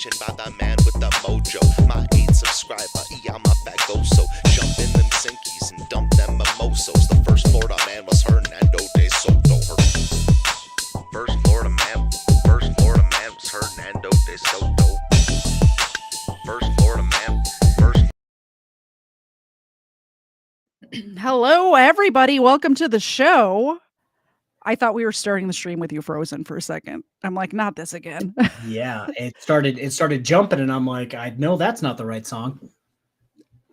mentioned by the man with the mojo. My 8 subscriber, I'm a fagoso. Jump in them sinkies and dump them mimosos. The first Florida man was Hernando de Soto. First Florida man was Hernando de Soto. First Florida man, Hello, everybody. Welcome to the show. I thought we were starting the stream with you frozen for a second. I'm like, not this again. Yeah, it started jumping, and I'm like, I know that's not the right song.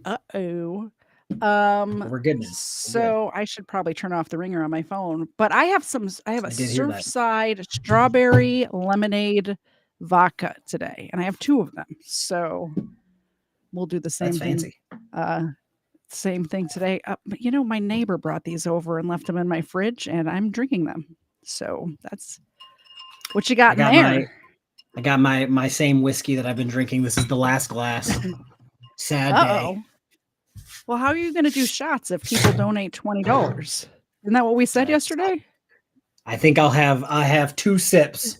Uh-oh. We're good now. So I should probably turn off the ringer on my phone. But I have a I did hear that. Surfside strawberry lemonade vodka today, and I have 2 of them. So we'll do the same That's thing. fancy. Same thing today. But you know, my neighbor brought these over and left them in my fridge, and I'm drinking them. So that's what you got in there. I got my same whiskey that I've been drinking. This is the last glass. Sad day. Well, how are you going to do shots if people donate $20? Isn't that what we said yesterday? I think I have 2 sips.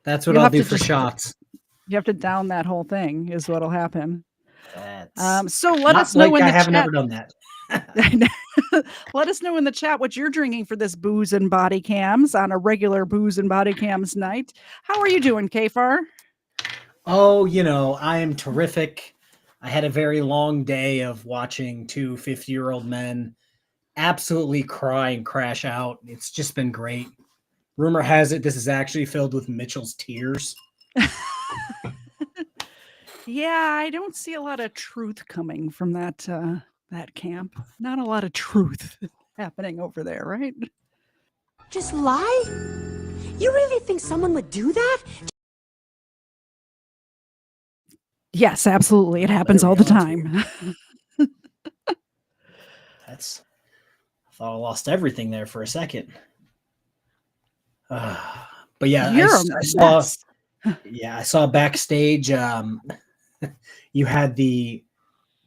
That's what I'll do for shots. You have to down that whole thing is what'll happen. That's so let us know in the I have chat. never done that. Let us know in the chat what you're drinking for this booze and body cams on a regular booze and body cams night. How are you doing, KFARR? Oh, I am terrific. I had a very long day of watching 2 50-year-old men absolutely cry and crash out. It's just been great. Rumor has it this is actually filled with Mitchell's tears. Yeah, I don't see a lot of truth coming from that camp. Not a lot of truth happening over there, right? Just lie? You really think someone would do that? Yes, absolutely. It happens all the time. I thought I lost everything there for a second. But yeah, I saw backstage. You had the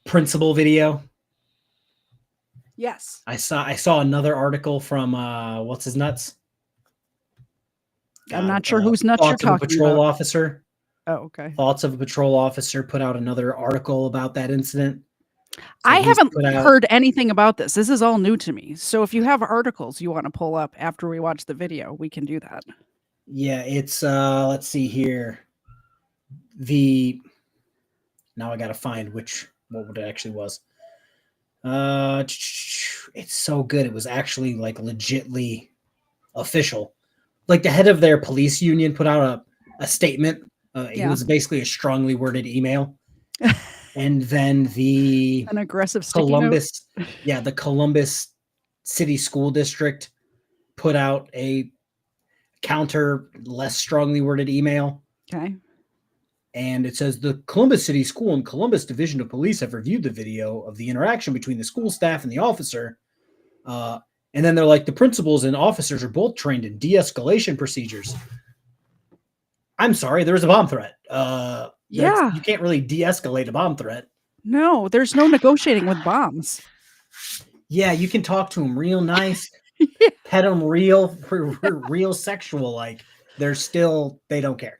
principal video. Yes. I saw another article from what's his nuts? I'm not sure whose nuts you're talking about. Patrol about. officer. Oh, okay. Thoughts of a patrol officer put out another article about that incident. So I haven't heard anything about this. This is all new to me. So if you have articles you want to pull up after we watch the video, we can do that. Yeah, it's let's see here. Now I got to find what it actually was. It's so good. It was actually like legitly official. Like the head of their police union put out a statement. It was basically a strongly worded email. And then an aggressive Columbus, the Columbus City School District put out a counter, less strongly worded email. Okay. And it says the Columbus City School and Columbus Division of Police have reviewed the video of the interaction between the school staff and the officer. And then they're like, the principals and officers are both trained in de-escalation procedures. I'm sorry, there was a bomb threat. You can't really de-escalate a bomb threat. No, there's no negotiating with bombs. Yeah, you can talk to them real nice, pet them real sexual. Like they don't care.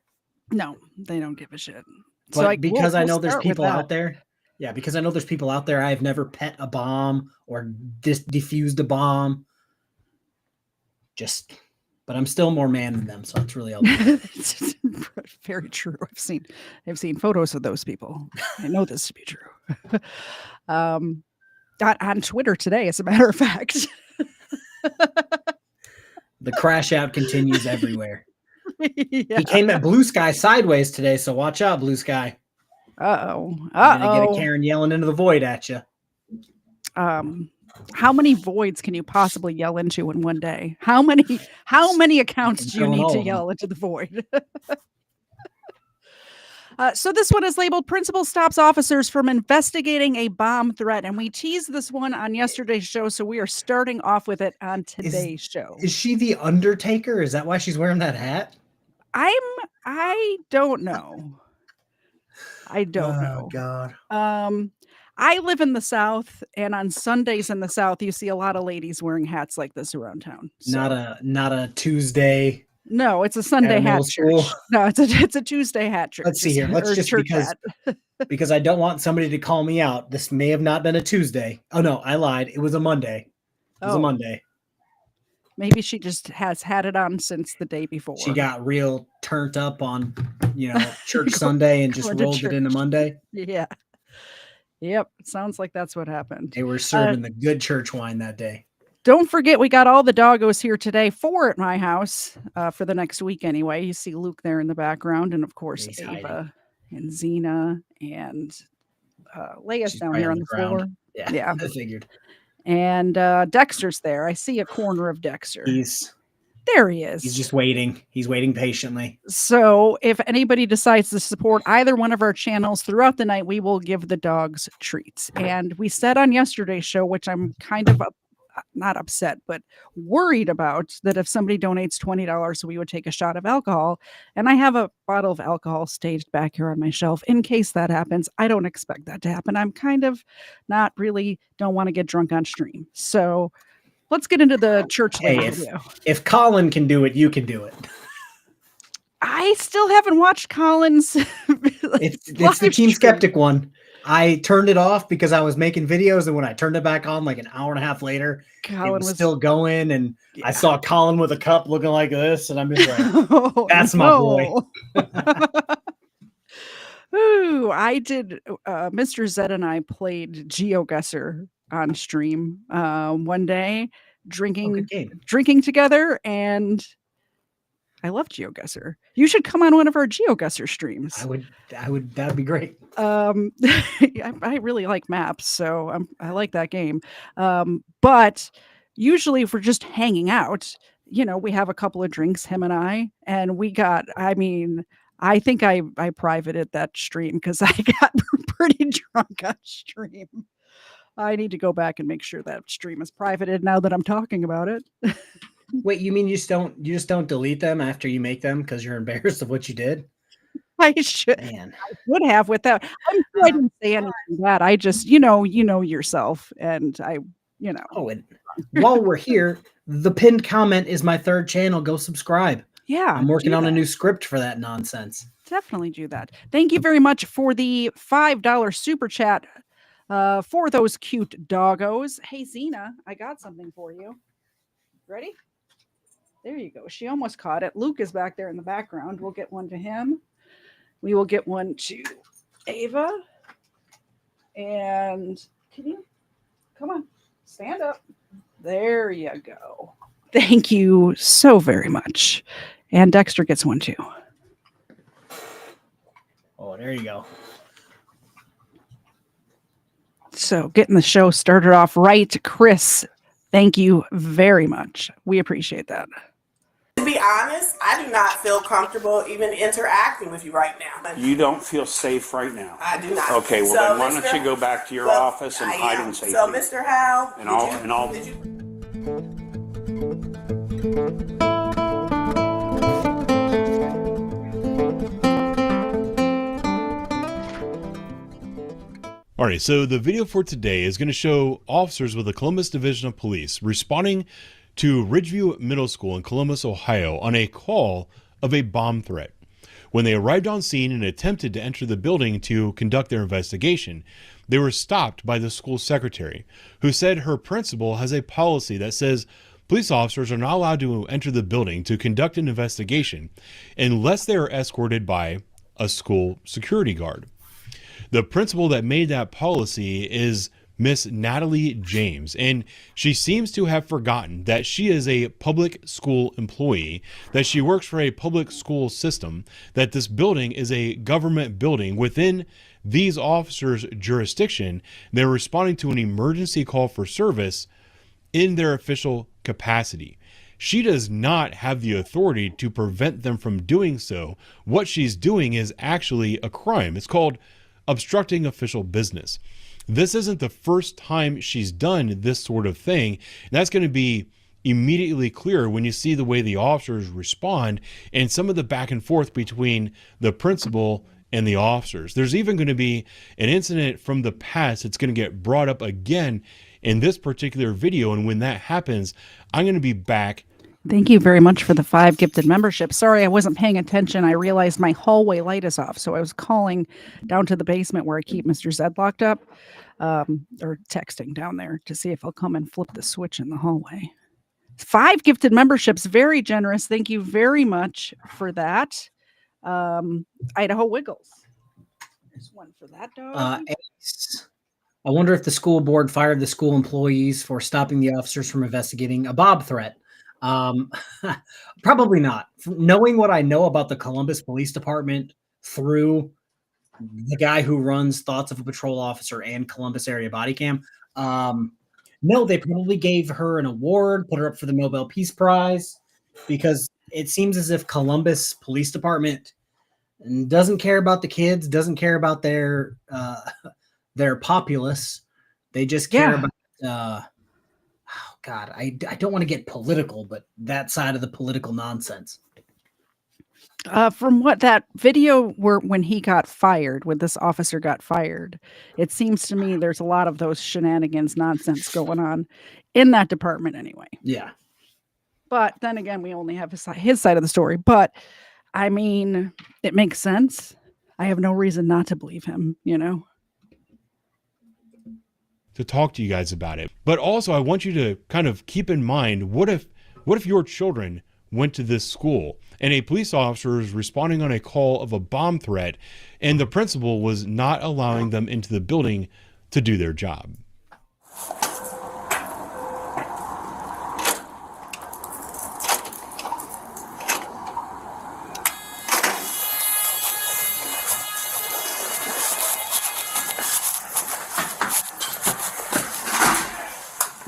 No, they don't give a shit. But so because I know there's people out there. Yeah, because I know there's people out there. I've never pet a bomb or defused a bomb. But I'm still more man than them, so it's really all very true. I've seen photos of those people. I know this to be true. On Twitter today, as a matter of fact. The crash out continues everywhere. Yeah. He came at Blue Sky sideways today, so watch out, Blue Sky. Uh-oh. You're gonna get a Karen yelling into the void at you. How many voids can you possibly yell into in one day? How many accounts do you need to yell into the void? So this one is labeled Principal Stops Officers from Investigating a Bomb Threat. And we teased this one on yesterday's show, so we are starting off with it on today's show. Is she the Undertaker? Is that why she's wearing that hat? I don't know. I don't know. God. I live in the South, and on Sundays in the South, you see a lot of ladies wearing hats like this around town. So. Not a Tuesday No, it's a Sunday At a hat middle school? church. No, it's a Tuesday hat church. Let's see here. Let's or just church because hat. because I don't want somebody to call me out. This may have not been a Tuesday. Oh no, I lied. It was a Monday. It was a Oh, Monday. maybe she just has had it on since the day before. She got real turned up on, church Sunday and just going to rolled it into church. Monday. Yeah. Yep. Sounds like that's what happened. They were serving the good church wine that day. Don't forget, we got all the doggos here today, 4 at my house for the next week anyway. You see Luke there in the background, and of course, He's Ava and Xena and Leia's She's down probably here on on the the floor. ground. Yeah, Yeah. I figured. And Dexter's there. I see a corner of Dexter. There he is. He's just waiting. He's waiting patiently. So if anybody decides to support either one of our channels throughout the night, we will give the dogs treats. And we said on yesterday's show, which I'm kind of not upset, but worried about, that if somebody donates $20, we would take a shot of alcohol. And I have a bottle of alcohol staged back here on my shelf in case that happens. I don't expect that to happen. I'm kind of not really, don't want to get drunk on stream. So let's get into the church video. If Colin can do it, you can do it. I still haven't watched Colin's. It's the Team Skeptic one. I turned it off because I was making videos, and when I turned it back on like an hour and a half later, Colin it was still going, and I saw Colin with a cup looking like this, and I'm just like, that's my boy. Ooh, I did. Mr. Zed and I played GeoGuessr on stream one day, drinking together, and I love GeoGuessr. You should come on one of our GeoGuessr streams. I would. That'd be great. I really like maps, so I like that game. But usually, if we're just hanging out, we have a couple of drinks, him and I, and we got. I mean, I think I privated that stream because I got pretty drunk on stream. I need to go back and make sure that stream is privated now that I'm talking about it. Wait, you mean you just don't delete them after you make them because you're embarrassed of what you did? I should. Man. I would have without. I'm sure I didn't say anything bad. I just, you know yourself, and I. Oh, and while we're here, the pinned comment is my third channel. Go subscribe. Yeah, I'm working on a new script for that nonsense. Definitely do that. Thank you very much for the $5 super chat for those cute doggos. Hey, Xena, I got something for you. Ready? There you go. She almost caught it. Luke is back there in the background. We'll get one to him. We will get one to Ava. And can you come on, stand up? There you go. Thank you so very much. And Dexter gets one too. Oh, there you go. So getting the show started off right. Chris, thank you very much. We appreciate that. To be honest, I do not feel comfortable even interacting with you right now. You don't feel safe right now? I do not. Okay, well So, then why don't you go back to your office and hide in safety? So, Mr. Howe, All right, so the video for today is going to show officers with the Columbus Division of Police responding to Ridgeview Middle School in Columbus, Ohio on a call of a bomb threat. When they arrived on scene and attempted to enter the building to conduct their investigation, they were stopped by the school secretary, who said her principal has a policy that says police officers are not allowed to enter the building to conduct an investigation unless they are escorted by a school security guard. The principal that made that policy is Miss Natalie James, and she seems to have forgotten that she is a public school employee, that she works for a public school system, that this building is a government building within these officers' jurisdiction. They're responding to an emergency call for service in their official capacity. She does not have the authority to prevent them from doing so. What she's doing is actually a crime. It's called obstructing official business. This isn't the first time she's done this sort of thing. That's going to be immediately clear when you see the way the officers respond and some of the back and forth between the principal and the officers. There's even going to be an incident from the past that's going to get brought up again in this particular video. And when that happens, I'm going to be back Thank you very much for the 5 gifted memberships. Sorry, I wasn't paying attention. I realized my hallway light is off, so I was calling down to the basement where I keep Mr. Zed locked up, or texting down there to see if he'll come and flip the switch in the hallway. 5 gifted memberships, very generous. Thank you very much for that. Idaho Wiggles. There's one for that dog. Ace. I wonder if the school board fired the school employees for stopping the officers from investigating a Bob threat. Probably not. Knowing what I know about the Columbus Police Department through the guy who runs Thoughts of a Patrol Officer and Columbus Area Bodycam, no, they probably gave her an award, put her up for the Nobel Peace Prize, because it seems as if Columbus Police Department doesn't care about the kids, doesn't care about their populace. They just care about God, I don't want to get political, but that side of the political nonsense. From what that video when he got fired, when this officer got fired, it seems to me there's a lot of those shenanigans nonsense going on in that department anyway. Yeah. But then again, we only have his side of the story. But I mean, it makes sense. I have no reason not to believe him, to talk to you guys about it. But also I want you to kind of keep in mind, what if your children went to this school and a police officer is responding on a call of a bomb threat and the principal was not allowing them into the building to do their job?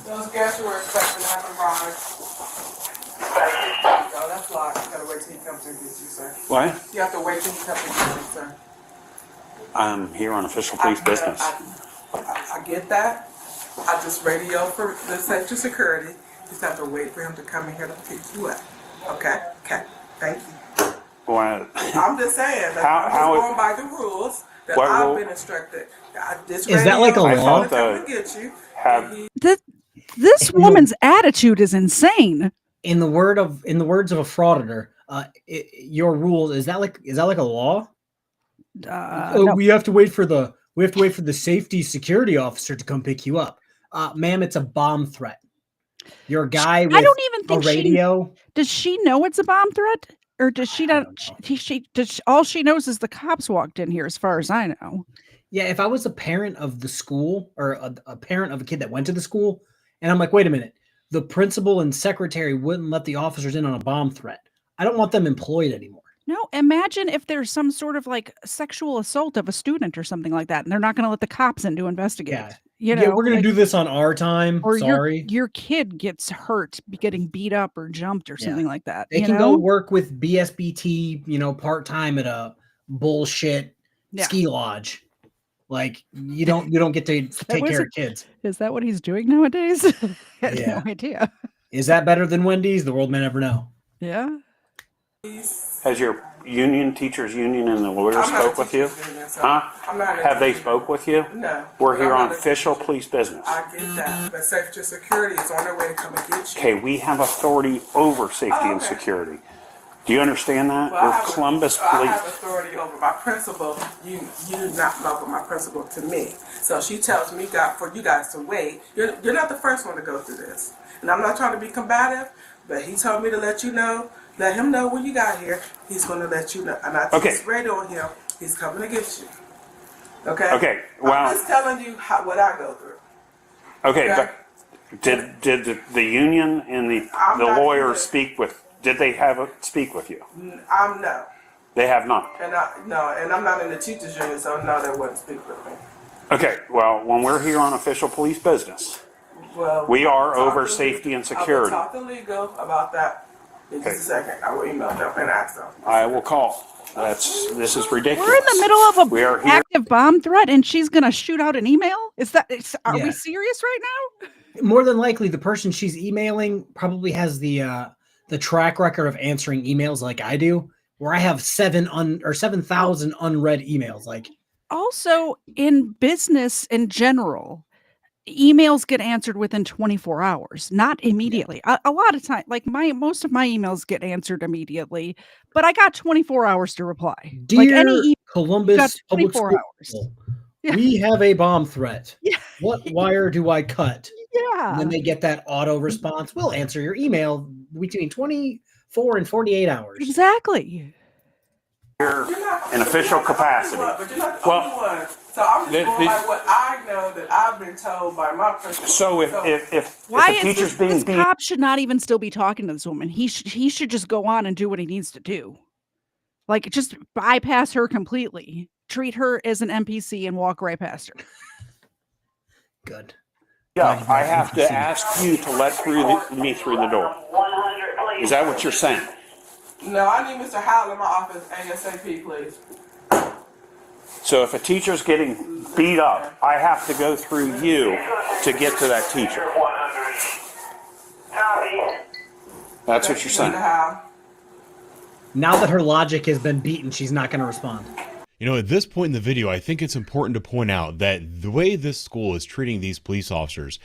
Those guests were expecting to have a ride. No, that's locked. You gotta wait till he comes and gets you, sir. What? You have to wait till he comes and gets you, sir. I'm here on official police business. I get that. I just radio for the safety security. You just have to wait for him to come in here to pick you up. Okay? Okay. Thank you. Well, I'm just saying that I'm just going by the rules that I've been instructed. Is that like a law? To come and get you. This woman's attitude is insane. In the words of a frauditor, your rules is that like a law? No. We have to wait for the safety security officer to come pick you up. Ma'am, it's a bomb threat. You're a guy with I don't even think a radio. Does she know it's a bomb threat? Or does she not? All she knows is the cops walked in here, as far as I know. Yeah, if I was a parent of the school or a parent of a kid that went to the school, and I'm like, wait a minute, the principal and secretary wouldn't let the officers in on a bomb threat. I don't want them employed anymore. No, imagine if there's some sort of like sexual assault of a student or something like that, and they're not going to let the cops in to investigate. Yeah. We're going to do this on our time. Or sorry. Your kid gets hurt, getting beat up or jumped or something like that. They can go work with BSBT, part-time at a bullshit ski lodge. Like you don't get to take care of kids. Is that what he's doing nowadays? I had no idea. Is that better than Wendy's? The world may never know. Yeah. has your teachers union and the lawyers spoke with you? Huh? Have they spoke with you? No. We're here on official police business. I get that, but safety and security is on their way to come and get you. Okay, we have authority over safety and security. Do you understand that? Well, We're Columbus I Police. have authority over my principal. You do not know my principal to me. So she tells me for you guys to wait. You're not the first one to go through this. And I'm not trying to be combative, but he told me to let you know, let him know when you got here. He's going to let you know. And I just radioed him. He's coming to get you. Okay? Okay, well. I'm just telling you what I go through. Okay, but did the union and the lawyers speak with, did they speak with you? No. They have not. And I'm not in the teachers union, so no, they wouldn't speak with me. Okay, well, when we're here on official police business, we are over safety and security. I will talk to legal about that in just a second. I will email them and ask them. I will call. This is ridiculous. We're in the middle of an active bomb threat, and she's going to shoot out an email? Are we serious right now? More than likely, the person she's emailing probably has the track record of answering emails like I do, where I have 7,000 unread emails. Like, also in business in general, emails get answered within 24 hours, not immediately. A lot of time, like most of my emails get answered immediately, but I got 24 hours to reply. Dear like any email, Columbus Public 24 School, hours. Yeah. we have a bomb threat. Yeah. What wire do I cut? Yeah. And then they get that auto response. We'll answer your email between 24 and 48 hours. Exactly. In official capacity. But you're not the only one. So I'm just going by what I know that I've been told by my principal. So if Why a teacher's is being this beat, cop should not even still be talking to this woman. He should just go on and do what he needs to do. Like, just bypass her completely. Treat her as an NPC and walk right past her. Good. yeah, I have to ask you to let me through the door. Is that what you're saying? No, I need Mr. Howell in my office ASAP, please. So if a teacher's getting beat up, I have to go through you to get to that teacher. That's what you're saying. Mr. Howell. Now that her logic has been beaten, she's not going to respond. You know, at this point in the video, I think it's important to point out that the way this school is treating these police officers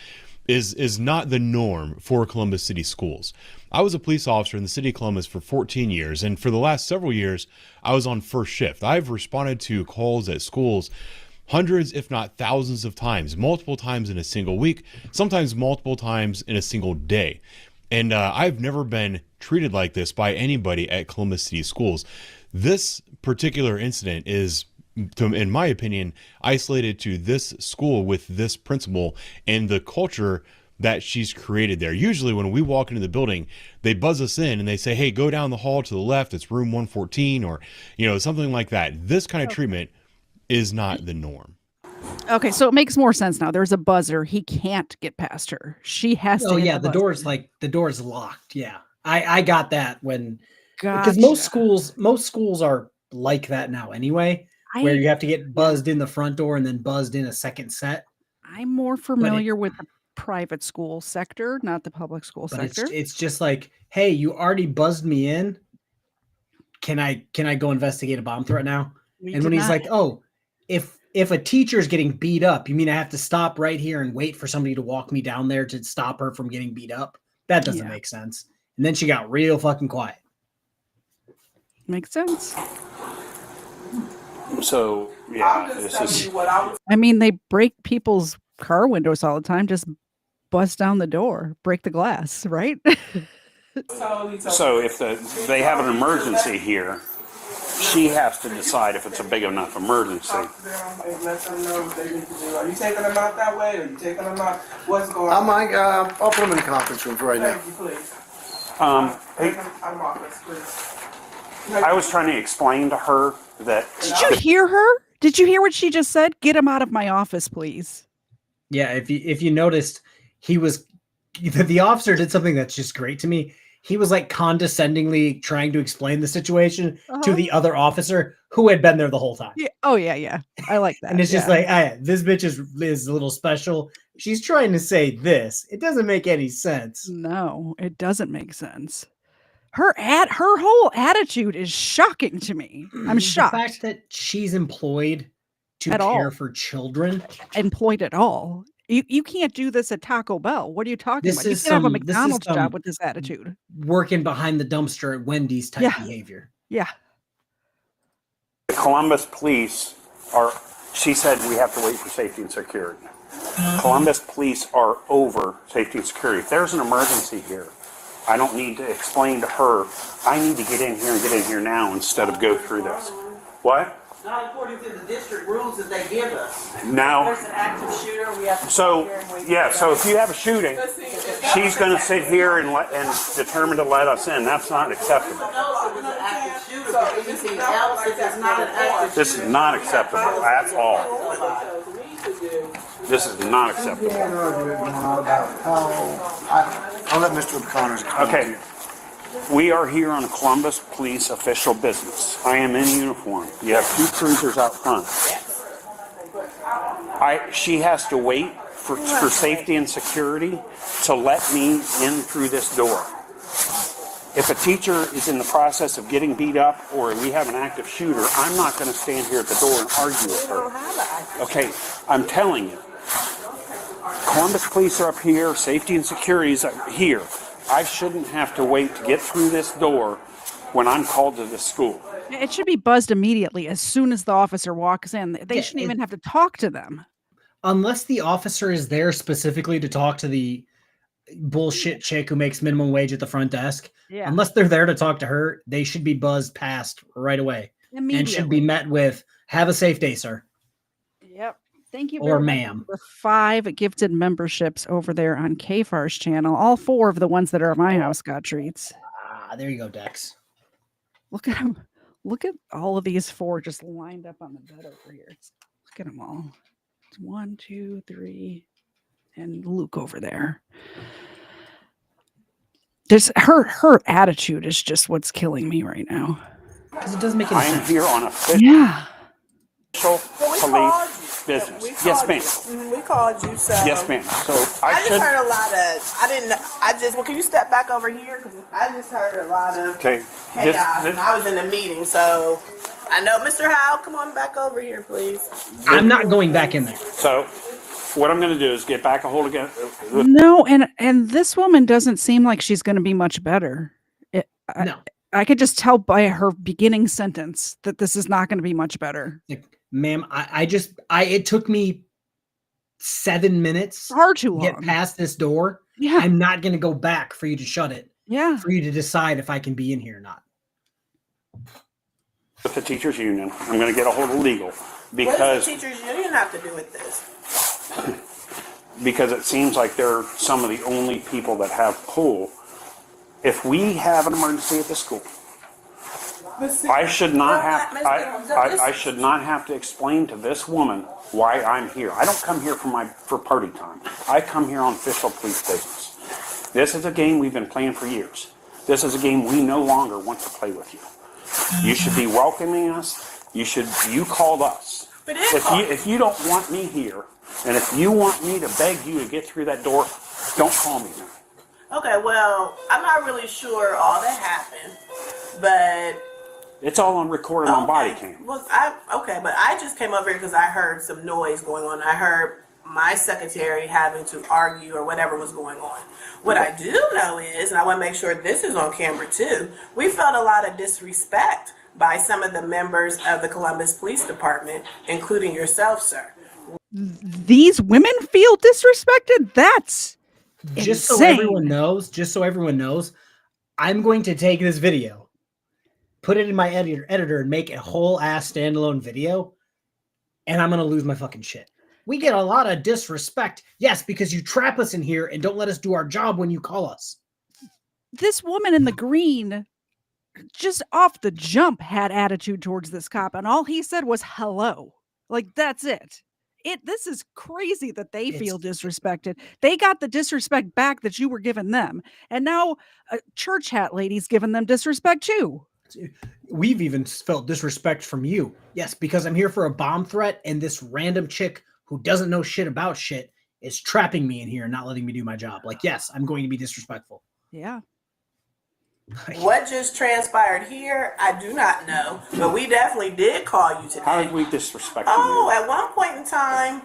is not the norm for Columbus City schools. I was a police officer in the city of Columbus for 14 years, and for the last several years, I was on first shift. I've responded to calls at schools hundreds, if not thousands of times, multiple times in a single week, sometimes multiple times in a single day. And I've never been treated like this by anybody at Columbus City schools. This particular incident is, in my opinion, isolated to this school with this principal and the culture that she's created there. Usually when we walk into the building, they buzz us in and they say, hey, go down the hall to the left, it's room 114, or, you know, something like that. This kind of treatment is not the norm. Okay, so it makes more sense now. There's a buzzer. He can't get past her. She has to. Oh hit yeah, the buzzer. door's locked. Yeah, I got that when because Gotcha. most schools are like that now anyway, where you have to get buzzed in the front door and then buzzed in a second set. I'm more familiar with the private school sector, not the public school sector. It's just like, hey, you already buzzed me in. Can I go investigate a bomb threat now? And when he's like, oh, if a teacher's getting beat up, you mean I have to stop right here and wait for somebody to walk me down there to stop her from getting beat up? That doesn't make sense. And then she got real fucking quiet. Makes sense. So yeah, this is. I mean, they break people's car windows all the time. Just bust down the door, break the glass, right? So if they have an emergency here, she has to decide if it's a big enough emergency. Let them know what they need to do. Are you taking them out that way? Or are you taking them out? What's going on? I'll put them in the conference room for right now. Thank you, please. Hey, Take them out of my office, please. I was trying to explain to her that. Did you hear her? Did you hear what she just said? Get him out of my office, please. Yeah, if you noticed, the officer did something that's just great to me. He was like condescendingly trying to explain the situation to the other officer who had been there the whole time. Yeah. Oh yeah. I like that. And it's just like, this bitch is a little special. She's trying to say this. It doesn't make any sense. No, it doesn't make sense. Her whole attitude is shocking to me. I'm shocked. The fact that she's employed to At all. care for children. Employed at all. You can't do this at Taco Bell. What are you talking about? You is can't have a some- McDonald's job with this attitude. Working behind the dumpster at Wendy's type behavior. Yeah. The Columbus police are, she said we have to wait for safety and security. Columbus police are over safety and security. If there's an emergency here, I don't need to explain to her, I need to get in here and get in here now instead of go through this. What? Not according to the district rules that they give us. Now, There's an active shooter, we have to so, sit here and wait. yeah, so if you have a shooting, she's going to sit here and determine to let us in. That's not acceptable. No, it was an active shooter, but anything else, if it's not an active This is not acceptable at all. This is not acceptable. I'll let Mr. O'Connor's explain to Okay. you. We are here on Columbus Police official business. I am in uniform. You have two cruisers out front. She has to wait for safety and security to let me in through this door. If a teacher is in the process of getting beat up or we have an active shooter, I'm not going to stand here at the door and argue with her. Okay, I'm telling you. Columbus police are up here, safety and security is up here. I shouldn't have to wait to get through this door when I'm called to the school. It should be buzzed immediately as soon as the officer walks in. They Yeah, shouldn't even have to talk to them. Unless the officer is there specifically to talk to the bullshit chick who makes minimum wage at the front desk. Yeah. Unless they're there to talk to her, they should be buzzed past right away and should be met with, "Have a safe day, sir." Yep. Thank you Or very ma'am. much for 5 gifted memberships over there on KFARR's channel. All 4 of the ones that are at my house got treats. There you go, Dex. Look at them. Look at all of these 4 just lined up on the bed over here. Look at them all. It's 1, 2, 3, and Luke over there. There's her attitude is just what's killing me right now. Because it doesn't make any I'm sense. here on official Yeah. police business. Yes, ma'am. We called you, so. Yes, ma'am. So I I just should. heard a lot of. I didn't. I just. Well, can you step back over here? 'Cause I just heard a lot of Okay. chaos. And I was in a meeting, so I know, Mr. Howe. Come on back over here, please. I'm not going back in there. So what I'm going to do is get back a hold again. No, and this woman doesn't seem like she's going to be much better. No. I could just tell by her beginning sentence that this is not going to be much better. Ma'am, it took me 7 minutes Far too to get long. past this door. Yeah. I'm not going to go back for you to shut it, Yeah. for you to decide if I can be in here or not. With the teachers union, I'm going to get a hold of legal What does because the teachers union have to do with this? it seems like they're some of the only people that have pull. If we have an emergency at the school, I should not have. I should not have to explain to this woman why I'm here. I don't come here for party time. I come here on official police business. This is a game we've been playing for years. This is a game we no longer want to play with you. You should be welcoming us. You called us. If you don't want me here, and if you want me to beg you to get through that door, don't call me then. Okay, well, I'm not really sure all that happened, but It's all on recorded on Bodycam. Well, but I just came over here because I heard some noise going on. I heard my secretary having to argue or whatever was going on. What I do know is, and I want to make sure this is on camera too, we felt a lot of disrespect by some of the members of the Columbus Police Department, including yourself, sir. These women feel disrespected? That's Just so insane. everyone knows, I'm going to take this video, put it in my editor and make a whole ass standalone video, and I'm going to lose my fucking shit. We get a lot of disrespect. Yes, because you trap us in here and don't let us do our job when you call us. This woman in the green just off the jump had attitude towards this cop, and all he said was hello. Like, that's it. This is crazy that they feel disrespected. They got the disrespect back that you were giving them, and now a church hat lady's giving them disrespect too. We've even felt disrespect from you. Yes, because I'm here for a bomb threat, and this random chick who doesn't know shit about shit is trapping me in here and not letting me do my job. Like, yes, I'm going to be disrespectful. Yeah. What just transpired here, I do not know, but we definitely did call you today. How did we disrespect you? Oh, at one point in time,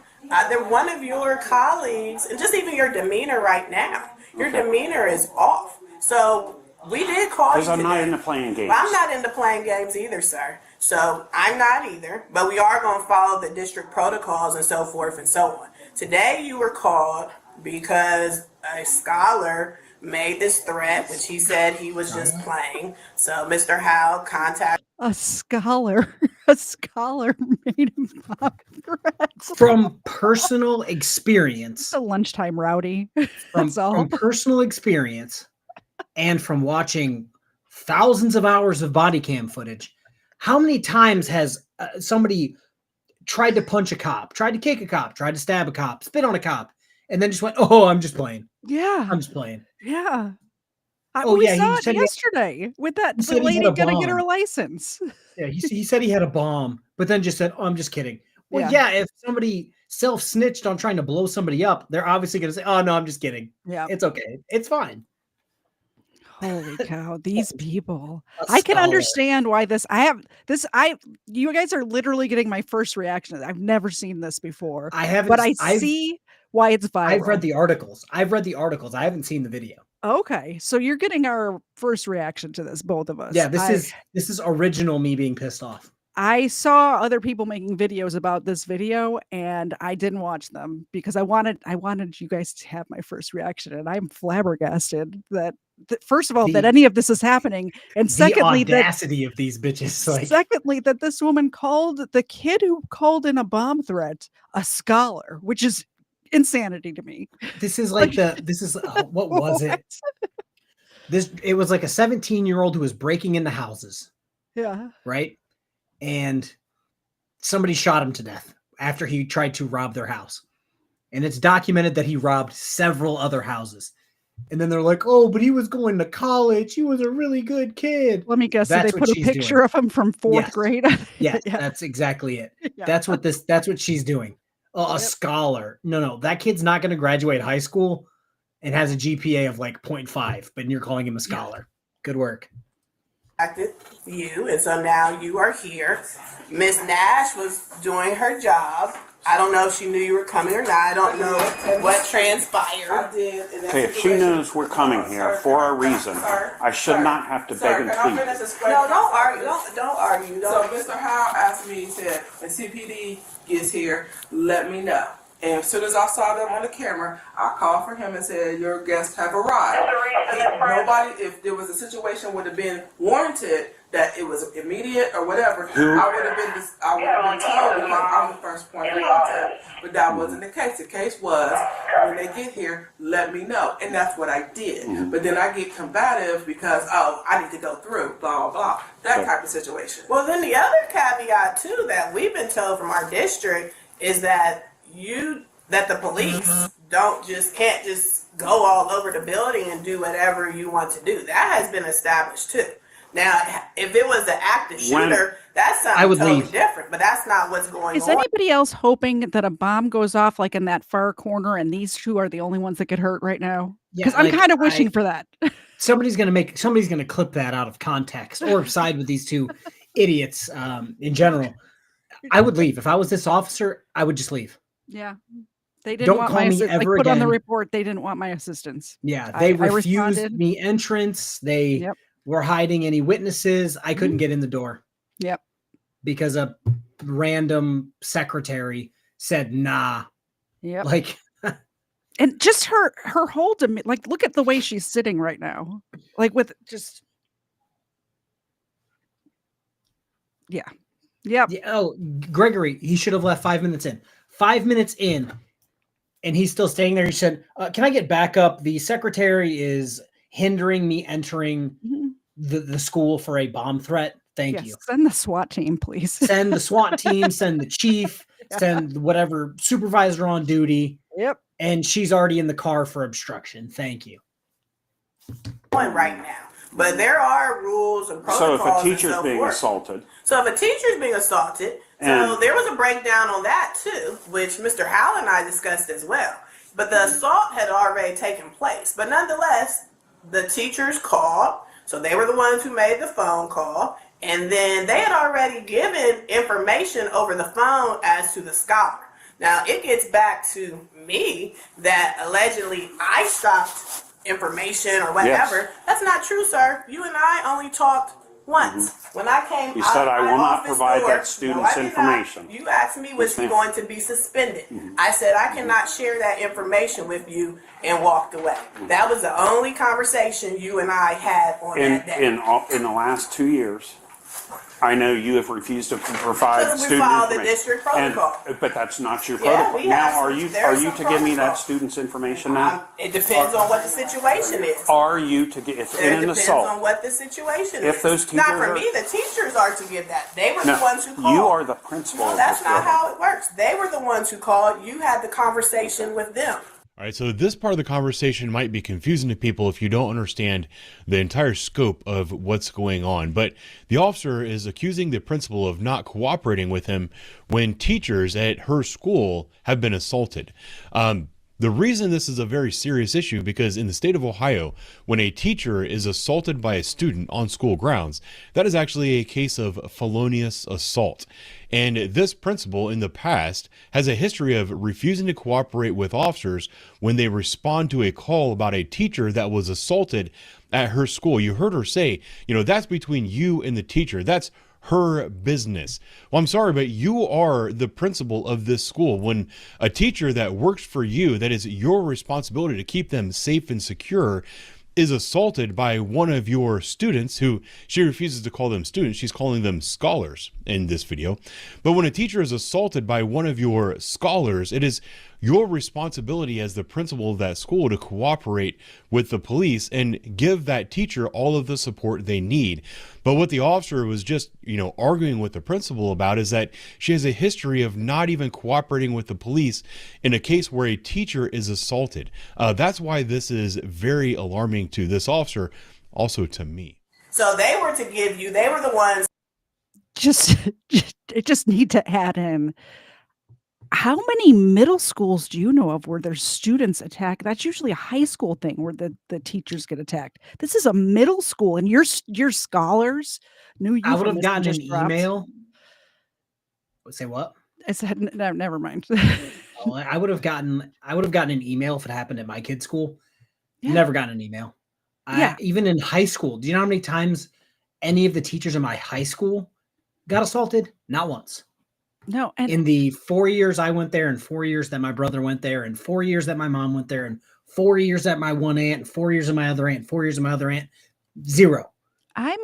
one of your colleagues, and just even your demeanor right now, your demeanor is off. So we did call you Because I'm not today. into playing games. Well, I'm not into playing games either, sir. So I'm not either, but we are going to follow the district protocols and so forth and so on. Today you were called because a scholar made this threat, which he said he was just playing. So Mr. Howe contacted A scholar made him pop threats. From personal experience. A lunchtime rowdy. From personal experience and from watching thousands of hours of body cam footage, how many times has somebody tried to punch a cop, tried to kick a cop, tried to stab a cop, spit on a cop, and then just went, "Oh, I'm just playing. Yeah. I'm just playing." Yeah. He saw said it yesterday with that he the said he lady had a gonna get bomb. her license. Yeah, he said he had a bomb, but then just said, "Oh, I'm just kidding." Well, Yeah. yeah, if somebody self-snitched on trying to blow somebody up, they're obviously going to say, "Oh, no, I'm just kidding." Yeah. It's okay. It's fine. Holy cow, these people. A I can scholar. understand why you guys are literally getting my first reaction. I've never seen this before. I haven't. But I see why it's viral. I've read the articles. I haven't seen the video. Okay, so you're getting our first reaction to this, both of us. Yeah, this is original me being pissed off. I saw other people making videos about this video, and I didn't watch them because I wanted you guys to have my first reaction, and I'm flabbergasted that first of all that any of this is happening, and secondly the audacity of these bitches. Like, secondly, that this woman called the kid who called in a bomb threat a scholar, which is insanity to me. This is like what was it? It was like a 17-year-old who was breaking into houses. Yeah. Right? And somebody shot him to death after he tried to rob their house. And it's documented that he robbed several other houses. And then they're like, oh, but he was going to college. He was a really good kid. Let me guess. They put a picture of him from fourth grade. Yeah, that's exactly it. Yeah. That's what she's doing. A scholar. No, that kid's not going to graduate high school and has a GPA of like 0.5, but you're calling him a scholar. Good work. You, and so now you are here. Miss Nash was doing her job. I don't know if she knew you were coming or not. I don't know what transpired. I did. Okay, if she knows we're coming here for a reason, I should not have to beg and plead. No, don't argue. Don't argue. So Mr. Howell asked me, he said, when CPD gets here, let me know. And as soon as I saw them on the camera, I called for him and said, your guests have arrived. If there was a situation would have been warranted, that it was immediate or whatever, I would have been told, like, I'm the first point of contact. But that wasn't the case. The case was, when they get here, let me know. And that's what I did. But then I get combative because, I need to go through, blah, blah, blah. That type of situation. Well, then the other caveat, too, that we've been told from our district is that the police can't just go all over the building and do whatever you want to do. That has been established too. Now, if it was an active shooter, that's something totally different, but that's not what's going on. Is anybody else hoping that a bomb goes off like in that far corner and these two are the only ones that get hurt right now? Because I'm kind of wishing for that. Somebody's going to clip that out of context or side with these two idiots in general. I would leave. If I was this officer, I would just leave. Yeah. They didn't want my assistance. Like, put on the report, they didn't want my assistance. Yeah, they refused me entrance. They were hiding any witnesses. I couldn't get in the door. Yep. Because a random secretary said, nah. Yep. Like, and just her whole demeanor, like, look at the way she's sitting right now. Like, with just, yeah. Yep. Yeah. Oh, Gregory, he should have left 5 minutes in. 5 minutes in, and he's still staying there. He said, can I get back up? The secretary is hindering me entering the school for a bomb threat. Thank you. Send the SWAT team, please. Send the SWAT team, send the chief, send whatever supervisor on duty. Yep. And she's already in the car for obstruction. Thank you. Right now. But there are rules and protocols. So if a teacher's being assaulted. So there was a breakdown on that too, which Mr. Howell and I discussed as well. But the assault had already taken place. But nonetheless, the teachers called. So they were the ones who made the phone call. And then they had already given information over the phone as to the scholar. Now, it gets back to me that allegedly I stopped information or whatever. Yes. That's not true, sir. You and I only talked once. When I came you said I will not provide that student's information. You asked me, was he going to be suspended? I said, I cannot share that information with you, and walked away. That was the only conversation you and I had on that day. In the last 2 years, I know you have refused to provide student follow information. The district protocol. But that's not your protocol. Now, are you to give me that student's information now? It depends on what the situation is. Are you to get, if in an assault? It depends on what the situation is. If those teachers not for me, the teachers are to give that. They were the ones who called. You are the principal. No, that's not how it works. They were the ones who called. You had the conversation with them. All right, so this part of the conversation might be confusing to people if you don't understand the entire scope of what's going on. But the officer is accusing the principal of not cooperating with him when teachers at her school have been assaulted. The reason this is a very serious issue, because in the state of Ohio, when a teacher is assaulted by a student on school grounds, that is actually a case of felonious assault. And this principal in the past has a history of refusing to cooperate with officers when they respond to a call about a teacher that was assaulted at her school. You heard her say, that's between you and the teacher. That's her business. Well, I'm sorry, but you are the principal of this school. When a teacher that works for you, that is your responsibility to keep them safe and secure, is assaulted by one of your students, who she refuses to call them students, she's calling them scholars in this video. But when a teacher is assaulted by one of your scholars, it is your responsibility as the principal of that school to cooperate with the police and give that teacher all of the support they need. But what the officer was just, arguing with the principal about is that she has a history of not even cooperating with the police in a case where a teacher is assaulted. That's why this is very alarming to this officer, also to me. So they were the ones. Just need to add in, how many middle schools do you know of where there's students attacked? That's usually a high school thing where the teachers get attacked. This is a middle school, and your scholars knew you. I would have gotten an email. Say what? I said, no, never mind. I would have gotten an email if it happened at my kid's school. Yeah. Never gotten an email. Even in high school, do you know how many times any of the teachers in my high school got assaulted? Not once. No. And in the 4 years I went there, and 4 years that my brother went there, and 4 years that my mom went there, and 4 years that my one aunt, and 4 years of my other aunt, 4 years of my other aunt, zero.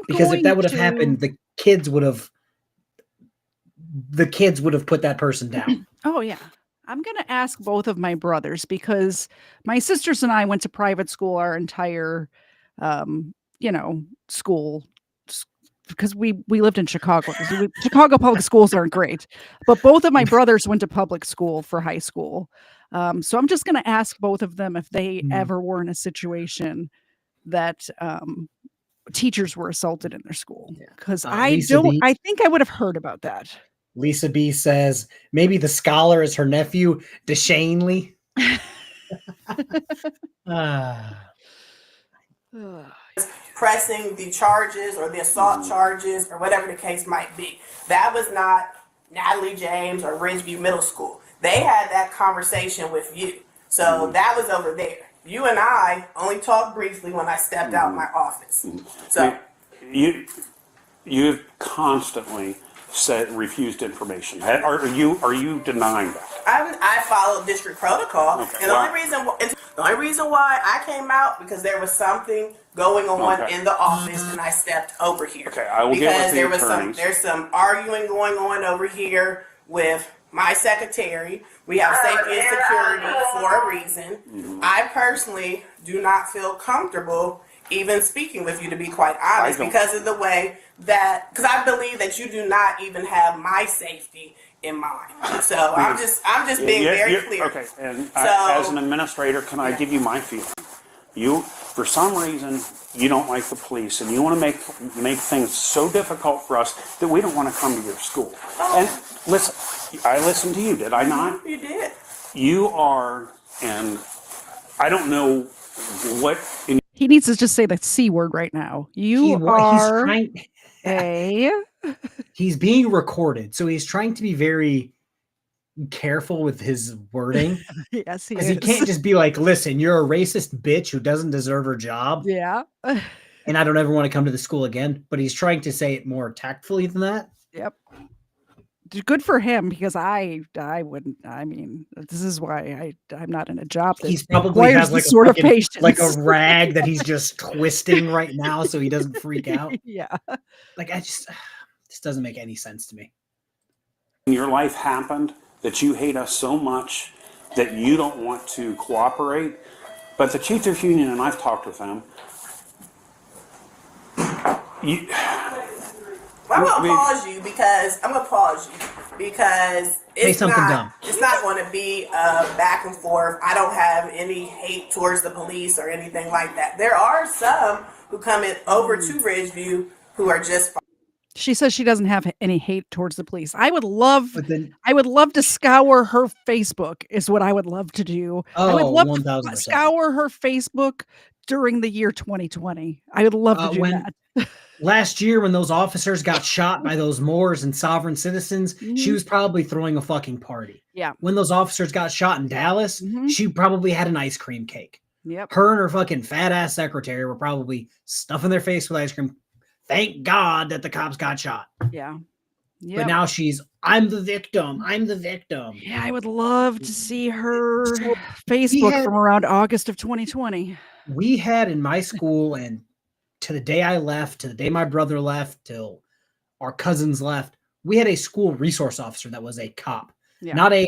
Because if that would have happened, the kids would have put that person down. Oh yeah. I'm going to ask both of my brothers, because my sisters and I went to private school our entire school, because we lived in Chicago. Chicago public schools aren't great, but both of my brothers went to public school for high school. So I'm just going to ask both of them if they ever were in a situation that teachers were assaulted in their school, because I think I would have heard about that. Lisa B says maybe the scholar is her nephew, Deshane Lee. Pressing the charges or the assault charges or whatever the case might be. That was not Natalie James or Ridgeview Middle School. They had that conversation with you. So that was over there. You and I only talked briefly when I stepped out of my office. So you've constantly refused information. Are you denying that? I followed district protocol, and the only reason why I came out because there was something going on in the office, and I stepped over here. Okay, I will get with the attorneys. There's some arguing going on over here with my secretary. We have safety and security for a reason. I personally do not feel comfortable even speaking with you, to be quite honest, because of the way because I believe that you do not even have my safety in mind. So I'm just being very clear. Okay, and as an administrator, can I give you my feeling? You, for some reason, you don't like the police, and you want to make things so difficult for us that we don't want to come to your school. And listen, I listened to you, did I not? You did. You are, and I don't know what. He needs to just say the C word right now. He's being recorded, so he's trying to be very careful with his wording. Yes, he is. Because he can't just be like, listen, you're a racist bitch who doesn't deserve her job. Yeah. And I don't ever want to come to the school again. But he's trying to say it more tactfully than that. Yep. Good for him, because I wouldn't. I mean, this is why I'm not in a job that he's probably has like sort of patience, like a rag that he's just twisting right now so he doesn't freak out. Yeah. Like this doesn't make any sense to me. Your life happened that you hate us so much that you don't want to cooperate. But the Teachers Union, and I've talked with them, I'm gonna pause you because it's not going to be back and forth. I don't have any hate towards the police or anything like that. There are some who come in over to Ridgeview who are just. She says she doesn't have any hate towards the police. I would love to scour her Facebook is what I would love to do. I would love 1,000%. To scour her Facebook during the year 2020. I would love to do that. Last year, when those officers got shot by those Moors and sovereign citizens, she was probably throwing a fucking party. Yeah. When those officers got shot in Dallas, she probably had an ice cream cake. Yep. Her and her fucking fat ass secretary were probably stuffing their face with ice cream. Thank God that the cops got shot. Yeah. But now I'm the victim. I'm the victim. Yeah, I would love to see her Facebook from around August of 2020. We had in my school, and to the day I left, to the day my brother left, till our cousins left, we had a school resource officer that was a cop, not a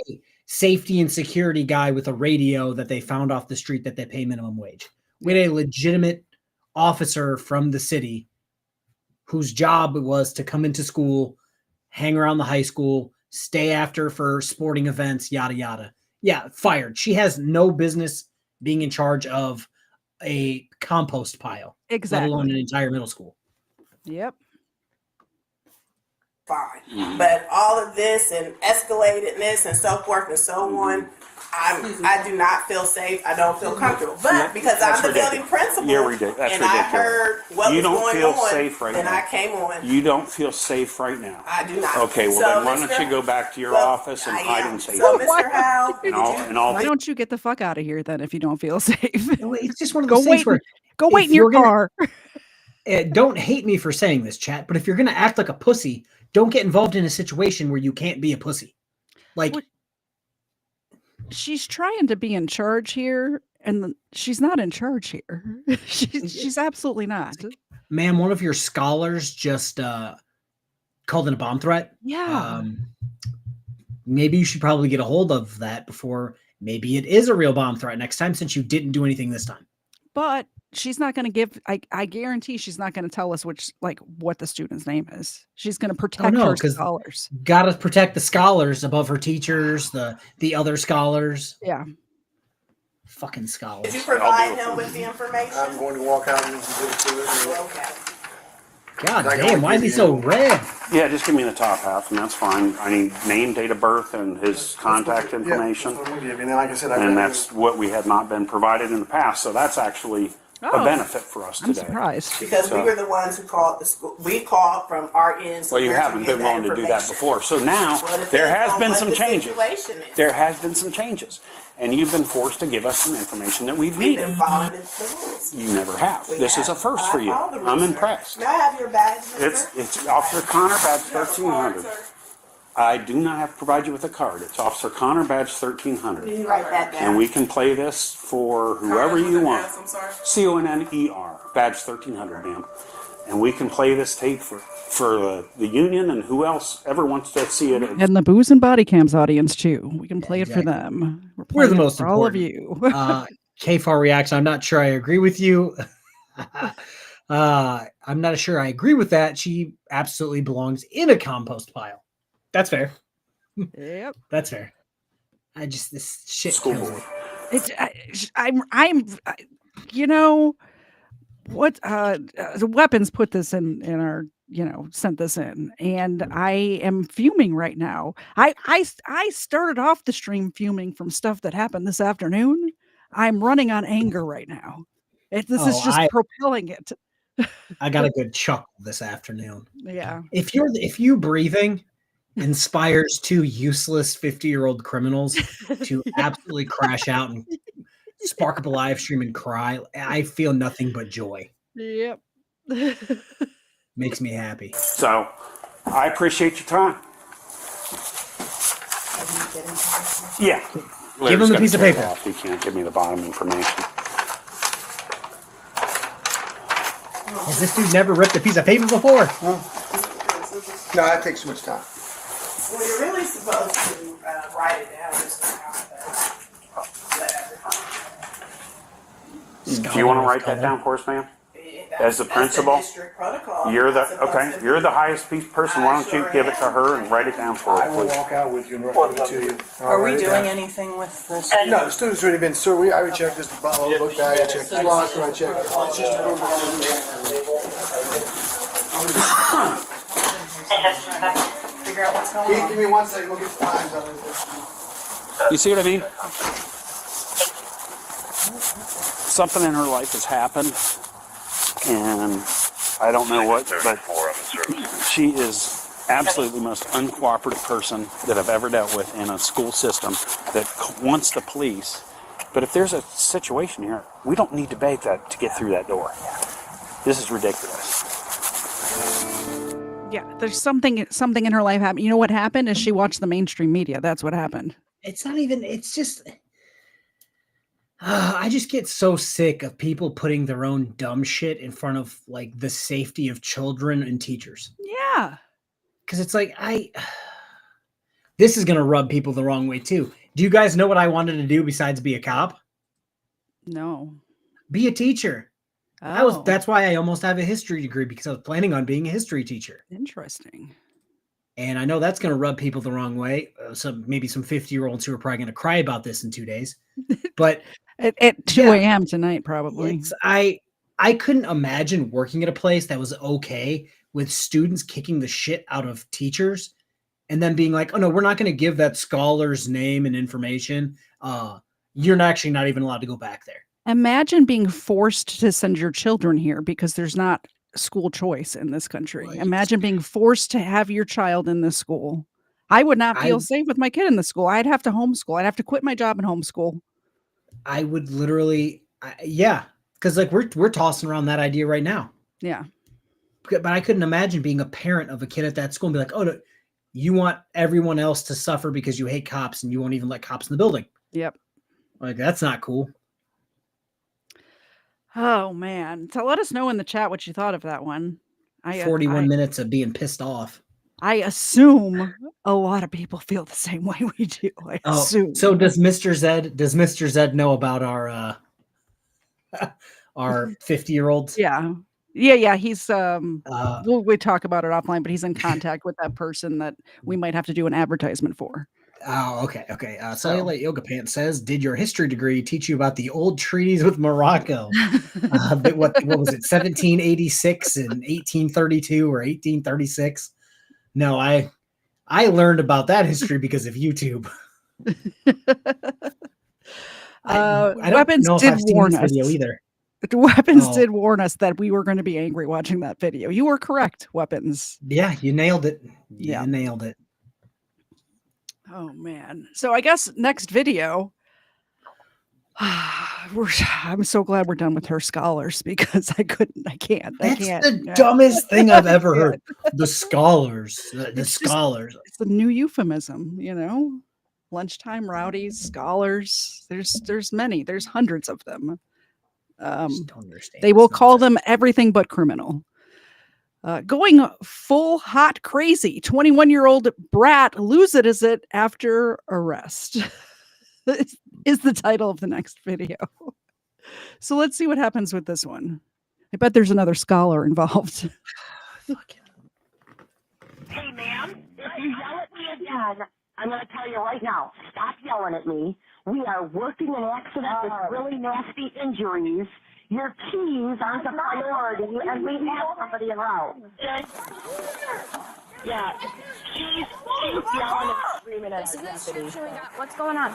safety and security guy with a radio that they found off the street that they pay minimum wage. We had a legitimate officer from the city whose job it was to come into school, hang around the high school, stay after for sporting events, yada, yada. Yeah, fired. She has no business being in charge of a compost pile, let alone an entire middle school. Yep. Fine. But all of this and escalatedness and so forth and so on, I do not feel safe. I don't feel comfortable. But because I'm the building principal, and I heard what was going on, safe right then now. I came on. You don't feel safe right now. I do not. Okay, well So, then why don't you go back to your office and hide in safety? So, Mr. Howe, Why don't you get the fuck out of here then if you don't feel safe? It's just one of those things where go wait in your car. Don't hate me for saying this, chat, but if you're going to act like a pussy, don't get involved in a situation where you can't be a pussy. Like, she's trying to be in charge here, and she's not in charge here. She's absolutely not. ma'am, one of your scholars just called in a bomb threat. Yeah. Maybe you should probably get a hold of that before maybe it is a real bomb threat next time, since you didn't do anything this time. But she's not going to give, I guarantee she's not going to tell us what the student's name is. She's going to protect her scholars. Got to protect the scholars above her teachers, the other scholars. Yeah. Fucking scholars. Did you provide him with the information? I'm going to walk out and give it to her. Okay. God damn, why is he so red? Yeah, just give me the top half, and that's fine. I need name, date of birth, and his contact information. Yeah, that's what I'm gonna give you. And like I said, And that's what we had not been provided in the past, so that's actually a benefit for us today. I'm surprised. Because we were the ones who called the school. We called from our end. Well, you haven't been willing to do that before. So now, there has been some changes. There has been some changes. And you've been forced to give us some information that we've We've needed. been following the rules. You never have. This is a first for you. I follow the I'm rules, impressed. sir. May I have your badge, mister? It's Officer Connor, badge 1300. I do not have to provide you with a card. It's Officer Connor, badge 1300. Can you write that down? And we can play this for whoever you want. I'm sorry. CONNER, badge 1300, ma'am. And we can play this tape for the union and who else ever wants to see it. And the Booze and Bodycams audience, too. We can play it for them. We're the most for important. all of you. KFARR reacts. I'm not sure I agree with you. I'm not sure I agree with that. She absolutely belongs in a compost pile. That's fair. Yep. That's fair. This shit School kills board. me. I'm you know what, the weapons put this in our, sent this in, and I am fuming right now. I started off the stream fuming from stuff that happened this afternoon. I'm running on anger right now. This is just propelling it. I got a good chuckle this afternoon. Yeah. If you breathing inspires two useless 50-year-old criminals to absolutely crash out and spark up a live stream and cry, I feel nothing but joy. Yep. Makes me happy. So, I appreciate your time. Yeah. Give him the piece of paper. He can't give me the bottom information. Has this dude never ripped a piece of paper before? No, that takes too much time. Well, you're really supposed to write it down this time. Whatever. Do you want to write that down for us, ma'am? As the principal, you're the highest person. Why don't you give it to her and write it down for I her, will please? walk out with you and write it to you. Are we doing anything with this? No, the student's already been, sir, I already checked this book bag, I checked the locker, I checked. It's just Figure out what's going on. Give me 1 second, we'll get the times on it. You see what I mean? Something in her life has happened, and I don't know what, but she is absolutely the most uncooperative person that I've ever dealt with in a school system that wants the police. But if there's a situation here, we don't need to beg that to get through that door. This is ridiculous. Yeah, there's something in her life happened. You know what happened is she watched the mainstream media. That's what happened. It's not even, it's just, I just get so sick of people putting their own dumb shit in front of like the safety of children and teachers. Yeah. Because it's like, this is going to rub people the wrong way too. Do you guys know what I wanted to do besides be a cop? No. Be a teacher. Oh. That's why I almost have a history degree, because I was planning on being a history teacher. Interesting. And I know that's going to rub people the wrong way. Maybe some 50-year-olds who are probably going to cry about this in 2 days. But at 2 a.m. tonight, probably. I couldn't imagine working at a place that was okay with students kicking the shit out of teachers and then being like, oh no, we're not going to give that scholar's name and information. You're actually not even allowed to go back there. Imagine being forced to send your children here because there's not school choice in this country. Right. Imagine being forced to have your child in this school. I would not feel safe with my kid in the school. I'd have to homeschool. I'd have to quit my job and homeschool. I would literally, because like we're tossing around that idea right now. Yeah. But I couldn't imagine being a parent of a kid at that school and be like, oh, no, you want everyone else to suffer because you hate cops and you won't even let cops in the building. Yep. Like, that's not cool. Oh, man. So let us know in the chat what you thought of that one. 41 minutes of being pissed off. I assume a lot of people feel the same way we do. I assume. So does Mr. Zed know about our 50-year-olds? Yeah. Yeah. He's we talk about it offline, but he's in contact with that person that we might have to do an advertisement for. Oh, okay. Cellulite Yoga Pants says, did your history degree teach you about the old treaties with Morocco? What was it, 1786 and 1832 or 1836? No, I learned about that history because of YouTube. Weapons did warn us. Either. Weapons did warn us that we were going to be angry watching that video. You were correct, Weapons. Yeah, you nailed it. You nailed it. Oh, man. So I guess next video, I'm so glad we're done with her scholars because I can't. That's the dumbest thing I've ever heard. The scholars. The scholars. It's a new euphemism, lunchtime rowdies, scholars. There's many. There's hundreds of them. Don't understand. They will call them everything but criminal. Going full hot crazy. 21-year-old brat loses it after arrest is the title of the next video. So let's see what happens with this one. I bet there's another scholar involved. Hey, ma'am, if you yell at me again, I'm going to tell you right now, stop yelling at me. We are working an accident with really nasty injuries. Your keys aren't a priority, and we have somebody around. Yeah, she's yelling and screaming at us. What's going on?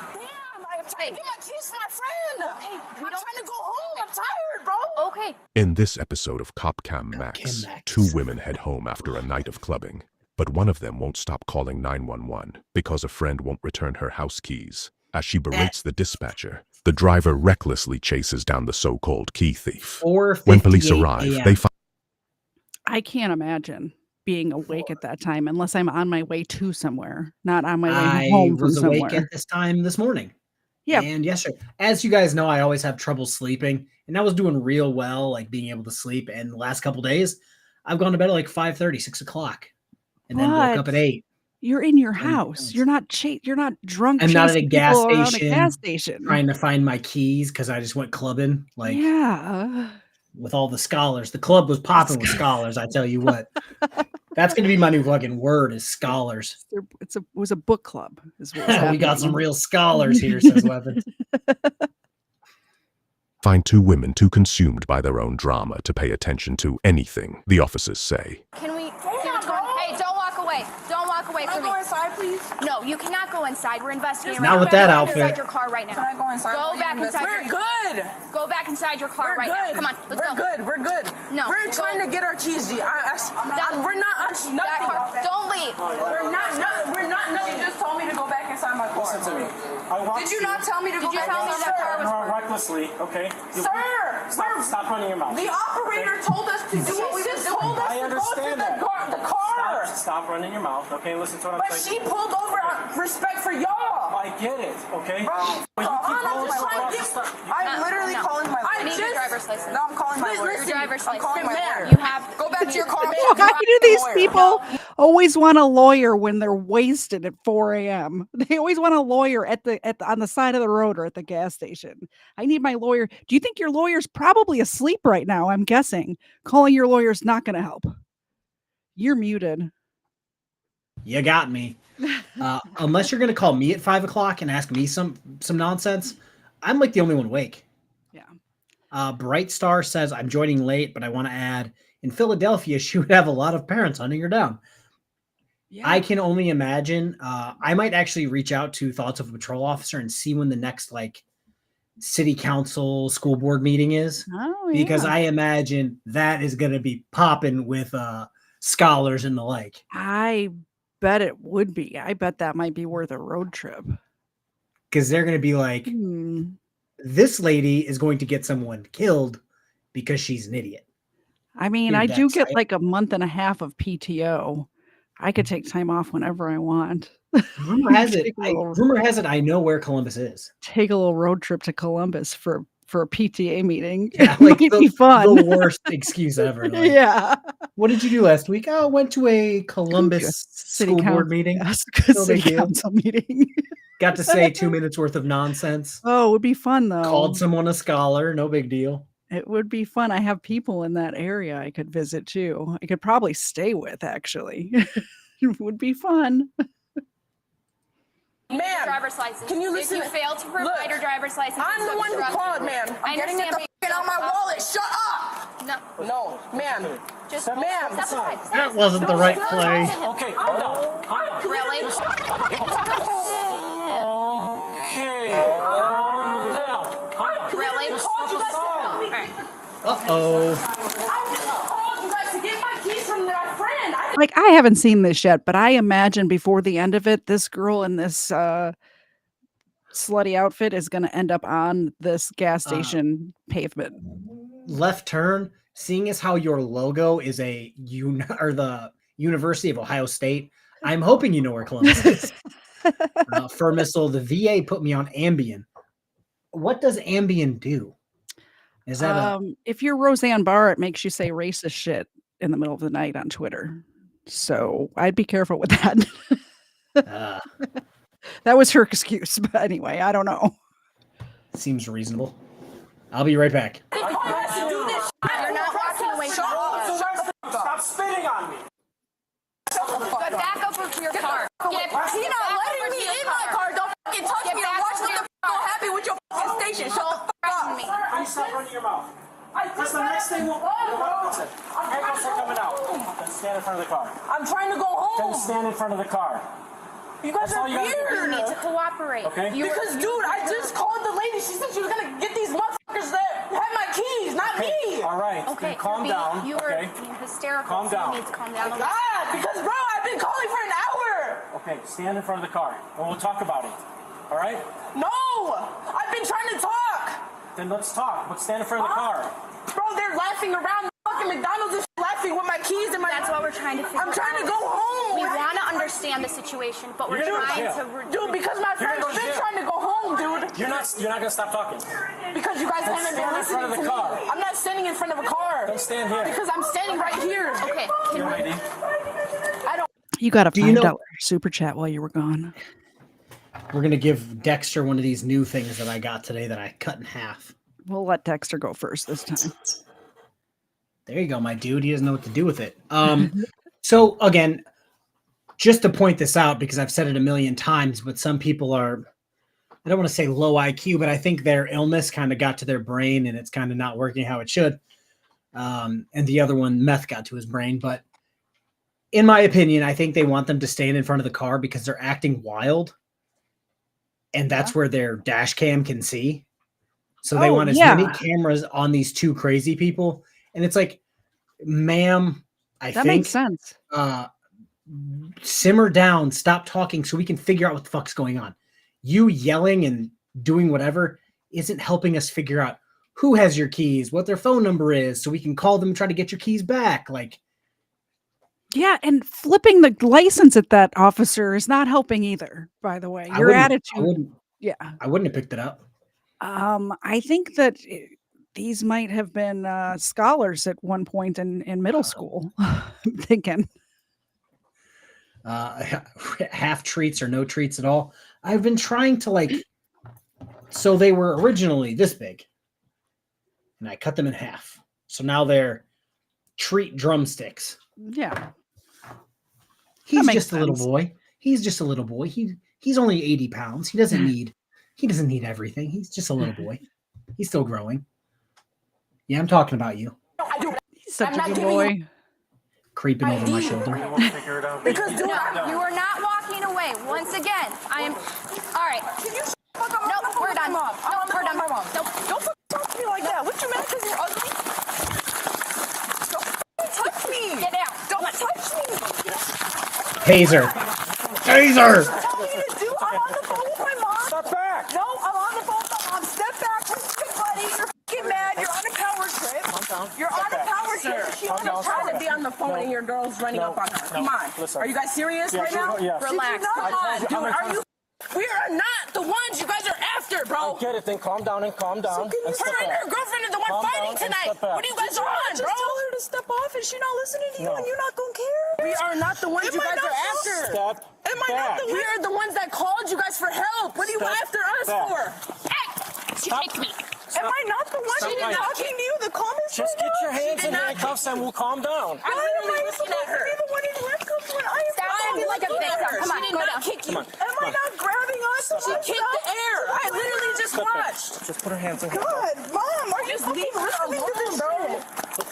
Hey, get my keys to my friend. Hey, I'm trying to go home. I'm tired, bro. Okay. In this episode of Cop Cam Max, 2 women head home after a night of clubbing, but one of them won't stop calling 911 because a friend won't return her house keys. As she berates the dispatcher, the driver recklessly chases down the so-called key thief. When police arrive, they find... I can't imagine being awake at that time unless I'm on my way to somewhere, not on my way home from somewhere. I was awake at this time this morning. Yeah. And yesterday, as you guys know, I always have trouble sleeping, and I was doing real well, like being able to sleep. And the last couple days, I've gone to bed at like 5:30, 6 o'clock, and then woke up at 8. You're in your house. You're not drunk. I'm not at a gas station. Trying to find my keys because I just went clubbing. Like, yeah, with all the scholars. The club was popping with scholars. I tell you what, that's going to be my new fucking word is scholars. It was a book club. We got some real scholars here, says Weapons. Find 2 women too consumed by their own drama to pay attention to anything the officers say. Can we? Hey, don't walk away. Don't walk away from me. Go inside, please. No, You cannot go inside. We're investigating. Not with that outfit. Inside your car right now. Can I go inside? Go back inside. We're good. Go back inside your car right now. Come on, let's go. We're good. No. We're trying to get our keys, G. We're not nothing. Don't leave. We're not. You just told me to go back inside my car. Listen to me. Did you not tell me to go back inside my car? Recklessly, okay? Sir, Stop running your mouth. The operator told us to do what we just told us I understand to go to the car. Stop running your mouth, okay? Listen to what I'm But saying. she pulled over out of respect for y'all. I get it, okay? Bro, I'm literally calling my lawyer. I need your driver's license. No, I'm calling my lawyer. Your driver's license. calling my lawyer. You have Go back to your car. Why do these people always want a lawyer when they're wasted at 4 a.m.? They always want a lawyer on the side of the road or at the gas station. I need my lawyer. Do you think your lawyer's probably asleep right now? I'm guessing. Calling your lawyer's not going to help. You're muted. You got me. Unless you're going to call me at 5 o'clock and ask me some nonsense, I'm like the only one awake. Yeah. Bright Star says, I'm joining late, but I want to add, in Philadelphia, she would have a lot of parents hunting her down. Yeah. I can only imagine. I might actually reach out to Thoughts of a Patrol Officer and see when the next city council school board meeting is. Oh, because yeah. I imagine that is going to be popping with scholars and the like. I bet it would be. I bet that might be worth a road trip. Because they're going to be like, this lady is going to get someone killed because she's an idiot. I mean, I do get like a month and a half of PTO. I could take time off whenever I want. Rumor has it I know where Columbus is. Take a little road trip to Columbus for a PTA meeting. Yeah, like it'd be fun. The worst excuse ever. Yeah. What did you do last week? Oh, went to a Columbus school board meeting. Yes, city council meeting. Got to say 2 minutes worth of nonsense. Oh, it would be fun though. Called someone a scholar. No big deal. It would be fun. I have people in that area I could visit too. I could probably stay with actually. It would be fun. Ma'am, driver's license. Can you listen? If you fail to provide your driver's license, I'm the one who called, ma'am. I'm getting it out my wallet. Shut up. No, ma'am. Just ma'am. That wasn't the right play. Okay, calm down. Really? Really? Uh-oh. Like, I haven't seen this yet, but I imagine before the end of it, this girl in this slutty outfit is going to end up on this gas station pavement. Left turn, seeing as how your logo is the University of Ohio State, I'm hoping you know where Columbus is. For missile, the VA put me on Ambien. What does Ambien do? Is that if you're Roseanne Barr, it makes you say racist shit in the middle of the night on Twitter. So I'd be careful with that. That was her excuse. But anyway, I don't know. Seems reasonable. I'll be right back. You're not walking away from me. Stop spitting on me. Get back up to your car. He's not letting me in my car. Don't fucking touch me. I'm watching the happy with your fucking station. Shut the fuck up. Please stop running your mouth. That's the next thing we'll listen. Handcuffs are coming out. Then stand in front of the car. I'm trying to go home. Then stand in front of the car. You guys are weird. You need to cooperate. Okay. Because, dude, I just called the lady. She said she was going to get these motherfuckers that had my keys, not me. All right. Okay. Calm down. You are hysterical. Calm down. You need to calm down. God, because, bro, I've been calling for an hour. Okay, stand in front of the car, and we'll talk about it. All right? No, I've been trying to talk. Then let's talk. But stand in front of the car. Bro, they're laughing around the fucking McDonald's and laughing with my keys in my. That's what we're trying to figure out. I'm trying to go home. We want to understand the situation, but we're trying to. Dude, because my friend's been trying to go home, dude. You're not gonna stop talking. Because you guys haven't been listening to me. I'm not standing in front of a car. Don't stand here. Because I'm standing right here. Okay. You ready? I don't. You got a $5 super chat while you were gone. We're going to give Dexter one of these new things that I got today that I cut in half. We'll let Dexter go first this time. There you go, my dude. He doesn't know what to do with it. So again, just to point this out, because I've said it a million times, but some people are, I don't want to say low IQ, but I think their illness kind of got to their brain and it's kind of not working how it should. And the other one, meth, got to his brain. But in my opinion, I think they want them to stand in front of the car because they're acting wild. And that's where their dash cam can see. So they want as many cameras on these two crazy people. And it's like, ma'am, I think makes sense. Simmer down, stop talking so we can figure out what the fuck's going on. You yelling and doing whatever isn't helping us figure out who has your keys, what their phone number is, so we can call them and try to get your keys back. Like, yeah, and flipping the license at that officer is not helping either, by the way. Your attitude. I wouldn't have picked it up. I think that these might have been scholars at one point in middle school. I'm thinking. Half treats or no treats at all. I've been trying to so they were originally this big and I cut them in half. So now they're treat drumsticks. Yeah. He's just a little boy. He's just a little boy. He's only 80 pounds. He doesn't need everything. He's just a little boy. He's still growing. Yeah, I'm talking about you. He's such a good boy. Creeping over my shoulder. Because you are not walking away. Once again, I am. All right. Can you no, we're done. No, we're done. No, don't talk to me like that. What you meant? Because you're ugly. Don't touch me. Get out. Don't touch me. Taser. Taser. Tell me to do. I'm on the phone with my mom. Step back. No, I'm on the phone with my mom. Step back, buddy. You're fucking mad. You're on a power trip. Calm down. You're on a power trip. She Calm down. trying to be on the phone and your girl's running up on her. Come on. Listen. Are you guys serious right now? Yes. Relax. Come on, dude. Are you? We are not the ones you guys are after, bro. I get it. Then calm down and calm down. Her and her girlfriend are the one fighting tonight. What are you guys on, bro? Just tell her to step off and she's not listening to you and you're not going to care. We are not the ones you guys are after. Step back. We are the ones that called you guys for help. What are you after us for? Hey, she kicked me. Am I not the one talking to you? The comments. Just get your hands in handcuffs and we'll calm down. Why am I supposed to be the one in handcuffs when I am acting like a victim? Come on, go down. Kick you. Am I not grabbing us? She kicked the air. I literally just watched. Just put her hands in. God, Mom, are you just leave her alone, bro?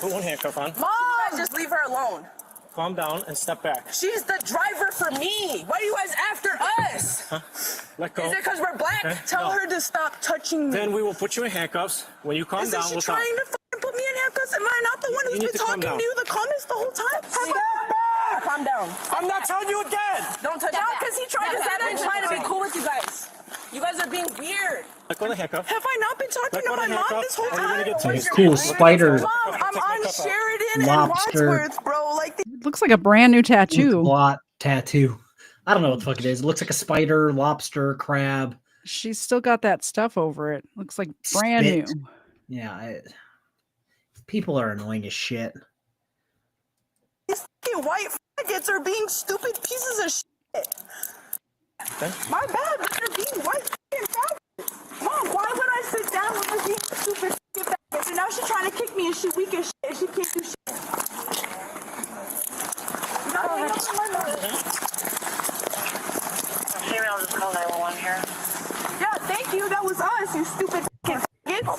Put one handcuff on. Mom, just leave her alone. Calm down and step back. She's the driver for me. Why are you guys after us? Huh? Let go. Is it because we're black? Okay. Tell her to stop touching me. Then we will put you in handcuffs. When you calm down, we'll talk. Is she trying to fucking put me in handcuffs? Am I not the one who's been talking to you the comments the whole time? Step back! Calm down. I'm not telling you again. Don't touch me. Because he tried to say I'm trying to be cool with you guys. You guys are being weird. Let go of the handcuff. Have I not been talking to my mom this whole time? It's cool. Spider. Mom, I'm on Sheridan Lobster. and Wadsworth, bro. Like, Looks like a brand new tattoo. Blot tattoo. I don't know what the fuck it is. It looks like a spider, lobster, crab. She's still got that stuff over it. Looks like brand Spit. new. Yeah. People are annoying as shit. these fucking white faggots are being stupid pieces of shit. Okay. My bad, but they're being white fucking faggots. Mom, why would I sit down with her being stupid fucking faggots? And now she's trying to kick me and she's weak as shit and she can't do shit. Female, just call 911 here. Yeah, thank you. That was us, you stupid fucking faggots.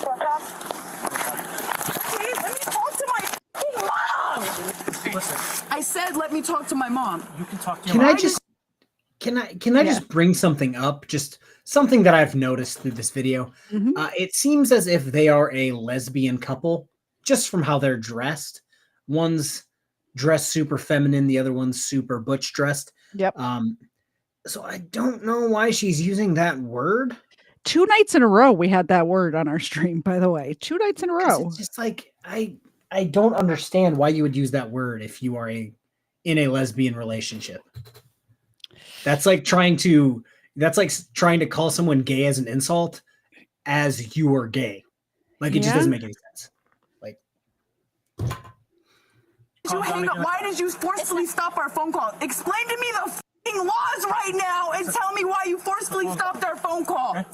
Please, let me talk to my fucking mom. Listen. I said, let me talk to my mom. You can talk to your Can mom. I just bring something up? Just something that I've noticed through this video. Mhm. It seems as if they are a lesbian couple, just from how they're dressed. One's dressed super feminine, the other one's super butch dressed. Yep. So I don't know why she's using that word. 2 nights in a row we had that word on our stream, by the way. 2 nights in a row. It's just like I don't understand why you would use that word if you are in a lesbian relationship. That's like trying to call someone gay as an insult as you are gay. Like it just doesn't make any sense. Like Why did you forcefully stop our phone call? Explain to me the fucking laws right now and tell me why you forcefully stopped our phone call. Okay.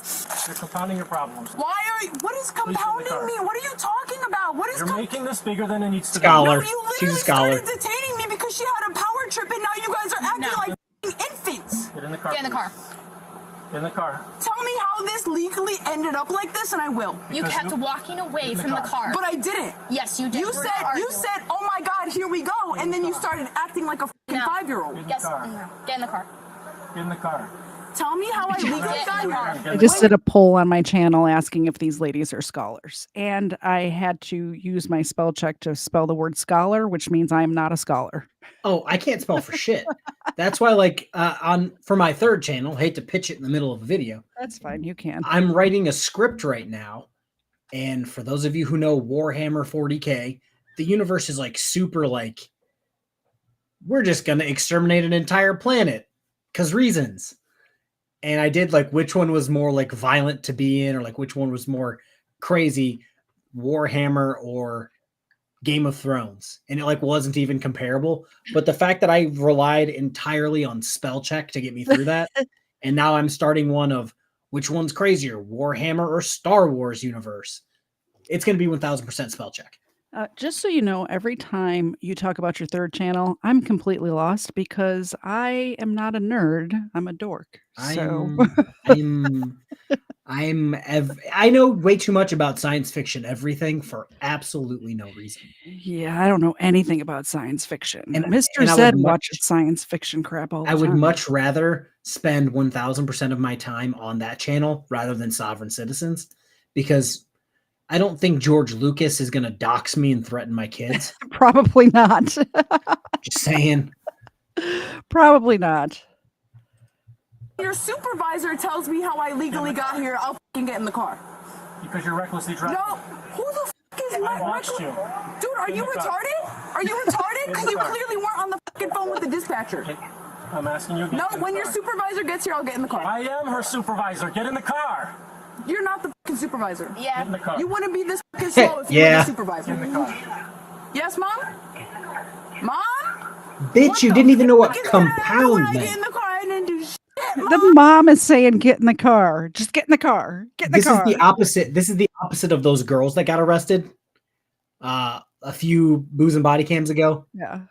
You're compounding your problems. What is compounding me? What are you talking about? What is You're making this bigger than it needs to Scholar. be. You She's a literally scholar. started detaining me because she had a power trip and now you guys are acting like fucking infants. Get in the car. Get in the car. Get in the car. Tell me how this legally ended up like this and I will. You kept walking away from the car. But I didn't. Yes, you did. You said, oh my God, here we go. And then you started acting like a fucking No. 5-year-old. Get in the car. Get in the car. Tell me how I legally got here. I just did a poll on my channel asking if these ladies are scholars, and I had to use my spell check to spell the word scholar, which means I am not a scholar. Oh, I can't spell for shit. That's why, like, for my third channel, hate to pitch it in the middle of a video. That's fine, you can. I'm writing a script right now, and for those of you who know Warhammer 40K, the universe is like super like, we're just gonna exterminate an entire planet because reasons. And I did like which one was more like violent to be in, or like which one was more crazy, Warhammer or Game of Thrones. And it like wasn't even comparable. But the fact that I relied entirely on spell check to get me through that, and now I'm starting one of which one's crazier, Warhammer or Star Wars universe. It's going to be 1000% spell check. Just so you know, every time you talk about your third channel, I'm completely lost because I am not a nerd. I'm a dork. So I know way too much about science fiction everything for absolutely no reason. Yeah, I don't know anything about science fiction. And Mr. Zed watches science fiction crap all the time. I would much rather spend 1000% of my time on that channel rather than Sovereign Citizens, because I don't think George Lucas is going to dox me and threaten my kids. Probably not. Just saying. Probably not. Your supervisor tells me how I legally got here. I'll fucking get in the car. Because you're recklessly driving. No, who the fuck is not watched you. Dude, are you retarded? Are you retarded? Because you clearly weren't on the fucking phone with the dispatcher. I'm asking you. No, when your supervisor gets here, I'll get in the car. I am her supervisor. Get in the car. You're not the fucking supervisor. Yeah. Get in the car. You wouldn't be this fucking slow if you were the supervisor. Get in the car. Yes, Mom? Mom? Bitch, you didn't even know what compound When I get meant. in the car, I didn't do shit. The mom is saying, get in the car. Just get in the car. Get in the car. This is the opposite. This is the opposite of those girls that got arrested a few booze and body cams ago. Yeah.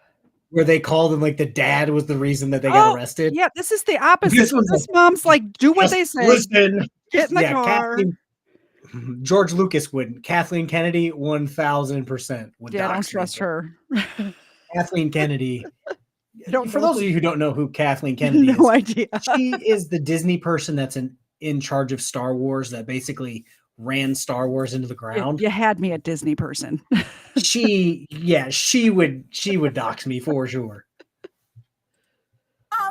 Where they called and like the dad was the reason that they got arrested. Yeah, this is the opposite. This like, mom's like, do what they say. Listen. Get in the car. George Lucas wouldn't. Kathleen Kennedy, 1000% would. Yeah, I don't dox me. trust her. Kathleen Kennedy. Don't For know those of you who don't know who Kathleen Kennedy is, no idea. She is the Disney person that's in charge of Star Wars, that basically ran Star Wars into the ground. You had me a Disney person. She would dox me for sure.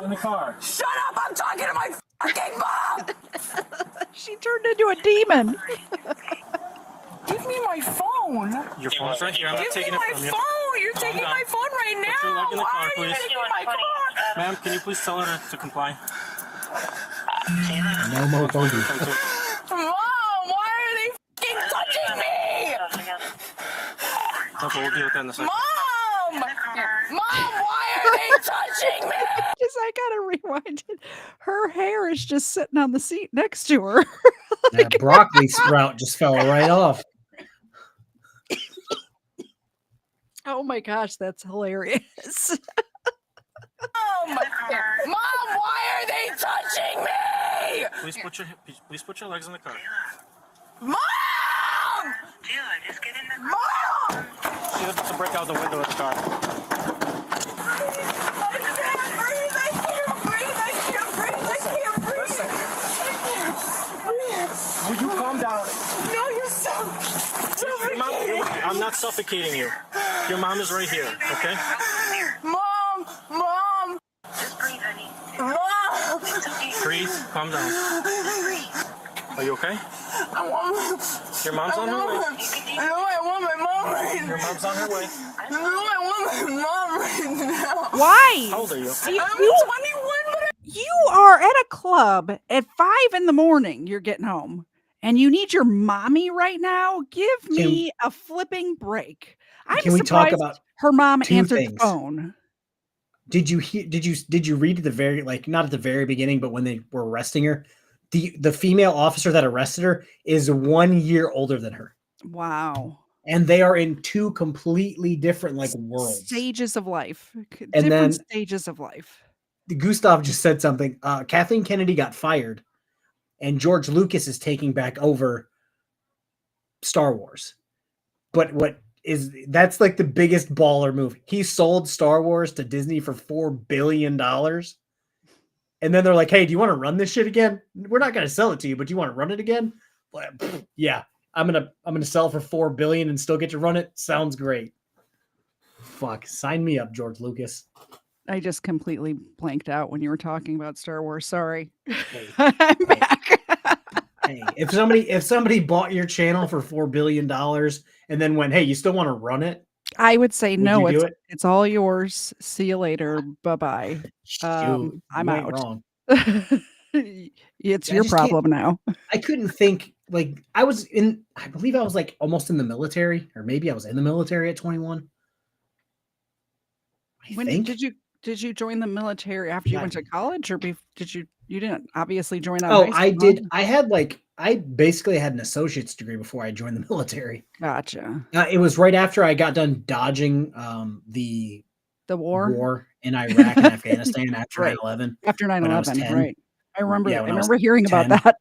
In the car. Shut up! I'm talking to my fucking mom! She turned into a demon. Give me my phone! Your phone's right here. I'm not taking it from you. Give me my phone! You're taking my phone right now! your leg in the Why car, are you please. taking my car? Ma'am, can you please tell her to comply? No more bogey. Mom, why are they fucking touching me? Okay, we'll deal with that in a second. Mom! Mom, why are they touching me? Just I gotta rewind it. Her hair is just sitting on the seat next to her. That broccoli sprout just fell right off. Oh my gosh, that's hilarious. Mom, why are they touching me? Please put your legs in the car. Mom! Mom! She has to break out the window of the car. Will you calm down? No, you're suffocating. I'm not suffocating you. Your mom is right here, okay? Mom! Mom! Just breathe, honey. Mom! It's okay. Breathe, calm down. Are you okay? I want Your mom's on her way. No, I want my mom right now. Your mom's on her way. No, I want my mom right now. Why? How old are you? I'm 21, but You are at a club at 5 a.m. You're getting home, and you need your mommy right now. Give me a flipping break. I'm Can we talk surprised about her mom two answered things? the phone. Did you read at the very, like, not at the very beginning, but when they were arresting her, the female officer that arrested her is 1 year older than her. Wow. And they are in two completely different like worlds. Stages of life. And Different then stages of life. Gustav just said something. Kathleen Kennedy got fired, and George Lucas is taking back over Star Wars. But what that's like the biggest baller move. He sold Star Wars to Disney for $4 billion. And then they're like, hey, do you want to run this shit again? We're not going to sell it to you, but do you want to run it again? Yeah, I'm gonna sell it for $4 billion and still get to run it. Sounds great. Fuck, sign me up, George Lucas. I just completely blanked out when you were talking about Star Wars. Sorry. Hey, I'm back. hey, if somebody bought your channel for $4 billion and then went, hey, you still want to run it? I would say no. you do it? It's all yours. See you later. Bye bye. I'm out. Wrong. It's your problem now. I couldn't think. Like I believe I was like almost in the military, or maybe I was in the military at 21. Did you join the military after you went to college, or you didn't obviously join that? Oh, I did. I basically had an associate's degree before I joined the military. Gotcha. It was right after I got done dodging the war in Iraq and Afghanistan after 9/11. After 9/11, right? I remember. Yeah, I remember hearing 10. about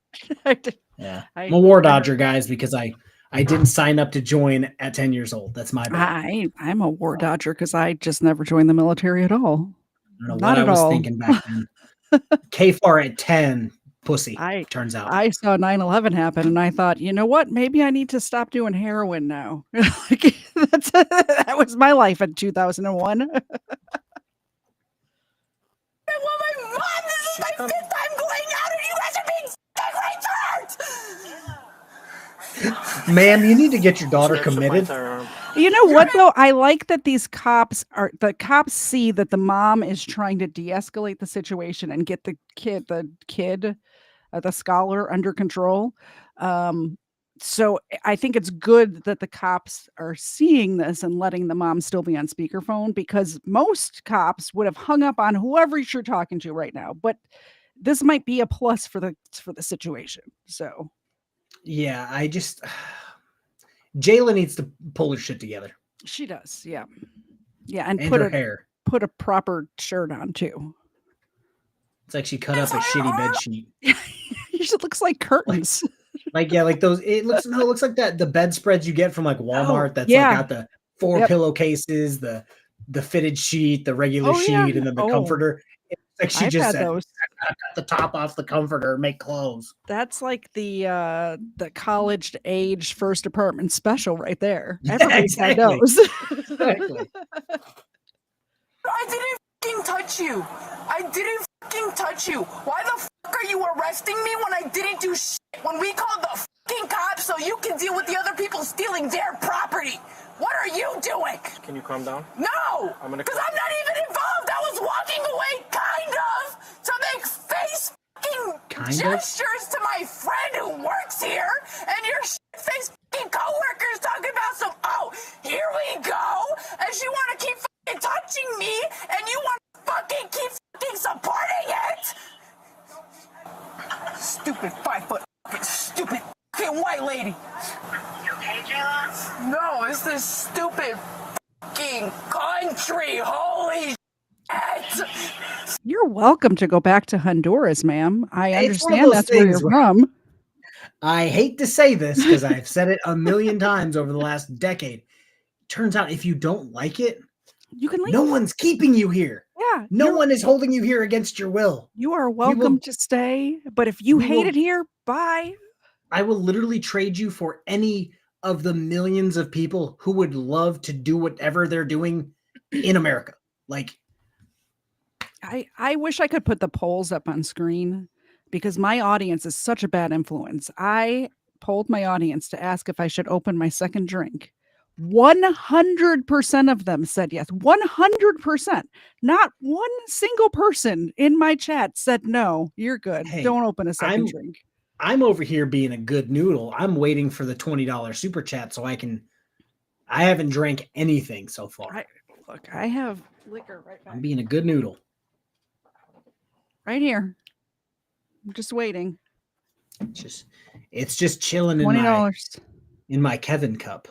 that. Yeah, I'm a war dodger, guys, because I didn't sign up to join at 10 years old. That's my bad. I'm a war dodger because I just never joined the military at all. I don't know what I was thinking back then. KFARR at 10, pussy. Turns out I saw 9/11 happen, and I thought, you know what? Maybe I need to stop doing heroin now. That was my life in 2001. Well, my mom, this is my 5th time going out, and you guys are being Ma'am, you need to get your daughter committed. You know what though? I like that the cops see that the mom is trying to de-escalate the situation and get the scholar under control. So I think it's good that the cops are seeing this and letting the mom still be on speakerphone, because most cops would have hung up on whoever you're talking to right now. But this might be a plus for the situation. So yeah, Jayla needs to pull her shit together. She does, yeah, and put her hair. Put a proper shirt on too. It's like she cut up a shitty bed sheet. It looks like curtains. Like those. It looks like that the bedspreads you get from like Walmart. That's like got the 4 pillowcases, the fitted sheet, the regular sheet, and then the comforter. It's like she just said, cut the top off the comforter, make clothes. That's like the college age first apartment special right there. Everybody's had those. Exactly. I didn't fucking touch you. I didn't fucking touch you. Why the fuck are you arresting me when I didn't do shit? When we called the fucking cops so you can deal with the other people stealing their property. What are you doing? Can you calm down? No! Because I'm not even involved. I was walking away, kind of, to make face gestures to my friend who works here, and your face co-workers talking about some, here we go, and you want to keep fucking touching me, and you want to fucking keep fucking supporting it? Stupid 5 foot stupid fucking white lady. You okay, Jayla? No, it's this stupid fucking country. Holy shit. You're welcome to go back to Honduras, ma'am. I understand that's where you're from. I hate to say this because I've said it a million times over the last decade. Turns out if you don't like it, you can leave. No one's keeping you here. Yeah. No one is holding you here against your will. You are welcome to stay, but if you hate it here, bye. I will literally trade you for any of the millions of people who would love to do whatever they're doing in America. Like, I wish I could put the polls up on screen because my audience is such a bad influence. I polled my audience to ask if I should open my second drink. 100% of them said yes. 100%. Not one single person in my chat said no. You're good. Hey, don't open a second drink. I'm over here being a good noodle. I'm waiting for the $20 super chat so I haven't drank anything so far. I have liquor right back. I'm being a good noodle. Right here. I'm just waiting. It's just chilling in my Kevin cup.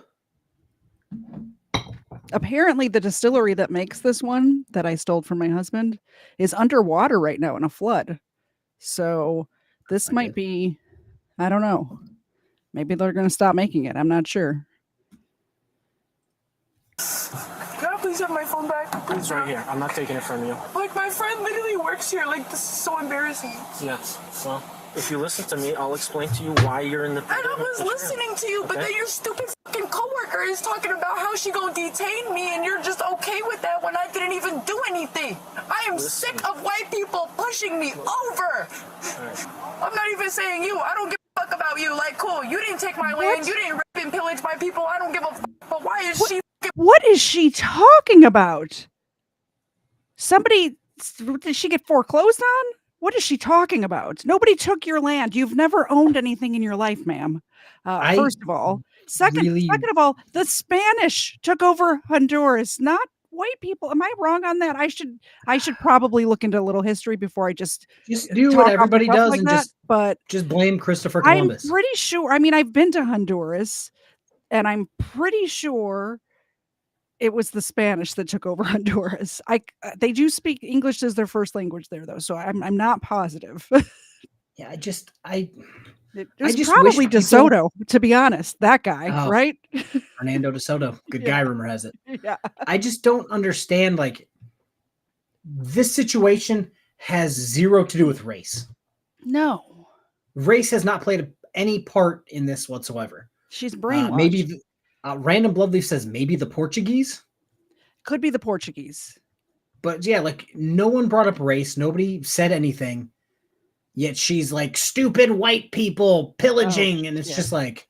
Apparently the distillery that makes this one that I stole from my husband is underwater right now in a flood. So this might be, I don't know. Maybe they're going to stop making it. I'm not sure. please have my phone back? It's right here. I'm not taking it from you. Like, my friend literally works here. Like, this is so embarrassing. Yes. Well, if you listen to me, I'll explain to you why you're in the. And I was listening to you, but then your stupid fucking coworker is talking about how she gonna detain me, and you're just okay with that when I didn't even do anything. I am sick of white people pushing me over. Right. I'm not even saying you. I don't give a fuck about you. Like, cool, you didn't take my land. You didn't rape and pillage my people. I don't give a fuck. But why is she? What is she talking about? Somebody, did she get foreclosed on? What is she talking about? Nobody took your land. You've never owned anything in your life, ma'am. First of all. Second of all, the Spanish took over Honduras, not white people. Am I wrong on that? I should probably look into a little history before I just do what everybody does like and that, just blame Christopher Columbus. I'm pretty sure. I mean, I've been to Honduras, and I'm pretty sure it was the Spanish that took over Honduras. They do speak English as their first language there, though, so I'm not positive. Yeah, It was probably DeSoto, to be honest. That guy, right? Fernando DeSoto. Good guy, rumor has it. Yeah. I just don't understand, like, this situation has zero to do with race. No. Race has not played any part in this whatsoever. She's brainwashed. Maybe Random Bloodleaf says maybe the Portuguese. Could be the Portuguese. But yeah, like, no one brought up race. Nobody said anything. Yet she's like, stupid white people pillaging. And it's just like,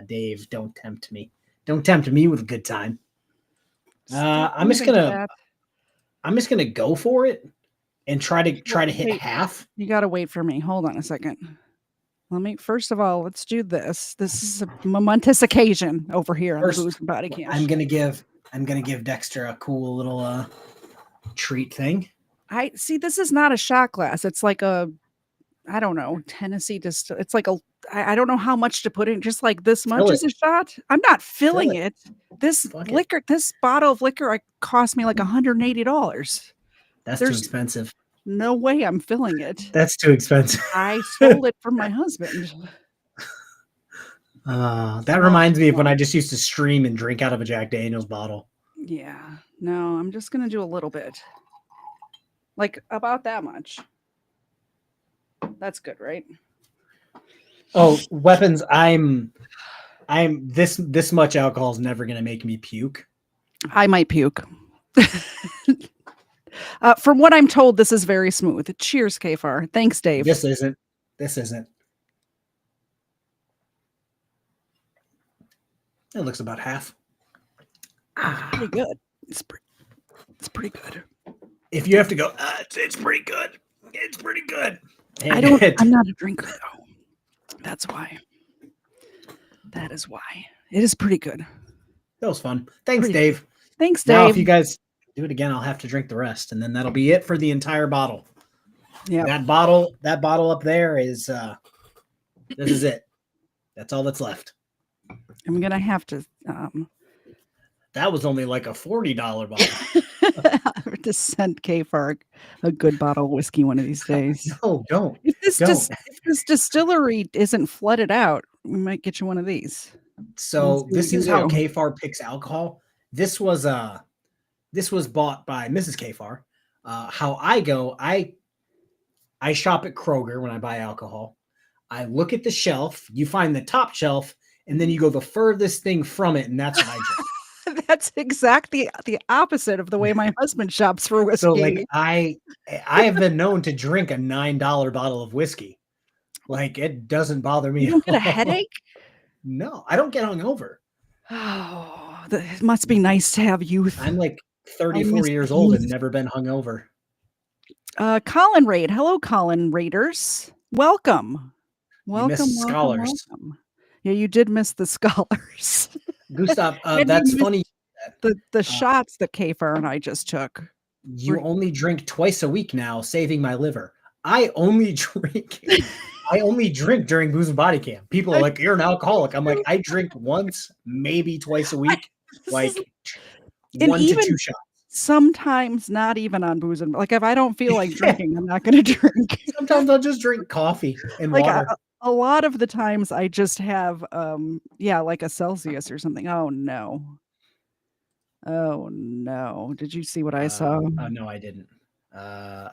Dave, don't tempt me. Don't tempt me with a good time. I'm just gonna go for it and try to hit half. You gotta wait for me. Hold on a second. First of all, let's do this. This is a momentous occasion over here on the Booze and Bodycam. I'm gonna give Dexter a cool little treat thing. I see. This is not a shot glass. It's like I don't know, Tennessee it's like I don't know how much to put in. Just like this much is a shot. I'm not filling it. This bottle of liquor cost me like $180. That's too expensive. No way I'm filling it. That's too expensive. I stole it from my husband. That reminds me of when I just used to stream and drink out of a Jack Daniels bottle. Yeah. No, I'm just gonna do a little bit. Like about that much. That's good, right? Oh, weapons. I'm this much alcohol is never gonna make me puke. I might puke. From what I'm told, this is very smooth. Cheers, KFARR. Thanks, Dave. This isn't. It looks about half. Pretty good. It's pretty good. If you have to go, it's pretty good. It's pretty good. I'm not a drinker though. That's why. That is why. It is pretty good. That was fun. Thanks, Dave. Thanks, Dave. Now, if you guys do it again, I'll have to drink the rest, and then that'll be it for the entire bottle. Yeah. That bottle up there is this is it. That's all that's left. I'm gonna have to that was only like a $40 bottle. to send KFARR a good bottle of whiskey one of these days. No, don't. If this distillery isn't flooded out, we might get you one of these. So this is how KFARR picks alcohol. This was bought by Mrs. KFARR. How I go, I shop at Kroger when I buy alcohol. I look at the shelf, you find the top shelf, and then you go the furthest thing from it, and that's what I drink. That's exactly the opposite of the way my husband shops for whiskey. So like I have been known to drink a $9 bottle of whiskey. Like it doesn't bother me. You don't get a headache? No, I don't get hungover. Oh, it must be nice to have youth. I'm like 34 years old and never been hungover. Colin Raid. Hello, Colin Raiders. Welcome. Welcome, scholars. Welcome. Yeah, you did miss the scholars. Gustav, that's funny. The shots that KFARR and I just took. You only drink twice a week now, saving my liver. I only drink during Booze and Bodycam. People are like, you're an alcoholic. I'm like, I drink once, maybe twice a week, like 1 to 2 shots. Sometimes not even on booze and like if I don't feel like drinking, I'm not going to drink. Sometimes I'll just drink coffee and water. A lot of the times I just have like a Celsius or something. Oh no. Oh no! Did you see what I saw? Oh no, I didn't. All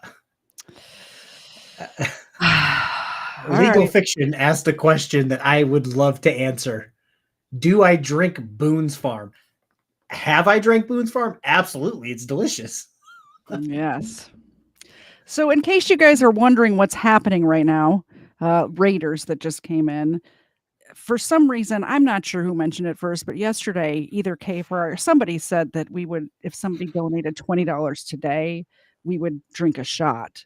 Legal right. Fiction asked a question that I would love to answer. Do I drink Boone's Farm? Have I drank Boone's Farm? Absolutely. It's delicious. Yes. So, in case you guys are wondering what's happening right now, Raiders that just came in, for some reason, I'm not sure who mentioned it first, but yesterday, either KFARR or somebody said that we would, if somebody donated $20 today, we would drink a shot.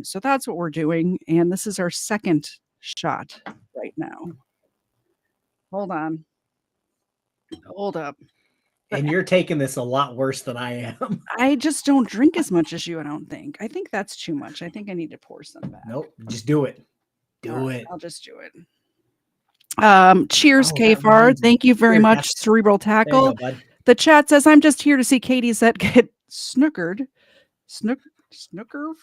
So that's what we're doing. And this is our second shot right now. Hold on. Hold up. And you're taking this a lot worse than I am. I just don't drink as much as you, I don't think. I think that's too much. I think I need to pour some back. Nope. Just do it. All Do right, it. I'll just do it. Cheers, Oh, that KFARR. reminds me. Thank you very Here, much, that's- Cerebral There you Tackle. go, bud. The chat says, I'm just here to see KTZed get snookered. Snooker.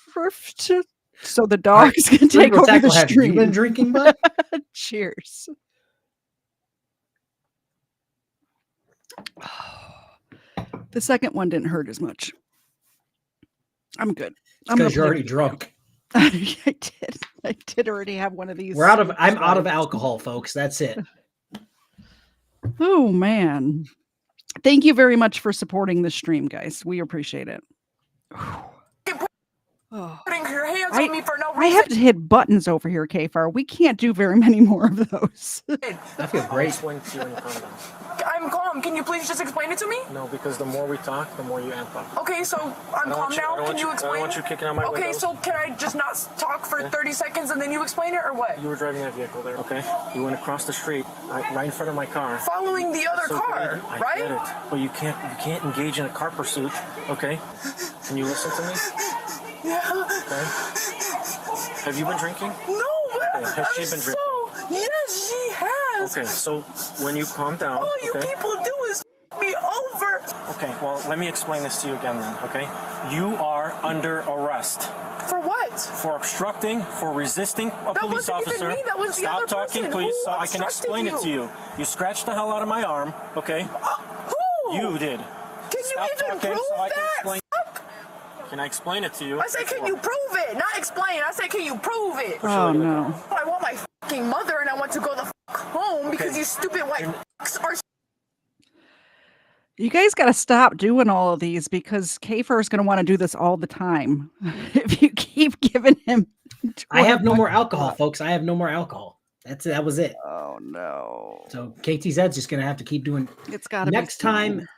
So the dogs can take Cerebral over Tackle, the have you stream. been drinking, bud? Cheers. The second one didn't hurt as much. I'm good. I'm Because you're play already video. drunk. I did already have one of these. I'm out of alcohol, folks. That's it. Oh man. Thank you very much for supporting the stream, guys. We appreciate it. Putting your hands on me for no I reason. have to hit buttons over here, KFAR. We can't do very many more of those. I feel great. I'm calm. Can you please just explain it to me? No, because the more we talk, the more you amp up. Okay, so I'm calm now. Can you explain? I don't want you kicking out my Okay, windows. so can I just not talk for 30 seconds and then you explain it, or what? You were driving that vehicle there, okay? You went across the street, right in front of my car. Following the other So car, I right? get it, but you can't engage in a car pursuit, okay? Can you listen to me? Yeah. Okay. Have you been drinking? No, Okay. Has she been drinking? yes, she has. Okay, so when you calm down, All you okay? people do is me over. Okay, well, let me explain this to you again then, okay? You are under arrest. For what? For obstructing, for resisting a That police wasn't even officer. me, that was the Stop other talking, person. please, Who so I can obstructed explain it to you? you. You scratched the hell out of my arm, okay? Who? You did. Can Stop you even talking prove so I can that? explain. Can I explain it to you? I said, can you prove it? Not explain. I said, can you prove it? Oh no. I want my fucking mother and I want to go the fuck home because you stupid white fucks are. You guys got to stop doing all of these because KFAR is going to want to do this all the time. If you keep giving him, I have no more alcohol, folks. I have no more alcohol. That was it. Oh no. So KTZ's just gonna have to keep doing. It's got to Next time,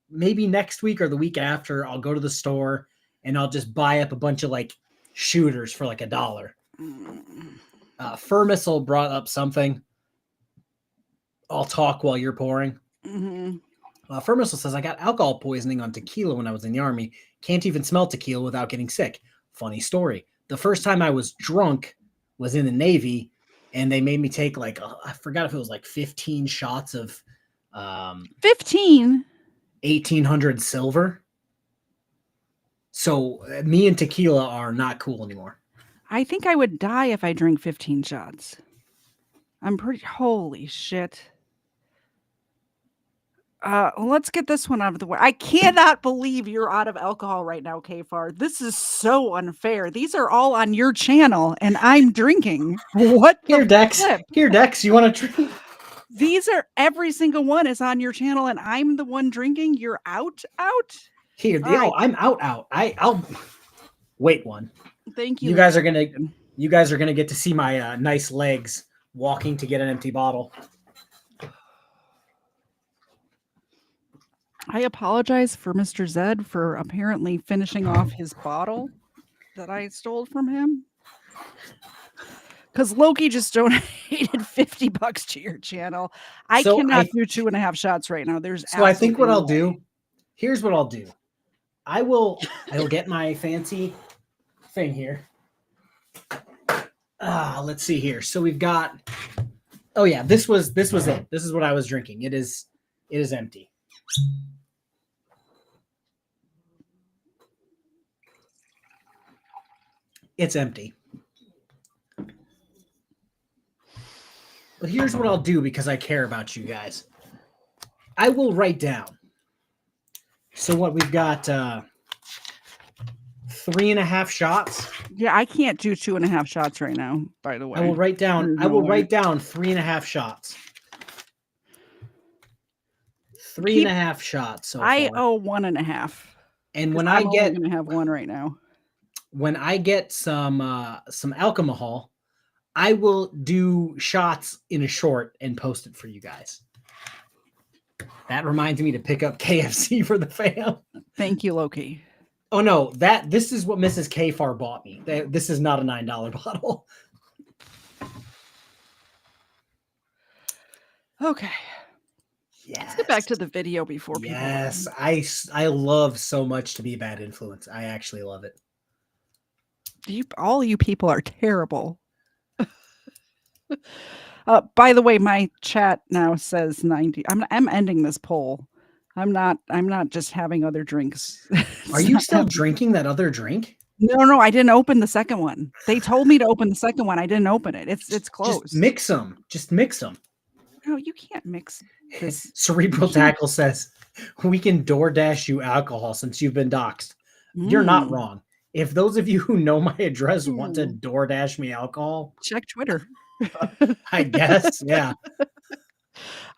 maybe next week or the week after, I'll go to the store and I'll just buy up a bunch of like shooters for like $1. Fur Missile brought up something. I'll talk while you're pouring. Fur Missile says, I got alcohol poisoning on tequila when I was in the Army. Can't even smell tequila without getting sick. Funny story. The first time I was drunk was in the Navy, and they made me take like, I forgot if it was like 15 shots of 15 1800 silver. So me and tequila are not cool anymore. I think I would die if I drink 15 shots. I'm pretty. Holy shit. Let's get this one out of the way. I cannot believe you're out of alcohol right now, KFAR. This is so unfair. These are all on your channel, and I'm drinking. What? Here, Dex. flip? Here, Dex. You want to drink? These are every single one is on your channel, and I'm the one drinking. You're out. Here, All right. I'm out. I'll wait one. Thank you. You guys are gonna get to see my nice legs walking to get an empty bottle. I apologize for Mr. Zed for apparently finishing off his bottle that I stole from him. Because Loki just donated $50 to your channel. I cannot do 2.5 shots right now. So I think what I'll do, here's what I'll do. I'll get my fancy thing here. Let's see here. So we've got, oh yeah, this was it. This is what I was drinking. It is empty. It's empty. But here's what I'll do because I care about you guys. I will write down. So what we've got 3.5 shots. Yeah, I can't do 2.5 shots right now, by the way. I will write down. There's I will no way. write down 3.5 shots. 3.5 shots. So I far. owe 1.5. And when I'm I get, only gonna have one right now. when I get some alcohol, I will do shots in a short and post it for you guys. That reminds me to pick up KFC for the fam. Thank you, Loki. Oh no, this is what Mrs. KFARR bought me. This is not a $9 bottle. Okay. Yes. Let's get back to the video before people. Yes, I love so much to be a bad influence. I actually love it. All you people are terrible. By the way, my chat now says 90. I'm ending this poll. I'm not just having other drinks. Are you still drinking that other drink? No, I didn't open the second one. They told me to open the second one. I didn't open it. It's closed. Just mix them. Just mix them. No, you can't mix this. Cerebral Tackle says, we can DoorDash you alcohol since you've been doxxed. You're not wrong. If those of you who know my address want to DoorDash me alcohol, check Twitter. I guess, yeah.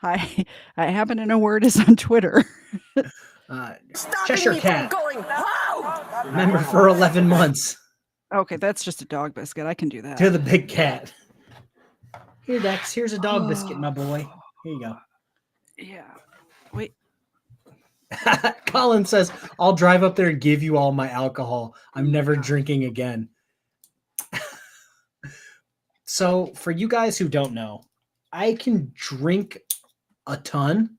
I happen to know where it is on Twitter. Cheshire Cat. Going, Member for 11 months. Okay, that's just a dog biscuit. I can do that. To the big cat. Here, Dex. Here's a dog biscuit, my boy. Here you go. Yeah. Wait. Colin says, I'll drive up there and give you all my alcohol. I'm never drinking again. So, for you guys who don't know, I can drink a ton,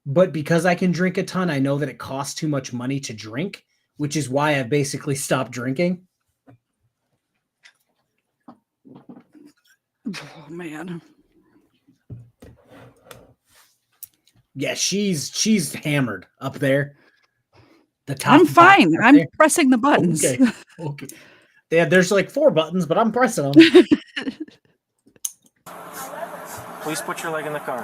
but because I can drink a ton, I know that it costs too much money to drink, which is why I basically stopped drinking. Oh, man. Yeah, she's hammered up there. The top. I'm fine. Right I'm there. pressing the buttons. Okay. Yeah, there's like 4 buttons, but I'm pressing them. Please put your leg in the car.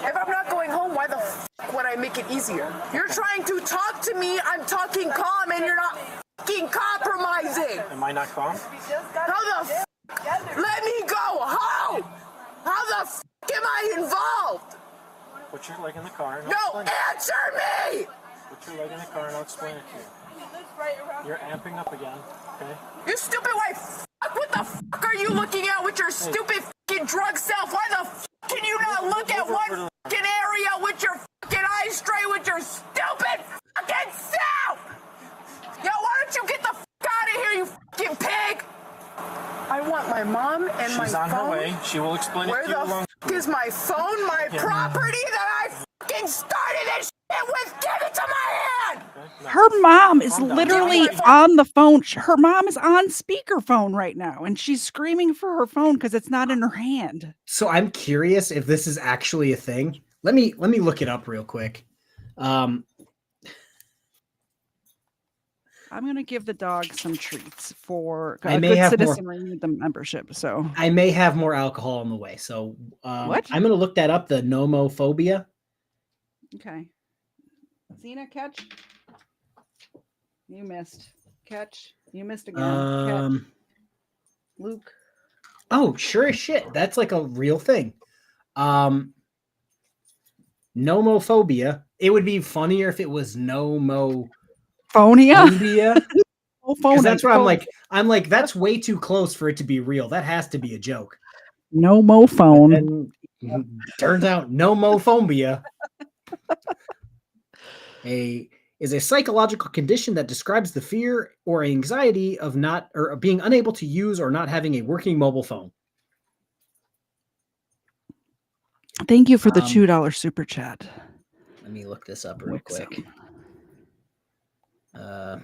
if I'm not going home, why the f would I make it easier? You're trying to talk to me, I'm talking calm, and you're not f***ing compromising. Am I not calm? How the f***? Let me go. How? How the f*** am I involved? Put your leg in the car. And No, answer me! Put your leg in the car and I'll explain it to you. You're amping up again, okay? You stupid white f***. What the f*** are you looking at with your stupid f***ing drug self? Why the f*** can you not look at one f***ing area with your f***ing eyes straight with your stupid f***ing self? Yo, why don't you get the f*** out of here, you f***ing pig? I want my mom and my phone. She's on her way. She will explain Where it to you the along. f*** is my phone, my property that I f***ing started this shit with? Give it to my hand! Her mom is literally on the phone. Her mom is on speakerphone right now, and she's screaming for her phone because it's not in her hand. So I'm curious if this is actually a thing. Let me look it up real quick. I'm gonna give the dog some treats for I may good have citizenry need the membership. So I may have more alcohol on the way. So What? I'm gonna look that up. The nomophobia. okay, Xena, catch. You missed. Catch. You missed again. Catch. Luke. Oh, sure as shit. That's like a real thing. Nomophobia. It would be funnier if it was nomophobia. Phonia. Because that's where I'm like, that's way too close for it to be real. That has to be a joke. No mo phone. And turns out nomophobia is a psychological condition that describes the fear or anxiety of not or being unable to use or not having a working mobile phone. Thank you for the $2 super chat. Let me look this up real quick. I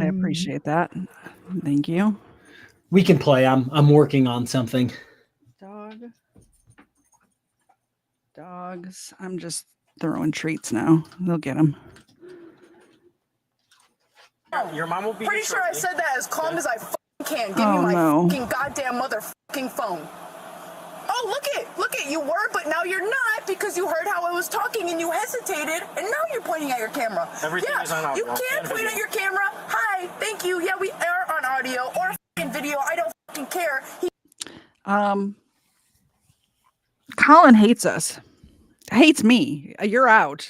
appreciate that. Thank you. We can play. I'm working on something. Dogs. I'm just throwing treats now. They'll get them. Your mom will be Pretty sure I said that as calm as I f***ing can. Give Oh, me my no. f***ing goddamn mother f***ing phone. Oh, look it, you were, but now you're not because you heard how I was talking and you hesitated, and now you're pointing at your camera. Everything is on audio. You can't point at your camera. Hi, thank you. Yeah, we are on audio or f***ing video. I don't f***ing care. Colin hates us. Hates me. You're out.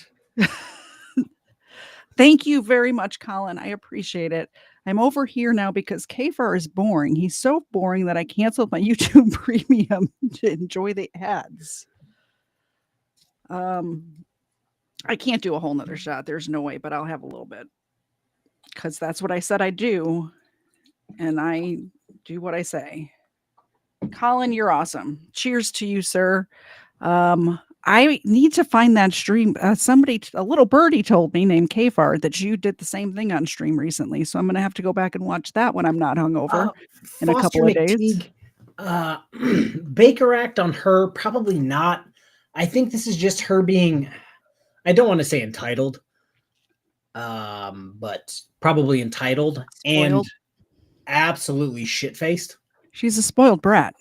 Thank you very much, Colin. I appreciate it. I'm over here now because KFARR is boring. He's so boring that I canceled my YouTube premium to enjoy the ads. I can't do a whole nother shot. There's no way, but I'll have a little bit. Because that's what I said I do. And I do what I say. Colin, you're awesome. Cheers to you, sir. I need to find that stream. Somebody, a little birdie told me named KFARR that you did the same thing on stream recently. So I'm going to have to go back and watch that when I'm not hungover in a couple of days. Baker Act on her, probably not. I think this is just her being, I don't want to say entitled, but probably entitled and absolutely shit-faced. She's a spoiled brat.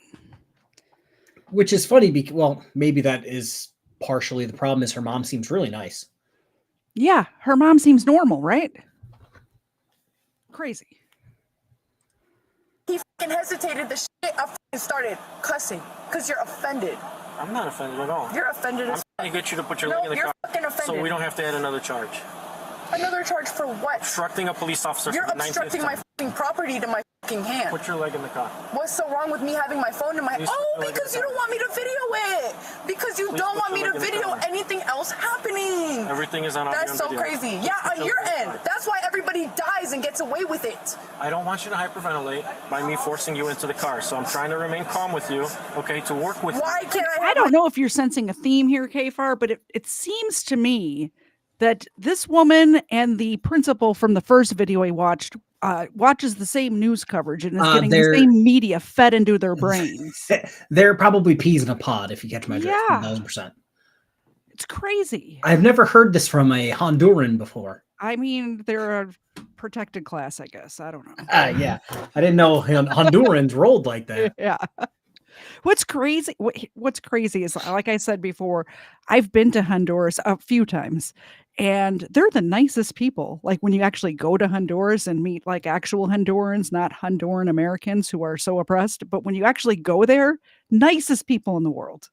Which is funny because, well, maybe that is partially the problem is her mom seems really nice. Yeah, her mom seems normal, right? Crazy. He fucking hesitated the shit. I fucking started cussing because you're offended. I'm not offended at all. You're offended as I'm trying to get you to put your leg in the car fucking offended. so we don't have to add another charge. Another charge for what? Obstructing a police officer. You're for the 19th obstructing my time. fucking property to my fucking hand. Put your leg in the car. What's so wrong with me having my phone in my hand? Oh, because you don't want me to video it. Because you don't want me to video anything else happening. Everything is on audio. That's so crazy. Yeah, on your end. That's why everybody dies and gets away with it. I don't want you to hyperventilate by me forcing you into the car. So I'm trying to remain calm with you, okay, to work with Why you. can't I don't know if you're sensing a theme here, KFARR, but it seems to me that this woman and the principal from the first video I watched watches the same news coverage and is getting the same media fed into their brains. They're probably peas in a pod, if you catch my drift. Yeah. 1,000%. It's crazy. I've never heard this from a Honduran before. I mean, they're a protected class, I guess. I don't know. Yeah. I didn't know Hondurans rolled like that. Yeah. What's crazy is, like I said before, I've been to Honduras a few times and they're the nicest people. Like when you actually go to Honduras and meet like actual Hondurans, not Honduran Americans who are so oppressed, but when you actually go there, nicest people in the world.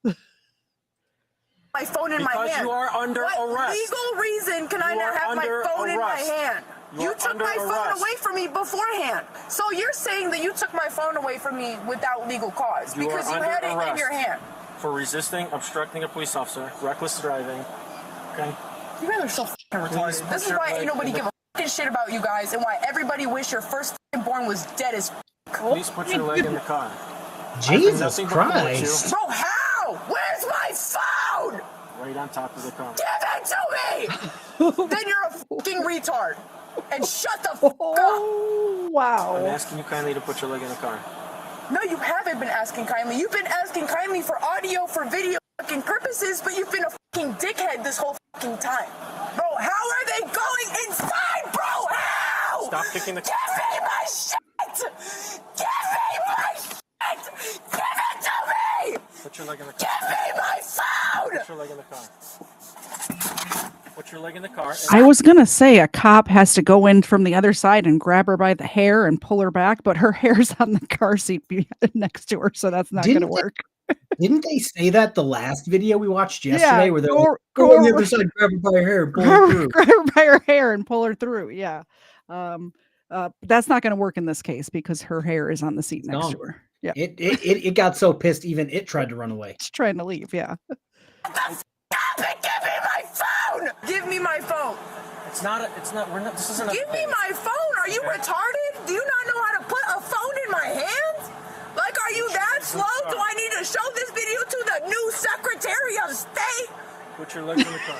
My phone in my hand. Because you are under arrest. Legal reason can I not have my phone in my hand? You took my phone away from me beforehand. So you're saying that you took my phone away from me without legal cause because you had it in your hand. For resisting, obstructing a police officer, reckless driving. Okay? You guys are so fucking retarded. This is why ain't nobody give a fucking shit about you guys and why everybody wish your first fucking born was dead as Please put your leg in the car. Jesus Christ. Bro, how? Where's my phone? Right on top of the car. Give it to me! Then you're a fucking retard. And shut the fuck up! Wow. I'm asking you kindly to put your leg in the car. No, you haven't been asking kindly. You've been asking kindly for audio, for video fucking purposes, but you've been a fucking dickhead this whole fucking time. Bro, how are they going inside, bro? How? Stop kicking the car. Give me my shit! Give me my shit! Give it to me! Put your leg in the car. Give me my phone! Put your leg in the car. Put your leg in the car. I was going to say a cop has to go in from the other side and grab her by the hair and pull her back, but her hair's on the car seat next to her, so that's not going to work. Didn't they say that the last video we watched yesterday where they're go on the other side, grab her by her hair, pull her through. Grab her by her hair and pull her through. Yeah. That's not going to work in this case because her hair is on the seat next to her. Yeah. It got so pissed even it tried to run away. It's trying to leave, yeah. Give me my phone! Give me my phone! This isn't Give me my phone! Are you retarded? Do you not know how to put a phone in my hand? Like, are you that slow? Do I need to show this video to the new Secretary of State? Put your legs in the car.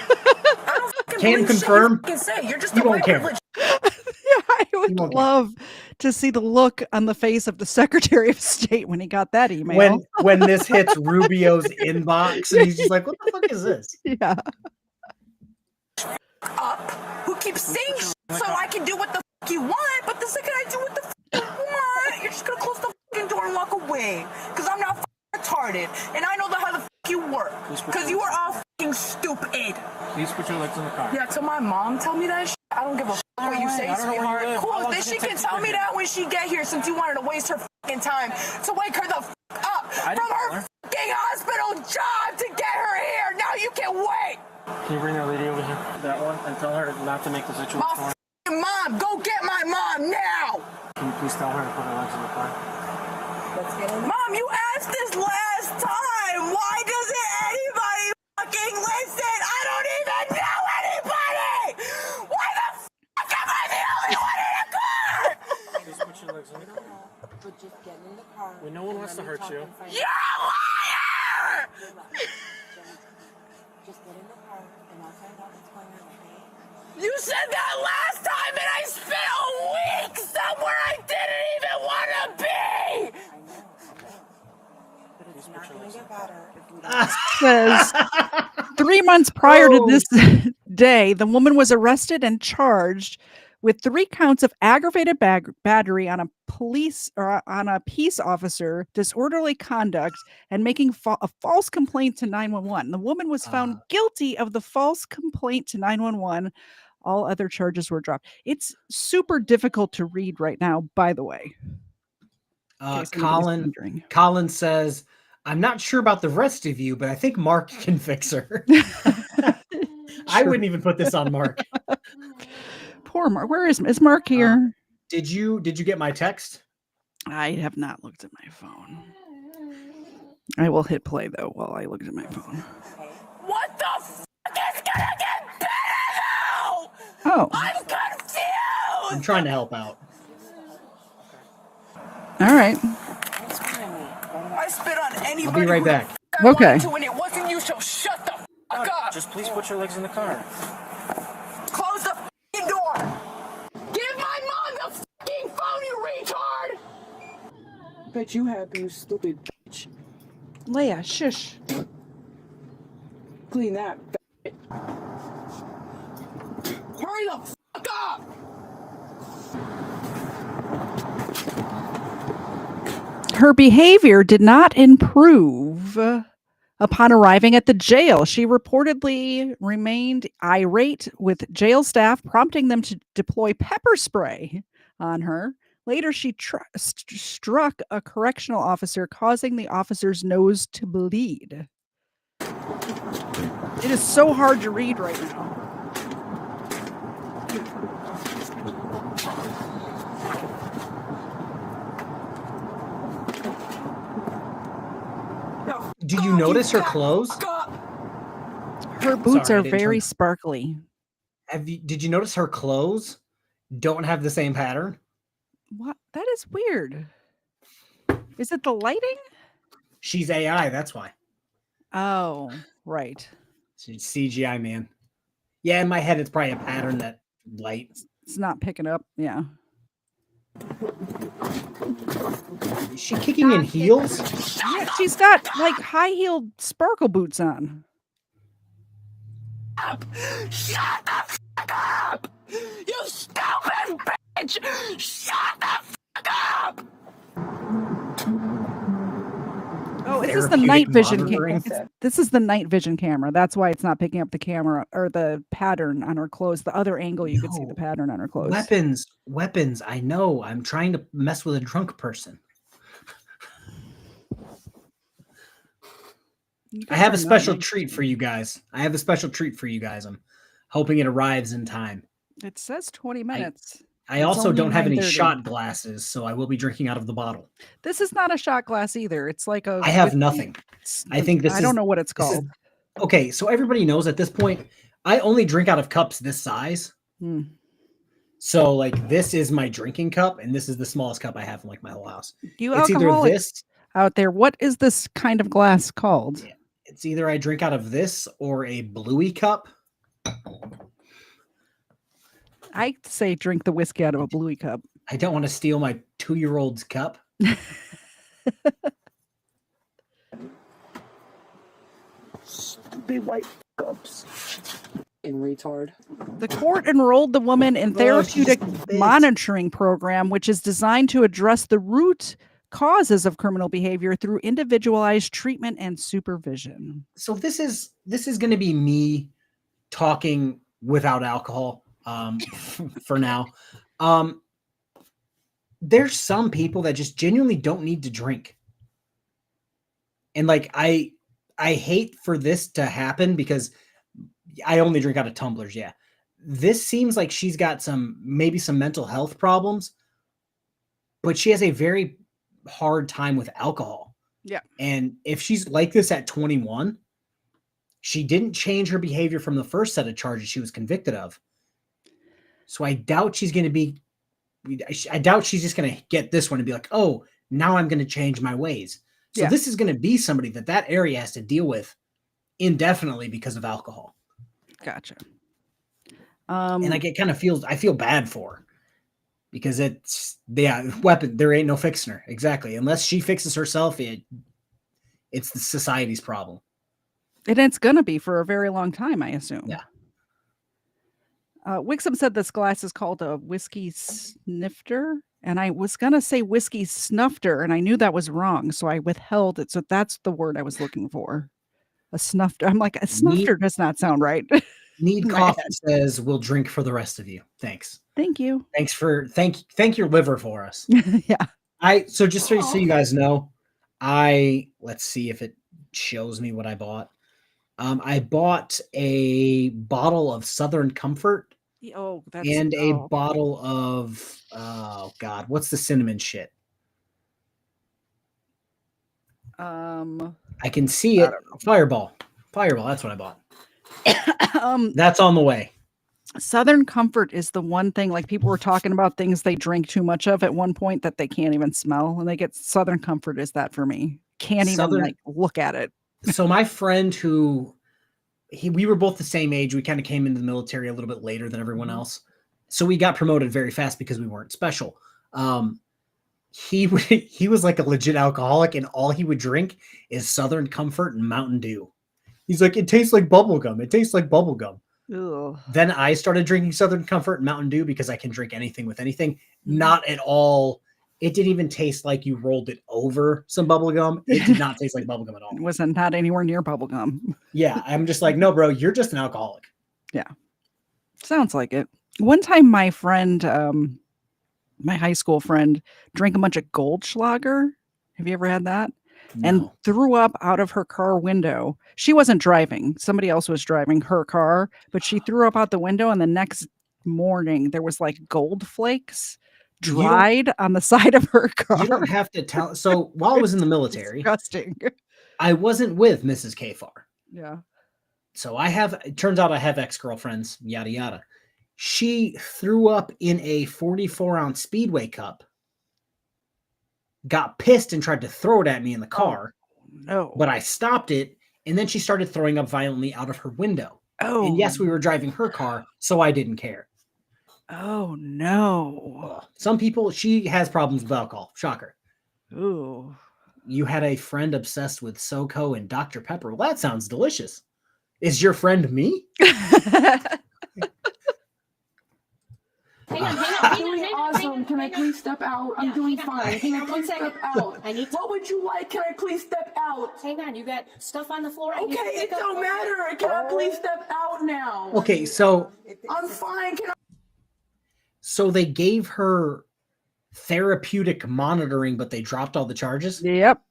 I don't fucking Can believe confirm. shit you can say. You're just You a won't white care. privilege. Yeah, I would love to see the look on the face of the Secretary of State when he got that email. When this hits Rubio's inbox and he's just like, what the fuck is this? Yeah. Up, who keeps saying shit so I can do what the fuck you want, but the second I do what the fuck you want, you're just gonna close the fucking door and walk away. Because I'm not fucking retarded, and I know how the you work, because you are all fucking stupid. Please put your legs in the car. Yeah, till my mom tell me that shit, I don't give a what you say, sweetheart. Cool, then she can tell me that when she get here, since you wanted to waste her fucking time to wake her the up from her fucking hospital job to get her here. Now you can wait. Can you bring that lady over here, that one, and tell her not to make the situation worse? My mom, go get my mom now. Can you please tell her to put her legs in the car? Let's get in. Mom, you asked this last time. Why doesn't anybody fucking listen? I don't even know anybody. Why the fuck am I the only one in the car? Please put your legs in the car. But just get in the car. No one wants to hurt you. You're a liar! Just get in the car and I'll find out what's going on, okay? You said that last time and I spent a week somewhere I didn't even want to be! But it's not going to get better if we Says 3 months prior to this day, the woman was arrested and charged with 3 counts of aggravated battery on a police or on a peace officer, disorderly conduct, and making a false complaint to 911. The woman was found guilty of the false complaint to 911. All other charges were dropped. It's super difficult to read right now, by the way. Colin says, I'm not sure about the rest of you, but I think Mark can fix her. I wouldn't even put this on Mark. Poor Mark. Where is Mark here? Did you get my text? I have not looked at my phone. I will hit play though while I look at my phone. What the fuck is gonna get better though? Oh. I'm confused! I'm trying to help out. All right. I spit on anybody. I'll be right back. Okay. When it wasn't you, so shut the fuck up. Just please put your legs in the car. Close the fucking door. Give my mom the fucking phone, you retard. Bet you have, you stupid bitch. Leia, shush. Clean that. Hurry the fuck up. Her behavior did not improve upon arriving at the jail. She reportedly remained irate with jail staff, prompting them to deploy pepper spray on her. Later, she struck a correctional officer, causing the officer's nose to bleed. It is so hard to read right now. Do you notice her clothes? Her boots are very sparkly. Did you notice her clothes don't have the same pattern? What? That is weird. Is it the lighting? She's AI, that's why. Oh, right. She's CGI, man. Yeah, in my head, it's probably a pattern that light. It's not picking up. Yeah. Is she kicking in heels? Yeah, she's got like high-heeled sparkle boots on. Shut the fuck up! You stupid bitch! Shut the fuck up! Oh, this is the night vision camera. This is the night vision camera. That's why it's not picking up the camera or the pattern on her clothes. The other angle, you could see the pattern on her clothes. Weapons. I know. I'm trying to mess with a drunk person. I have a special treat for you guys. I'm hoping it arrives in time. It says 20 minutes. I also don't have any shot glasses, so I will be drinking out of the bottle. This is not a shot glass either. It's like a. I have nothing. I think this. I don't know what it's called. Okay, so everybody knows at this point, I only drink out of cups this size. So like this is my drinking cup, and this is the smallest cup I have in like my whole house. It's either this out there. What is this kind of glass called? Yeah, it's either I drink out of this or a bluey cup. I say drink the whiskey out of a bluey cup. I don't want to steal my 2-year-old's cup. Stupid white cups. In retard. The court enrolled the woman in therapeutic monitoring program, which is designed to address the root causes of criminal behavior through individualized treatment and supervision. So this is going to be me talking without alcohol for now. There's some people that just genuinely don't need to drink. And like, I hate for this to happen because I only drink out of tumblers. Yeah. This seems like she's got maybe some mental health problems, but she has a very hard time with alcohol. Yeah. And if she's like this at 21, she didn't change her behavior from the first set of charges she was convicted of. So I doubt she's just going to get this one and be like, oh, now I'm going to change my ways. So this is going to be somebody that area has to deal with indefinitely because of alcohol. Gotcha. And like, I feel bad for her because weapon, there ain't no fixing her. Exactly. Unless she fixes herself, it's the society's problem. And it's going to be for a very long time, I assume. Yeah. Wixom said this glass is called a whiskey snifter. And I was going to say whiskey snufter, and I knew that was wrong. So I withheld it. So that's the word I was looking for. A snufter. I'm like, a snufter does not sound right. Need Coffee says, we'll drink for the rest of you. Thanks. Thank you. Thank your liver for us. Yeah. So just so you guys know, let's see if it shows me what I bought. I bought a bottle of Southern Comfort. Oh, and a bottle of, oh God, what's the cinnamon shit? I can see it. Fireball. That's what I bought. That's on the way. Southern Comfort is the one thing, like people were talking about things they drink too much of at one point that they can't even smell. And they get Southern Comfort is that for me. Can't even like look at it. So my friend we were both the same age. We kind of came into the military a little bit later than everyone else. So we got promoted very fast because we weren't special. He was like a legit alcoholic, and all he would drink is Southern Comfort and Mountain Dew. He's like, it tastes like bubble gum. It tastes like bubble gum. Ugh. Then I started drinking Southern Comfort and Mountain Dew because I can drink anything with anything. Not at all. It didn't even taste like you rolled it over some bubble gum. It did not taste like bubble gum at all. It wasn't not anywhere near bubble gum. Yeah. I'm just like, no, bro, you're just an alcoholic. Yeah. Sounds like it. One time my friend, my high school friend, drank a bunch of Goldschlager. Have you ever had that? No. And threw up out of her car window. She wasn't driving. Somebody else was driving her car, but she threw up out the window. And the next morning there was like gold flakes dried on the side of her car. You don't have to tell. So while I was in the military, disgusting. I wasn't with Mrs. KFARR. Yeah. So it turns out I have ex-girlfriends, yada, yada. She threw up in a 44-ounce Speedway cup, got pissed and tried to throw it at me in the car. No. But I stopped it, and then she started throwing up violently out of her window. Oh. And yes, we were driving her car, so I didn't care. Oh, no. Some people, she has problems with alcohol. Shocker. Ooh. You had a friend obsessed with SoCo and Dr. Pepper. Well, that sounds delicious. Is your friend me? Hang on. I'm doing awesome. Can I please step out? I'm doing fine. Can I please step out? What would you like? Can I please step out? Hang on, you got stuff on the floor. Okay, it don't matter. Can I please step out now? Okay, so I'm fine. So they gave her therapeutic monitoring, but they dropped all the charges? Yep.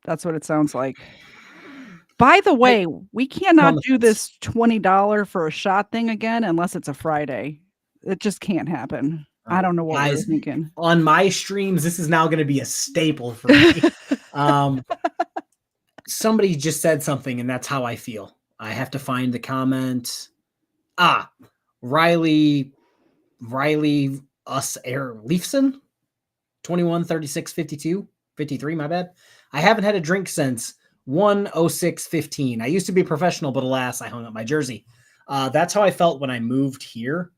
That's what it sounds like. By the way, we cannot do this $20 for a shot thing again unless it's a Friday. It just can't happen. I don't know what we're thinking. On my streams, this is now going to be a staple for me. Somebody just said something, and that's how I feel. I have to find the comment. Riley Leifson, 21, 36, 52, 53, my bad. I haven't had a drink since 1:06:15. I used to be professional, but alas, I hung up my jersey. That's how I felt when I moved here,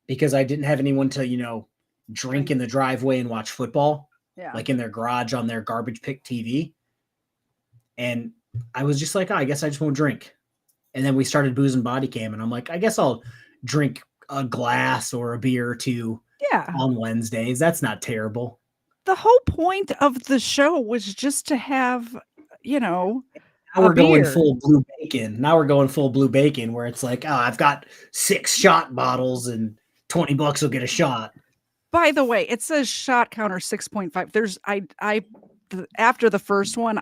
because I didn't have anyone to, drink in the driveway and watch football, like in their garage on their garbage pick TV. And I was just like, I guess I just won't drink. And then we started boozing Bodycam, and I'm like, I guess I'll drink a glass or a beer or two on Wednesdays. That's not terrible. the whole point of the show was just to have, you know, Now we're going beer. full blue bacon. Now we're going full blue bacon, where it's like, oh, I've got 6 shot bottles and $20 will get a shot. By the way, it says shot counter 6.5. There's after the first one,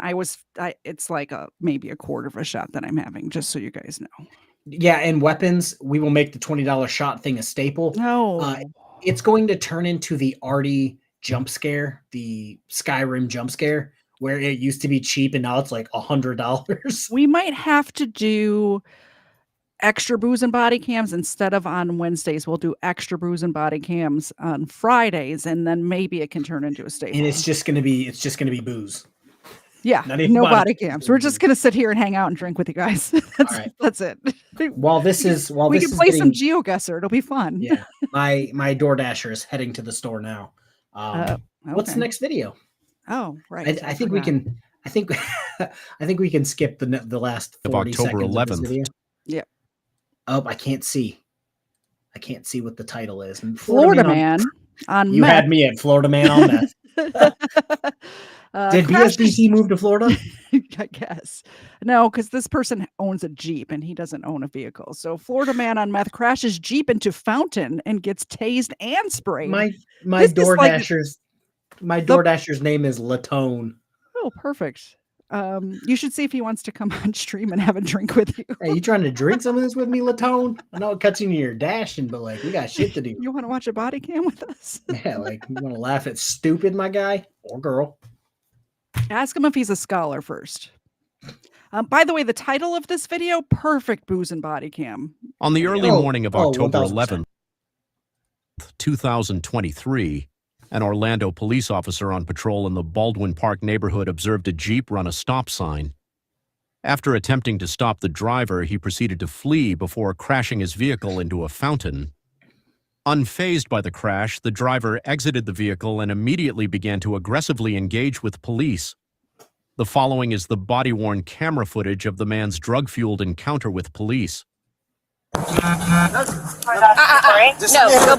it's like maybe a quarter of a shot that I'm having, just so you guys know. Yeah, and weapons, we will make the $20 shot thing a staple. No. It's going to turn into the Artie jump scare, the Skyrim jump scare, where it used to be cheap and now it's like $100. We might have to do extra booze and body cams instead of on Wednesdays. We'll do extra booze and body cams on Fridays, and then maybe it can turn into a staple. And it's just gonna be booze. Yeah, no body cams. We're just gonna sit here and hang out and drink with you guys. That's it. While we can play some GeoGuessr. It'll be fun. Yeah, my DoorDasher is heading to the store now. What's the next video? Oh, right. I think we can. I think we can skip the last 40 of October seconds 11th. of this video. Yep. Oh, I can't see. I can't see what the title is. And Florida Man on you meth. had me at Florida Man on meth. Did BSBT move to Florida? I guess. No, because this person owns a Jeep and he doesn't own a vehicle. So Florida Man on meth crashes Jeep into fountain and gets tased and sprayed. My This is like- DoorDasher's name is Latone. Oh, perfect. You should see if he wants to come on stream and have a drink with you. Hey, you trying to drink some of this with me, Latone? I know it cuts into your dashing, but like we got shit to do. You want to watch a body cam with us? Yeah, like you want to laugh at stupid, my guy or girl. Ask him if he's a scholar first. By the way, the title of this video, perfect booze and body cam. On the early morning of October 1000%. 11th, 2023, an Orlando police officer on patrol in the Baldwin Park neighborhood observed a Jeep run a stop sign. After attempting to stop the driver, he proceeded to flee before crashing his vehicle into a fountain. Unfazed by the crash, the driver exited the vehicle and immediately began to aggressively engage with police. The following is the body-worn camera footage of the man's drug-fueled encounter with police. No, go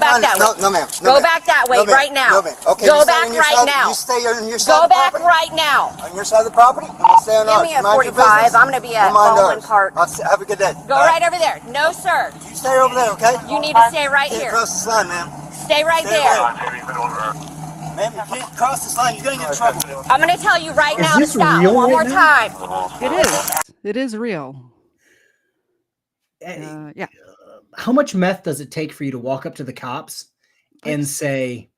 back that way. No, ma'am. Go back that way right now. No, ma'am. Okay, go you stay back on your right side, now. You stay on your side Go of the back property? right now. On your side of the property? I'm gonna stay on Give ours. me a Mind your 45. business. I'm going to be at Don't mind Baldwin ours. Park. Have a good day. Go right over there. No, sir. You stay over there, okay? You need to stay right Can't here. cross this line, ma'am. Stay right Stay there. Ma'am, you can't cross this line. You're gonna get in trouble. I'm going to tell you right Is now to this stop. real One right more now? time. It is. It is real. Yeah. How much meth does it take for you to walk up to the cops and say,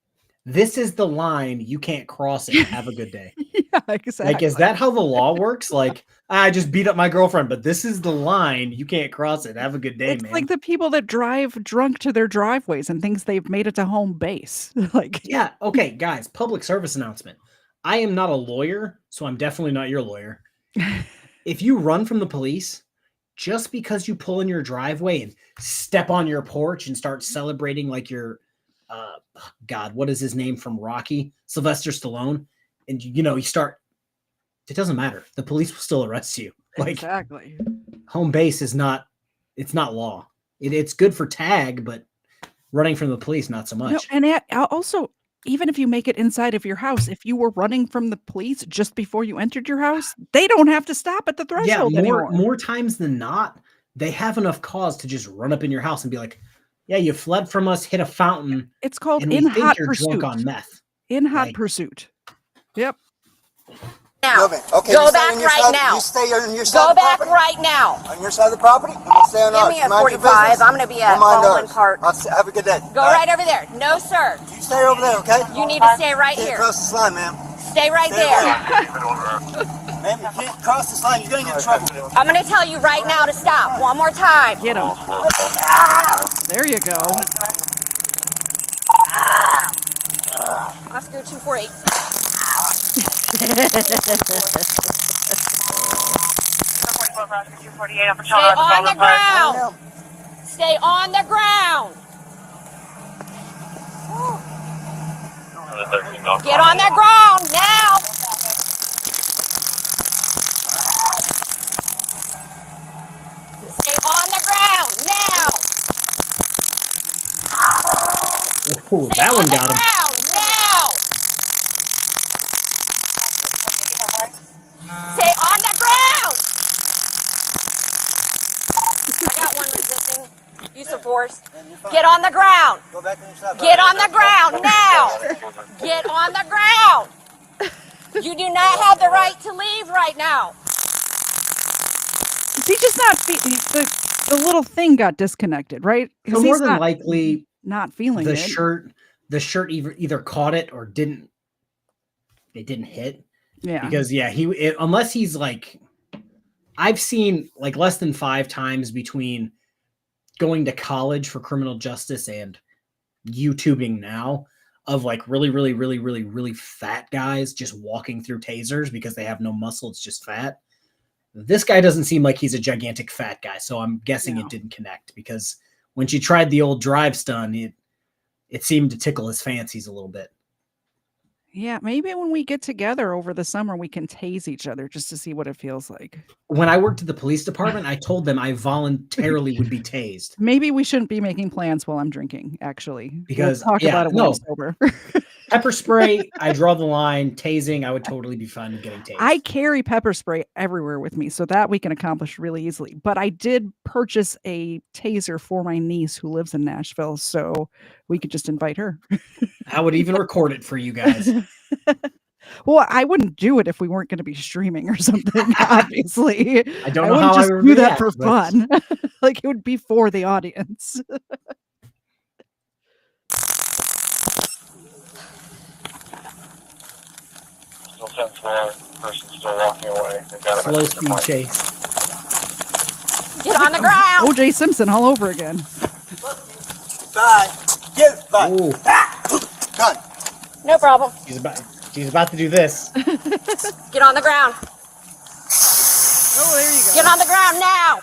"This is the line. You can't cross it. Have a good day." Yeah, exactly. Like, is that how the law works? Like, I just beat up my girlfriend, but this is the line. You can't cross it. Have a good day, It's man. like the people that drive drunk to their driveways and thinks they've made it to home base. Like, yeah. Okay, guys, public service announcement. I am not a lawyer, so I'm definitely not your lawyer. If you run from the police, just because you pull in your driveway and step on your porch and start celebrating like your, God, what is his name from Rocky? Sylvester Stallone. And you start, it doesn't matter. The police will still arrest you. Like, exactly. home base is not, it's not law. It's good for tag, but running from the police, not so much. No, and also, even if you make it inside of your house, if you were running from the police just before you entered your house, they don't have to stop at the threshold anymore. More times than not, they have enough cause to just run up in your house and be like, "Yeah, you fled from us, hit a fountain." It's called and we in think hot you're pursuit. drunk on meth. In hot pursuit. Yep. Now. Okay, go you stay back on your right side, now. You stay on your side Go of the back property? right now. On your side of the property? I'm gonna stay on Give ours. me a Mind your 45. business. I'm going to be at Don't mind Baldwin ours. Park. Have a good day. Go right over there. No, sir. You stay over there, okay? You need to stay right Can't here. cross this line, ma'am. Stay right Stay there. Ma'am, you can't cross this line. You're gonna get in trouble. I'm going to tell you right now to stop. One more time. Get him. There you go. Oscar 248. Stay on the ground. Stay on the ground. Get on the ground now. Stay on the ground now. Ooh, that one got him. Ground now. Stay on the ground! I got one resisting use of force. Get on the ground! Get on the ground now! Get on the ground! You do not have the right to leave right now. Is he just not the little thing got disconnected, right? So more than likely, not feeling the it. The shirt either caught it or didn't. It didn't hit. Yeah. Because unless he's like, I've seen like less than 5 times between going to college for criminal justice and YouTubing now of like really fat guys just walking through tasers because they have no muscle. It's just fat. This guy doesn't seem like he's a gigantic fat guy. So I'm guessing it didn't connect, because when she tried the old drive stun, it seemed to tickle his fancies a little bit. Yeah, maybe when we get together over the summer, we can tase each other just to see what it feels like. When I worked at the police department, I told them I voluntarily would be tased. Maybe we shouldn't be making plans while I'm drinking, actually. Because we'll talk about it when I'm sober. Pepper spray, I draw the line. Tasing, I would totally be fine with getting tased. I carry pepper spray everywhere with me, so that we can accomplish really easily. But I did purchase a taser for my niece who lives in Nashville, so we could just invite her. I would even record it for you guys. Well, I wouldn't do it if we weren't going to be streaming or something, obviously. I don't know how I would do that for fun. Like, it would be for the audience. Still 10 floor, person still walking away. Slow speed chase. Get on the ground! O.J. Simpson all over again. Bye. Get bye. Done. No problem. She's about to do this. Get on the ground. Oh, there you go. Get on the ground now.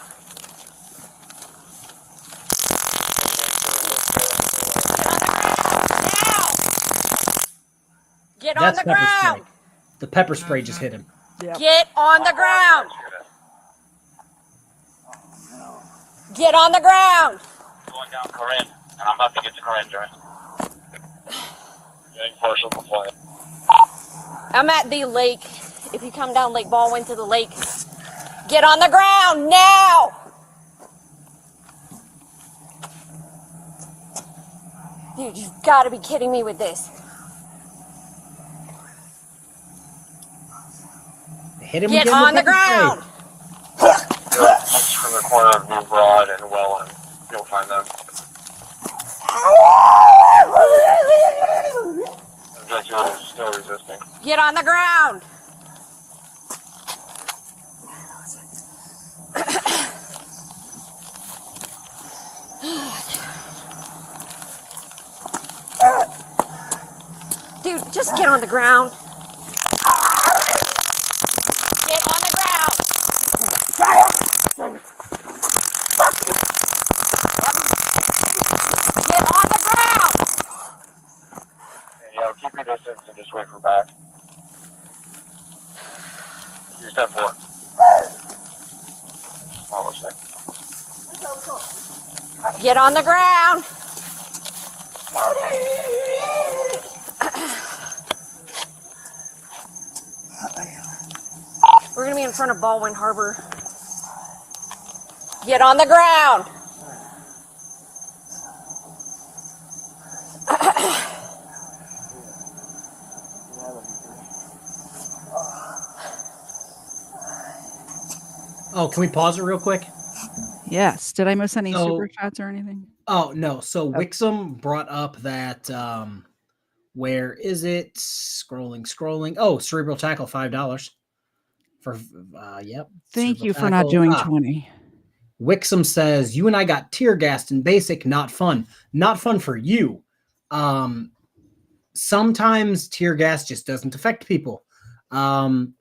Get on the ground. Spray. The pepper spray just hit him. Yep. Get on the ground. Get on the ground. Going down Corinne, and I'm about to get to Corinne, Jerry. Getting partial compliant. I'm at the lake. If you come down Lake Baldwin to the lake, get on the ground now. Dude, you've got to be kidding me with this. Hit him Get again on the with pepper ground. Spray. Next from the corner of New Broad and Welland. You'll find them. Objective is still resisting. Get on the ground. Dude, just get on the ground. Get on the ground. Get on the ground. Yeah, keep your distance and just wait for back. You step forward. Almost there. Get on the ground. We're going to be in front of Baldwin Harbor. Get on the ground. Oh, can we pause it real quick? Yes. Did I miss any super chats or anything? Oh, no. So Wixom brought up that, where is it? Scrolling. Oh, Cerebral Tackle, $5. For, yep. Thank Cerebral you for not Tackle. doing 20. Wixom says, you and I got tear gassed in basic, not fun. Not fun for you. Sometimes tear gas just doesn't affect people. The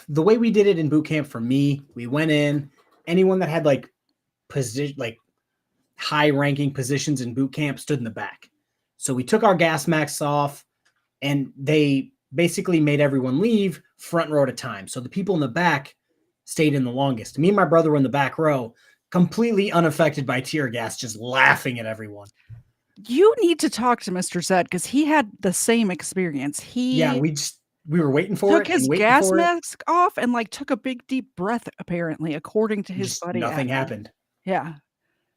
way we did it in boot camp for me, we went in, anyone that had like high ranking positions in boot camp stood in the back. So we took our gas masks off and they basically made everyone leave front row at a time. So the people in the back stayed in the longest. Me and my brother were in the back row, completely unaffected by tear gas, just laughing at everyone. You need to talk to Mr. Zed because he had the same experience. We we were waiting for took it. his and waiting gas for it. mask off and like took a big deep breath, apparently, according to his Just buddy. nothing Adam. happened. Yeah.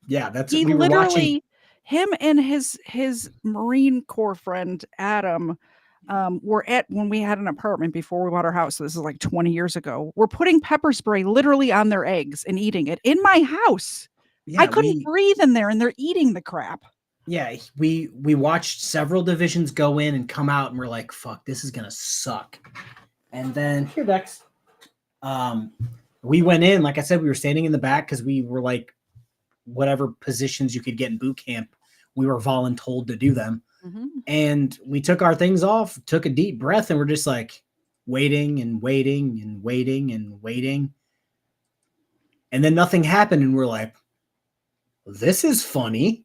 Yeah, that's He we were watching. literally, him and his Marine Corps friend Adam, were at when we had an apartment before we bought our house. So this is like 20 years ago. We're putting pepper spray literally on their eggs and eating it in my house. Yeah, I couldn't breathe in there, and they're eating the crap. Yeah, we watched several divisions go in and come out, and we're like, "Fuck, this is gonna suck." And then here, Dex, we went in. Like I said, we were standing in the back because we were like, whatever positions you could get in boot camp, we were voluntold to do them. Mm-hmm. And we took our things off, took a deep breath, and we're just like waiting and waiting and waiting and waiting. And then nothing happened, and we're like, this is funny.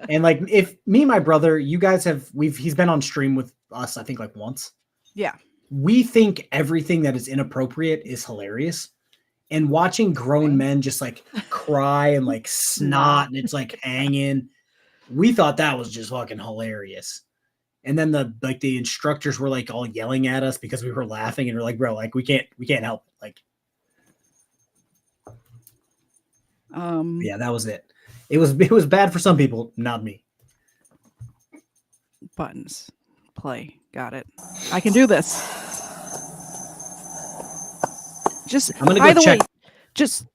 And like, if me and my brother, you guys have, he's been on stream with us, I think like once. Yeah. We think everything that is inappropriate is hilarious. And watching grown men just like cry and like snot and it's like hanging, we thought that was just fucking hilarious. And then the instructors were like all yelling at us because we were laughing, and we're like, bro, like we can't help it. Like, yeah, that was it. It was bad for some people, not me. Buttons. Play. Got it. I can do this. Just I'm gonna by go the check. way, just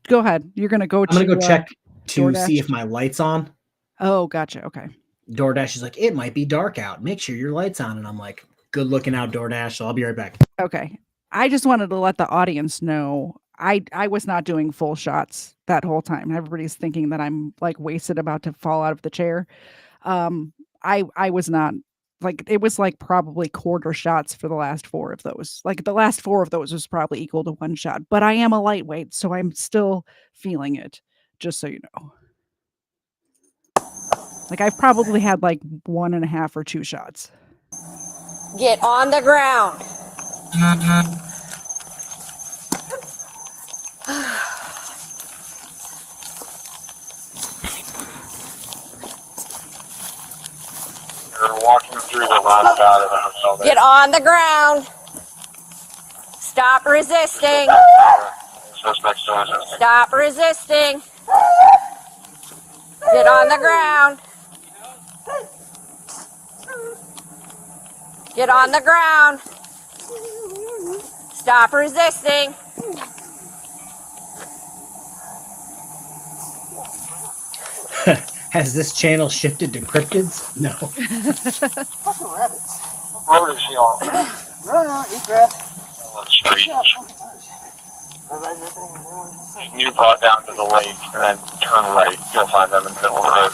go ahead. You're gonna go. I'm gonna go check to DoorDash? see if my light's on. Oh, gotcha. Okay. DoorDash is like, it might be dark out. Make sure your light's on. And I'm like, good looking out, DoorDash. So I'll be right back. Okay. I just wanted to let the audience know I was not doing full shots that whole time. Everybody's thinking that I'm like wasted, about to fall out of the chair. I was not. Like, it was like probably quarter shots for the last 4 of those. Like, the last 4 of those was probably equal to 1 shot. But I am a lightweight, so I'm still feeling it, just so you know. Like, I've probably had like 1.5 or 2 shots. Get on the ground. You're walking through the roundabout of the hotel there. Get on the ground. Stop resisting. Suspect's still resisting. Stop resisting. Get on the ground. Get on the ground. Stop resisting. Has this channel shifted to cryptids? No. Fucking rabbits. What road is she on? No, eat grass. On the street. You brought down to the lake and then turn right. You'll find them in the middle of the road.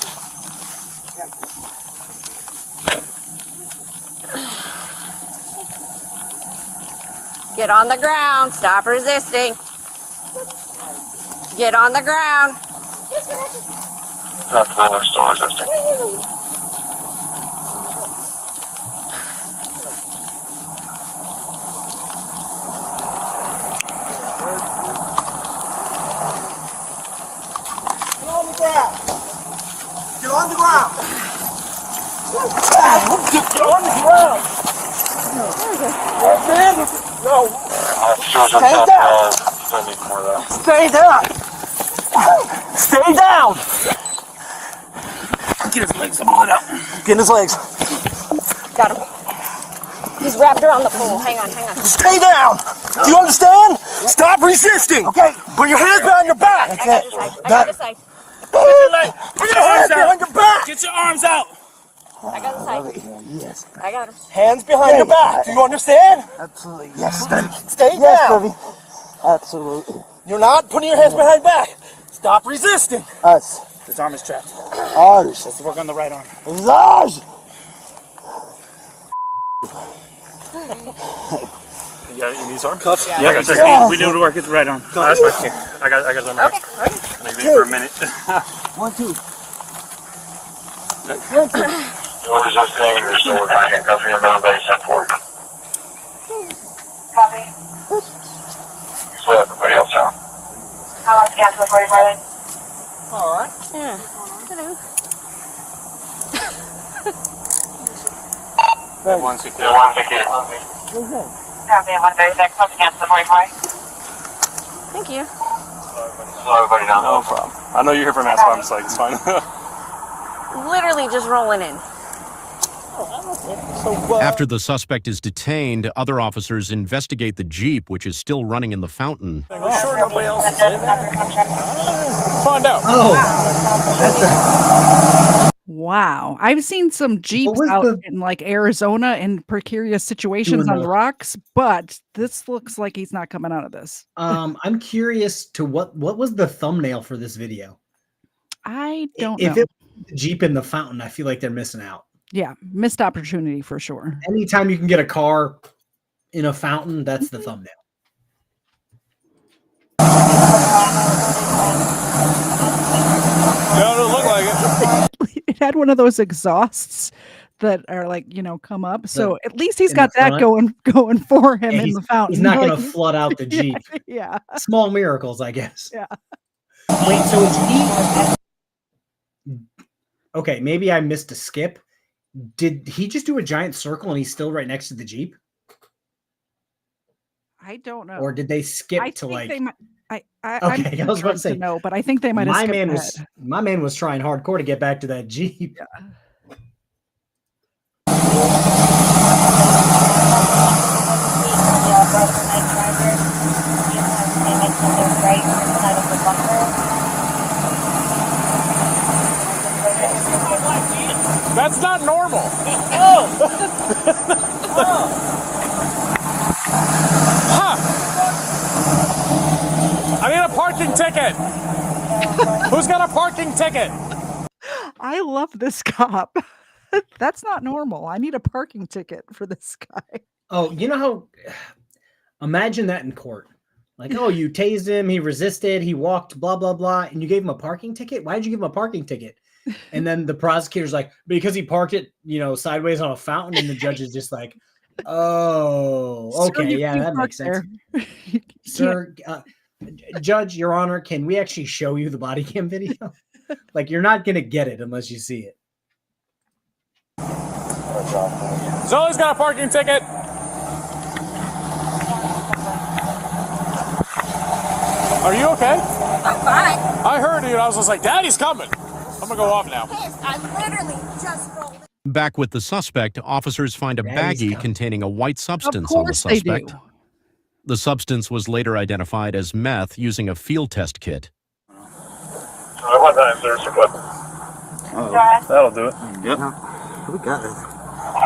Get on the ground. Stop resisting. Get on the ground. That's why they're still resisting. Get on the ground. Get on the ground. Get on the ground. Man, no. Officers are Stay down. still need more though. Stay down. Stay down. Get his legs up. Get his legs. Got him. He's wrapped around the pole. Hang on, hang on. Stay down. Do you understand? Stop resisting. Okay. Put your hands behind your back. I got this side. I got this side. Put your hands behind your back. Get your arms out. I got this side. Yes. I got him. Hands behind your back. Do you understand? Absolutely. Yes. Stay down. Yes, baby. Absolutely. You're not putting your hands behind back. Stop resisting. Us. His arm is trapped. Ours. Let's work on the right arm. It's ours. You need his arm? Cuffs? Yeah, Yeah, yeah. We need to work his right arm. That's my here. I got his arm. Okay. Maybe for a minute. 1, 2. You're resisting. You're still working. Handcuffing your middle base at 4. Copy. So everybody else out. How long scan to the 45? All right. Yeah. Hello. 160. 160. Copy, 136. Let's cancel the 45. Thank you. Slow everybody down. No problem. I know you're here for an ass, but I'm just like, it's fine. Literally just rolling in. After the suspect is detained, other officers investigate the Jeep, which is still running in the fountain. Are you sure nobody else is in there? Find out. Wow. I've seen some Jeeps out in like Arizona in precarious situations on the rocks, but this looks like he's not coming out of this. I'm curious to what was the thumbnail for this video? I don't know. If it was the Jeep in the fountain, I feel like they're missing out. Yeah, missed opportunity for sure. Anytime you can get a car in a fountain, that's the thumbnail. No, it looked like it. It had one of those exhausts that are like, you know, come up. So at least he's in got the that front. going for him Yeah, in the fountain. He's not going to Like- flood out the Jeep. Yeah. Small miracles, I guess. Yeah. Wait, so is he... Okay, maybe I missed a skip. Did he just do a giant circle and he's still right next to the Jeep? I don't know. Or did they skip I to think like... they might, I Okay, I was about to say, no, but I think they might have skipped ahead. my man was trying hardcore to get back to that Jeep. That's not normal. Huh. I need a parking ticket. Who's got a parking ticket? I love this cop. That's not normal. I need a parking ticket for this guy. Oh, you know how... Imagine that in court. Like, oh, you tased him, he resisted, he walked, blah, blah, blah, and you gave him a parking ticket? Why did you give him a parking ticket? And then the prosecutor's like, because he parked it, you know, sideways on a fountain, and the judge is just like, oh, okay, Sir, yeah, that makes sense. Sir, Judge, Your Honor, can we actually show you the body cam video? Like, you're not going to get it unless you see it. Zoe's got a parking ticket. Are you okay? I'm fine. I heard you, and I was just like, Daddy's coming. I'm going to go off now. I literally just rolled. Back with the suspect, officers find a baggie containing a white substance on the course they suspect. do. The substance was later identified as meth using a field test kit. What time, sir? That'll do it. Yep. We got it.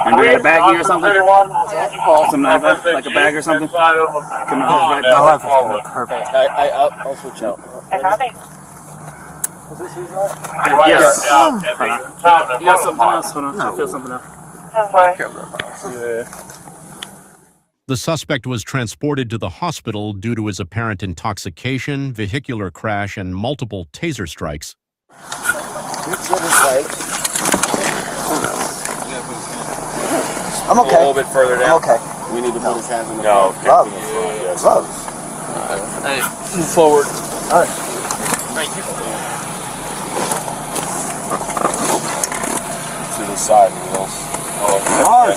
And we had a baggie or something? Something like that? Like a bag or something? Come on, perfect. I'll switch out. Yes. You got something else? Hold on. I feel something else. The suspect was transported to the hospital due to his apparent intoxication, vehicular crash, and multiple taser strikes. I'm okay. A little bit further down. I'm okay. We need to put his hands in the glove. Gloves. Hey, move forward. All right. Thank you. To the side, Wheels. Hard.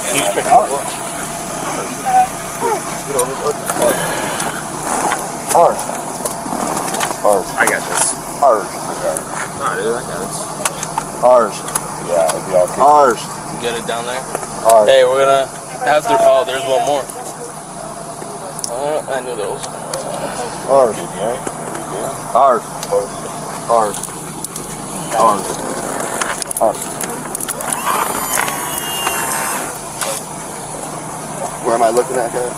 Hard. Hard. I got this. Hard. Nah, dude, I got this. Hard. Yeah, it'll be all good. Hard. You get it down there? Hard. Hey, we're gonna have to. Oh, there's one more. I knew those. Hard. Hard. Hard. Hard. Hard. Where am I looking at, guys?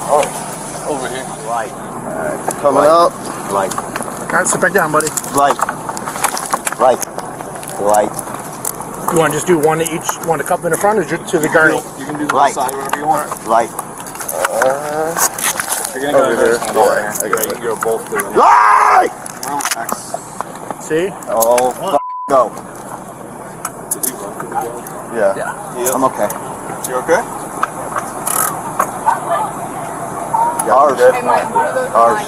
Hard. Over here. Light. Coming up. Light. Alright, sit back down, buddy. Light. Light. Light. You want to just do one to each, one to cup in the front or to the gurney? You can do the Light. side wherever you want. Light. You're gonna go Over here. Yeah, you can go both through. Light! See? Oh, go. Yeah. I'm okay. You okay? Ours. Ours.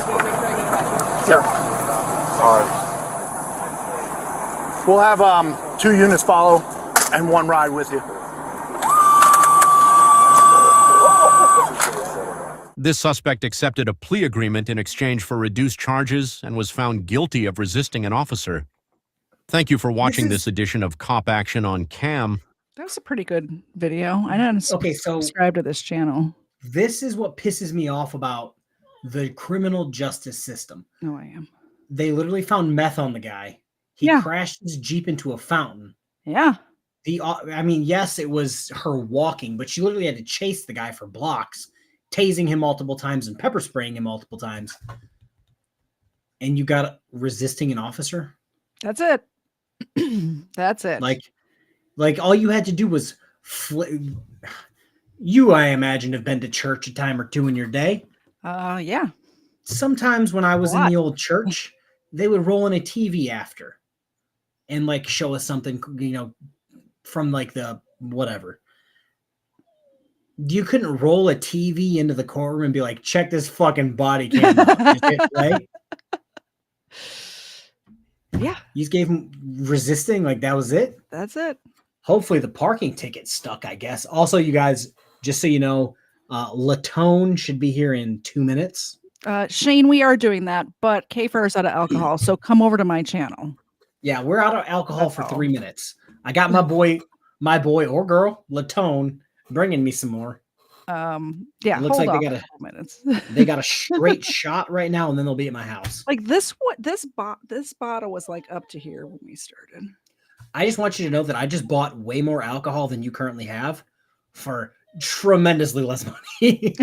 Sure. Ours. We'll have 2 units follow and 1 ride with you. This suspect accepted a plea agreement in exchange for reduced charges and was found guilty of resisting an officer. Thank you for watching this edition of Cop Action on Cam. That was a pretty good video. I didn't subscribe to this channel. This is what pisses me off about the criminal justice system. Oh, I am. They literally found meth on the guy. He crashed his Jeep into a fountain. Yeah. I mean, yes, it was her walking, but she literally had to chase the guy for blocks, tasing him multiple times and pepper spraying him multiple times. And you got resisting an officer? That's it. That's it. Like all you had to do was you, I imagine, have been to church a time or two in your day. Yeah. Sometimes when I was in the old church, they would roll in a TV after and like show us something, from like the whatever. You couldn't roll a TV into the courtroom and be like, check this fucking body cam out. Right? Yeah. You just gave him resisting, like that was it? That's it. Hopefully the parking ticket stuck, I guess. Also, you guys, just so you know, Latone should be here in 2 minutes. Shane, we are doing that, but KFARR is out of alcohol, so come over to my channel. Yeah, we're out of alcohol for 3 minutes. I got my boy or girl, Latone, bringing me some more. Yeah, it looks like they got a straight shot right now, and then they'll be at my house. Like this bottle was like up to here when we started. I just want you to know that I just bought way more alcohol than you currently have for tremendously less money.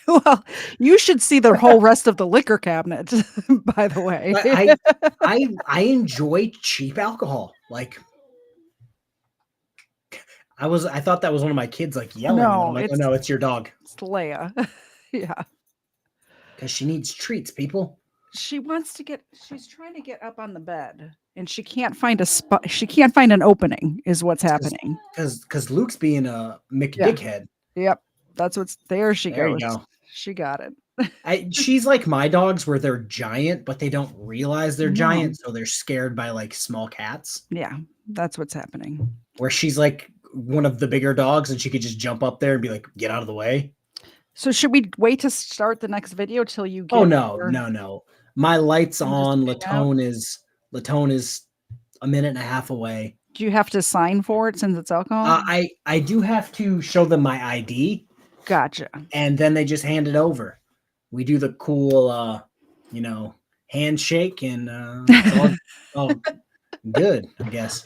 Well, you should see the whole rest of the liquor cabinet, by the way. I enjoy cheap alcohol. Like I thought that was one of my kids like yelling. No, I'm like, oh no, it's your dog. It's Leia. Yeah. Because she needs treats, people. She's trying to get up on the bed and she can't find a spot. She can't find an opening is what's happening. Because Luke's being a McDickhead. Yep. That's what's there. There you go. She got it. She's like my dogs where they're giant, but they don't realize they're giant. So they're scared by like small cats. Yeah. That's what's happening. Where she's like one of the bigger dogs and she could just jump up there and be like, get out of the way. So should we wait to start the next video till you get No. My light's on. Latone is a minute and a half away. Do you have to sign for it since it's alcohol? I do have to show them my ID. Gotcha. And then they just hand it over. We do the cool handshake and it's all good, I guess.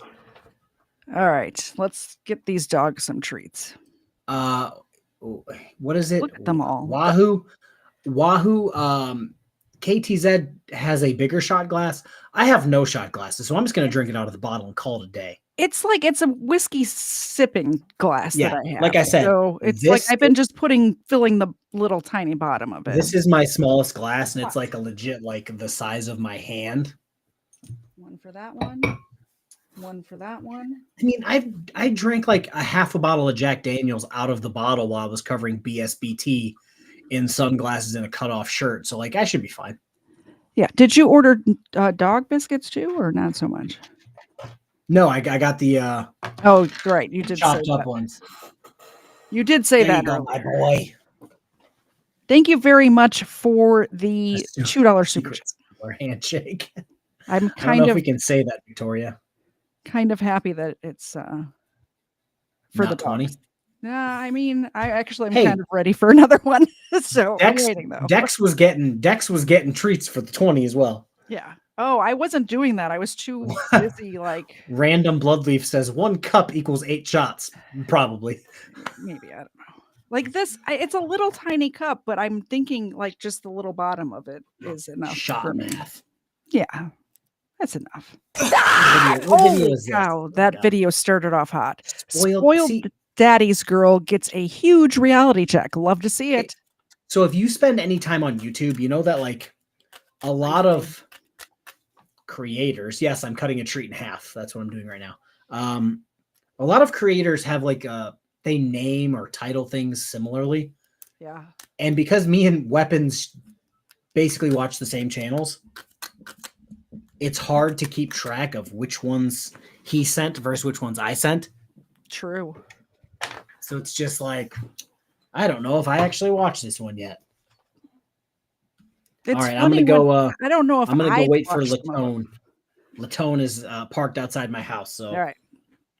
All right, let's get these dogs some treats. What is it? Look at them all. Wahoo. KTZed has a bigger shot glass. I have no shot glasses, so I'm just going to drink it out of the bottle and call it a day. It's like it's a whiskey sipping glass that I have. Like I said, so it's like I've been just filling the little tiny bottom of it. This is my smallest glass, and it's like a legit, like the size of my hand. One for that one. One for that one. I mean, I drank like a half a bottle of Jack Daniels out of the bottle while I was covering BSBT in sunglasses and a cutoff shirt. So like I should be fine. Yeah. Did you order dog biscuits too, or not so much? No, I got the oh right, you did chopped say up that. ones. You did say There that you go, my earlier. boy. Thank you very much for the $2 super chat. Or handshake. I'm I don't know if we can say that, Victoria. Kind of happy that it's for Not the 20. dogs. I mean, I'm Hey. kind of ready for another one. So I'm Dex, waiting though. Dex was getting treats for the 20 as well. Yeah. Oh, I wasn't doing that. I was too busy. Like Random Bloodleaf says 1 cup equals 8 shots. Probably. maybe I don't know. Like this, it's a little tiny cup, but I'm thinking like just the little bottom of it is enough Shot for me. math. Yeah, that's enough. What video Holy is this? cow, that video started off hot. Spoiled- see- Daddy's girl gets a huge reality check. Love to see it. So if you spend any time on YouTube, you know that like a lot of creators, yes, I'm cutting a treat in half. That's what I'm doing right now. A lot of creators have like they name or title things similarly. Yeah. And because me and Weapons basically watch the same channels, it's hard to keep track of which ones he sent versus which ones I sent. True. So it's just like I don't know if I actually watched this one yet. It's all right, I'm funny gonna go. I don't know if I'm gonna go I've wait for watched them all. Latone. Latone is parked outside my house, so All right.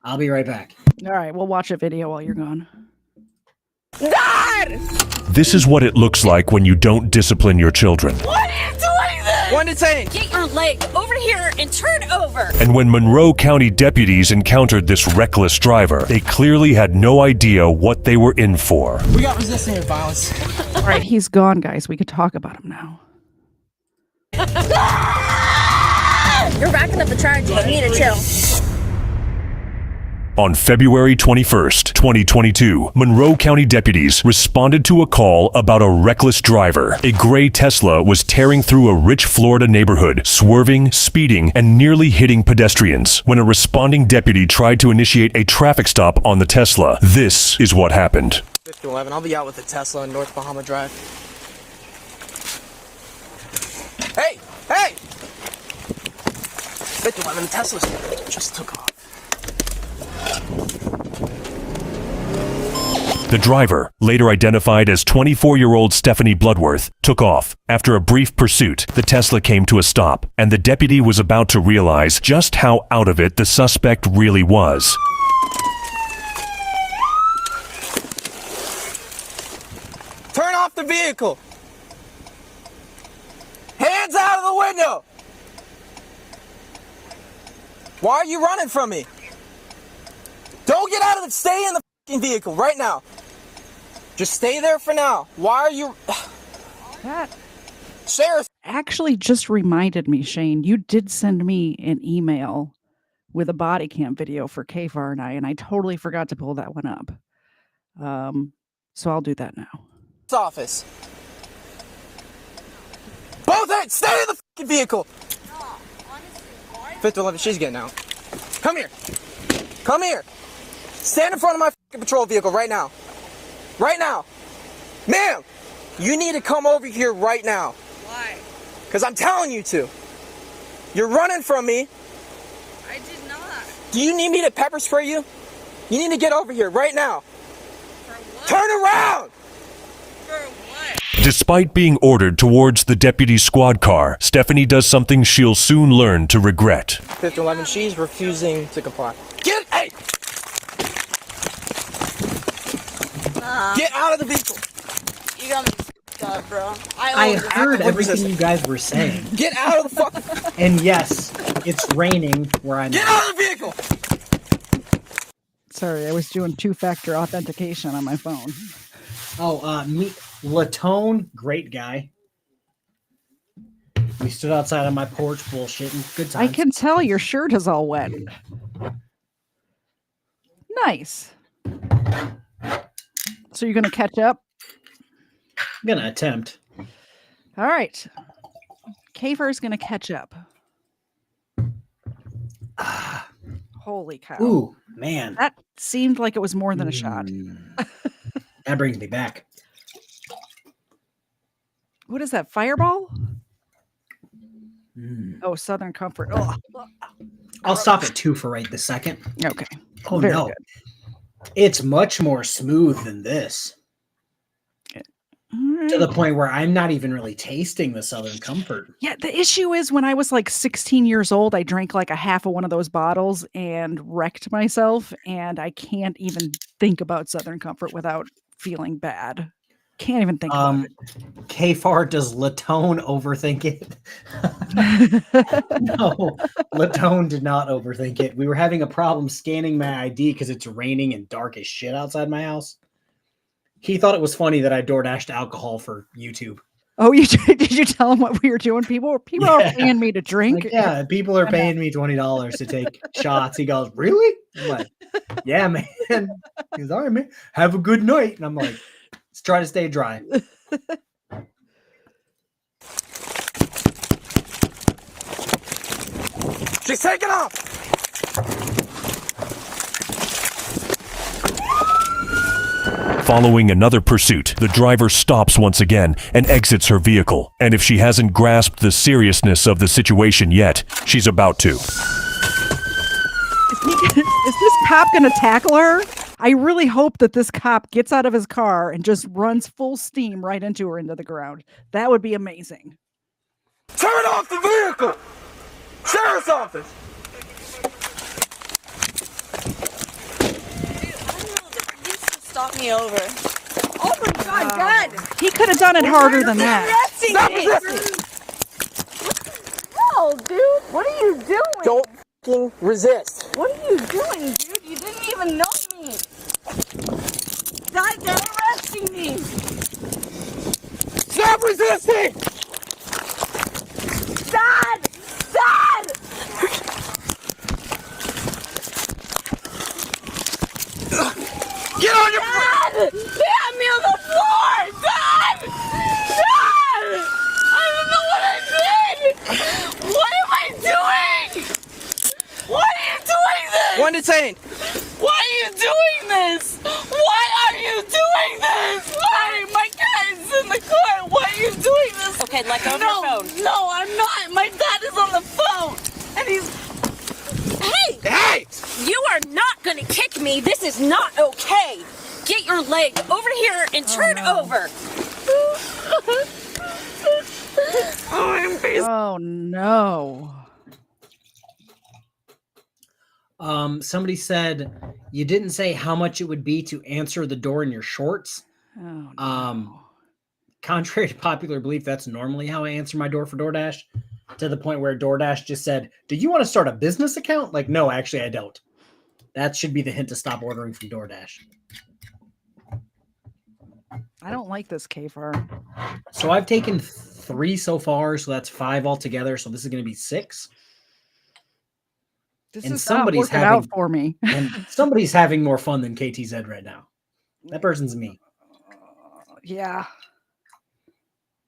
I'll be right back. All right, we'll watch a video while you're gone. God! This is what it looks like when you don't discipline your children. What are you doing this? 1 to 10. Get your leg over here and turn over. And when Monroe County deputies encountered this reckless driver, they clearly had no idea what they were in for. We got resisting violence. All right, he's gone, guys. We could talk about him now. You're racking up the charges. You need to chill. On February 21st, 2022, Monroe County deputies responded to a call about a reckless driver. A gray Tesla was tearing through a rich Florida neighborhood, swerving, speeding, and nearly hitting pedestrians. When a responding deputy tried to initiate a traffic stop on the Tesla, this is what happened. 5011, I'll be out with the Tesla on North Bahama Drive. Hey! Hey! 5011, the Tesla just took off. The driver, later identified as 24-year-old Stephanie Bloodworth, took off. After a brief pursuit, the Tesla came to a stop, and the deputy was about to realize just how out of it the suspect really was. Turn off the vehicle! Hands out of the window! Why are you running from me? Don't get out of the, stay in the fucking vehicle right now. Just stay there for now. Why are you? That Sheriff actually just reminded me, Shane, you did send me an email with a body cam video for KFARR and I totally forgot to pull that one up. So I'll do that now. office. Both hands, stay in the fucking vehicle. 511, she's getting out. Come here. Come here. Stand in front of my fucking patrol vehicle right now. Right now. Ma'am, you need to come over here right now. Why? Because I'm telling you to. You're running from me. I did not. Do you need me to pepper spray you? You need to get over here right now. For what? Turn around! For what? Despite being ordered towards the deputy's squad car, Stephanie does something she'll soon learn to regret. 511, she's refusing to comply. Hey! Get out of the vehicle! You got me f***ed up, bro. I heard everything you guys were saying. Get out of the fucking... And yes, it's raining where I'm Get out of the vehicle! Sorry, I was doing two-factor authentication on my phone. Oh, Latone, great guy. We stood outside on my porch bullshitting. Good times. I can tell your shirt is all wet. Nice. So you're going to catch up? I'm going to attempt. All right. KFARR is going to catch up. Holy cow. Ooh, man. That seemed like it was more than a shot. That brings me back. What is that, Fireball? Oh, Southern Comfort. Oh. I'll stop at 2 for right this second. Okay. Oh, Very no. good. It's much more smooth than this. To the point where I'm not even really tasting the Southern Comfort. Yeah, the issue is when I was like 16 years old, I drank like a half of one of those bottles and wrecked myself, and I can't even think about Southern Comfort without feeling bad. Can't even think about it. KFARR, does Latone overthink it? No, Latone did not overthink it. We were having a problem scanning my ID because it's raining and dark as shit outside my house. He thought it was funny that I DoorDashed alcohol for YouTube. Oh, did you tell him what we were doing? People are paying me to drink. Like, yeah, people are paying me $20 to take shots. He goes, really? I'm like, yeah, man. He goes, all right, man. Have a good night. And I'm like, let's try to stay dry. She's taking off! Following another pursuit, the driver stops once again and exits her vehicle. And if she hasn't grasped the seriousness of the situation yet, she's about to. Is this cop going to tackle her? I really hope that this cop gets out of his car and just runs full steam right into her into the ground. That would be amazing. Turn off the vehicle! Sheriff's office! Stop me over. Oh my God, God! He could have done it harder than that. Stop resisting! No, dude. What are you doing? Don't f***ing resist. What are you doing, dude? You didn't even know me. Dad, they're arresting me. Stop resisting! Dad! Dad! Get on your Dad! They have me on the floor! Dad! Dad! I don't know what I did! What am I doing? Why are you doing this? One detained. Why are you doing this? Why are you doing this? Why? My dad's in the car. Why are you doing this? Okay, let go of your phone. No, I'm not. My dad is on the phone. And he's... Hey! Hey! You are not going to kick me. This is not okay. Get your leg over here and turn over. Oh no. Somebody said you didn't say how much it would be to answer the door in your shorts. Oh, no. Contrary to popular belief, that's normally how I answer my door for DoorDash, to the point where DoorDash just said, "Do you want to start a business account?" Like, no, actually, I don't. That should be the hint to stop ordering from DoorDash. I don't like this KFARR. So I've taken 3 so far, so that's 5 altogether. So this is going to be 6. This And is not somebody's working having out for me. and somebody's having more fun than KTZed right now. That person's me. Yeah.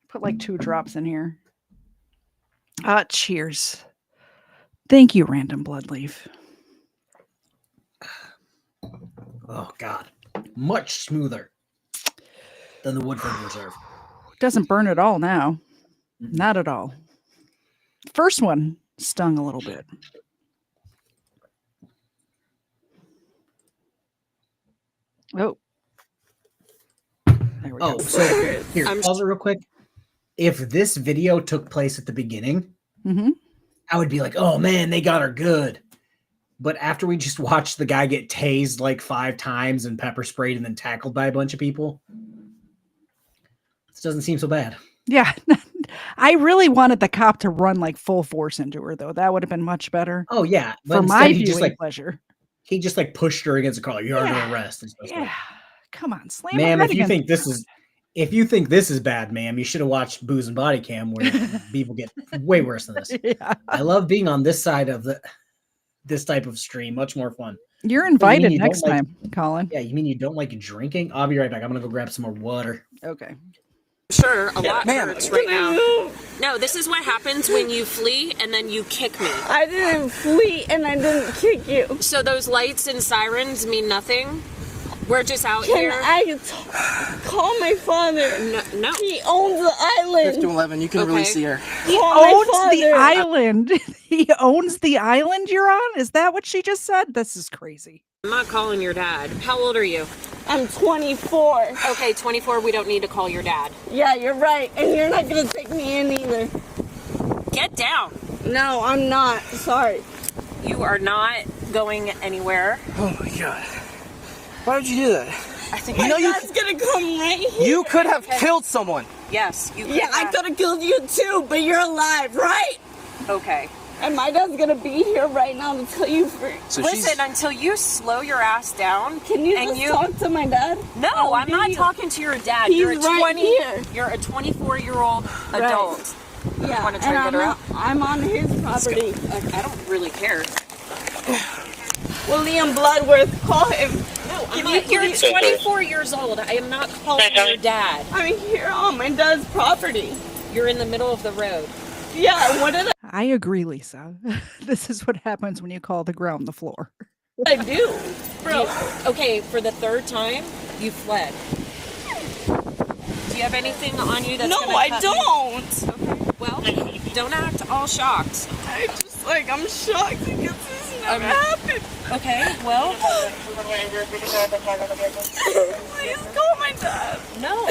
Put like 2 drops in here. Cheers. Thank you, Random Bloodleaf. Oh God, much smoother than the Woodford Reserve. Doesn't burn at all now. Not at all. First one stung a little bit. Oh. There we go. So here, pause it real quick. If this video took place at the beginning, I would be like, "Oh man, they got her good." But after we just watched the guy get tased like 5 times and pepper sprayed and then tackled by a bunch of people, this doesn't seem so bad. Yeah. I really wanted the cop to run like full force into her, though. That would have been much better. Oh yeah, for my viewing pleasure. He just like pushed her against the car. You're under arrest. And stuff. Yeah. Come on, slam ma'am. her If head you against think the this is, if you think this is bad, ma'am, you should have watched Booze and Bodycam, where people get way worse than this. Yeah. I love being on this side of this type of stream. Much more fun. You're invited next time, Colin. Yeah, you mean you don't like drinking? I'll be right back. I'm gonna go grab some more water. Okay. Sure, a lot hurts right now. No, this is what happens when you flee and then you kick me. I didn't flee and I didn't kick you. So those lights and sirens mean nothing? We're just out Can here. I call my father? No. He owns the island. 1511, you can release the air. He Call my owns the father. island. He owns the island you're on? Is that what she just said? This is crazy. I'm not calling your dad. How old are you? I'm 24. Okay, 24, we don't need to call your dad. Yeah, you're right. And you're not going to take me in either. Get down. No, I'm not. Sorry. You are not going anywhere. Oh my God. Why would you do that? I think My dad's going to come right here. You could have killed someone. Yes, you could Yeah, I could have killed you too, but you're alive, right? Okay. And my dad's going to be here right now to tell you for... So Listen, until you slow your ass down. Can you just talk to my dad? No, I'm not talking to your dad. He's You're a right here. You're a 24-year-old adult. Yeah, Want to try and to get her out? I'm on his property. I don't really care. William Bloodworth, call him. No, you're 24 years old. I am not calling your dad. I'm here on my dad's property. You're in the middle of the road. Yeah, what did I agree, Lisa. This is what happens when you call the ground the floor. I do? Bro. Okay, for the 3rd time, you fled. Do you have anything on you that's No, gonna I cut don't. Me? Okay, well, don't act all shocked. I'm shocked because this never happened. Okay, well. Please call my dad. No,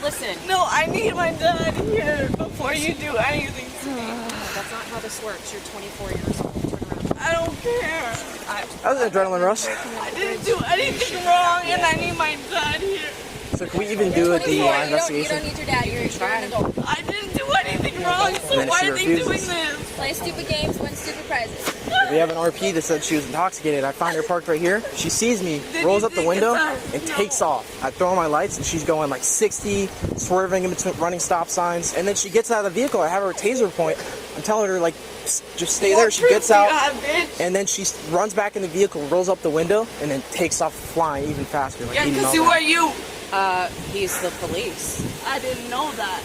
listen. No, I need my dad here before you do anything to me. That's not how this works. You're 24 years old. Turn around. I don't care. That was an adrenaline rush. I didn't do anything wrong, and I need my dad here. So can we even do a DUI investigation? You don't need your dad. You're an adult. I didn't do anything wrong, so then why she are they doing refuses. this? Play stupid games, win stupid prizes. We have an RP that said she was intoxicated. I find her parked right here. She sees me, rolls up the window, and takes off. I throw on my lights, and she's going like 60, swerving in between, running stop signs. And then she gets out of the vehicle. I have her taser point. I'm telling her, like, just stay there. She gets out, and then she runs back in the vehicle, rolls up the window, and then takes off flying even faster. Like, Yeah, because who are you? He's the police. I didn't know that.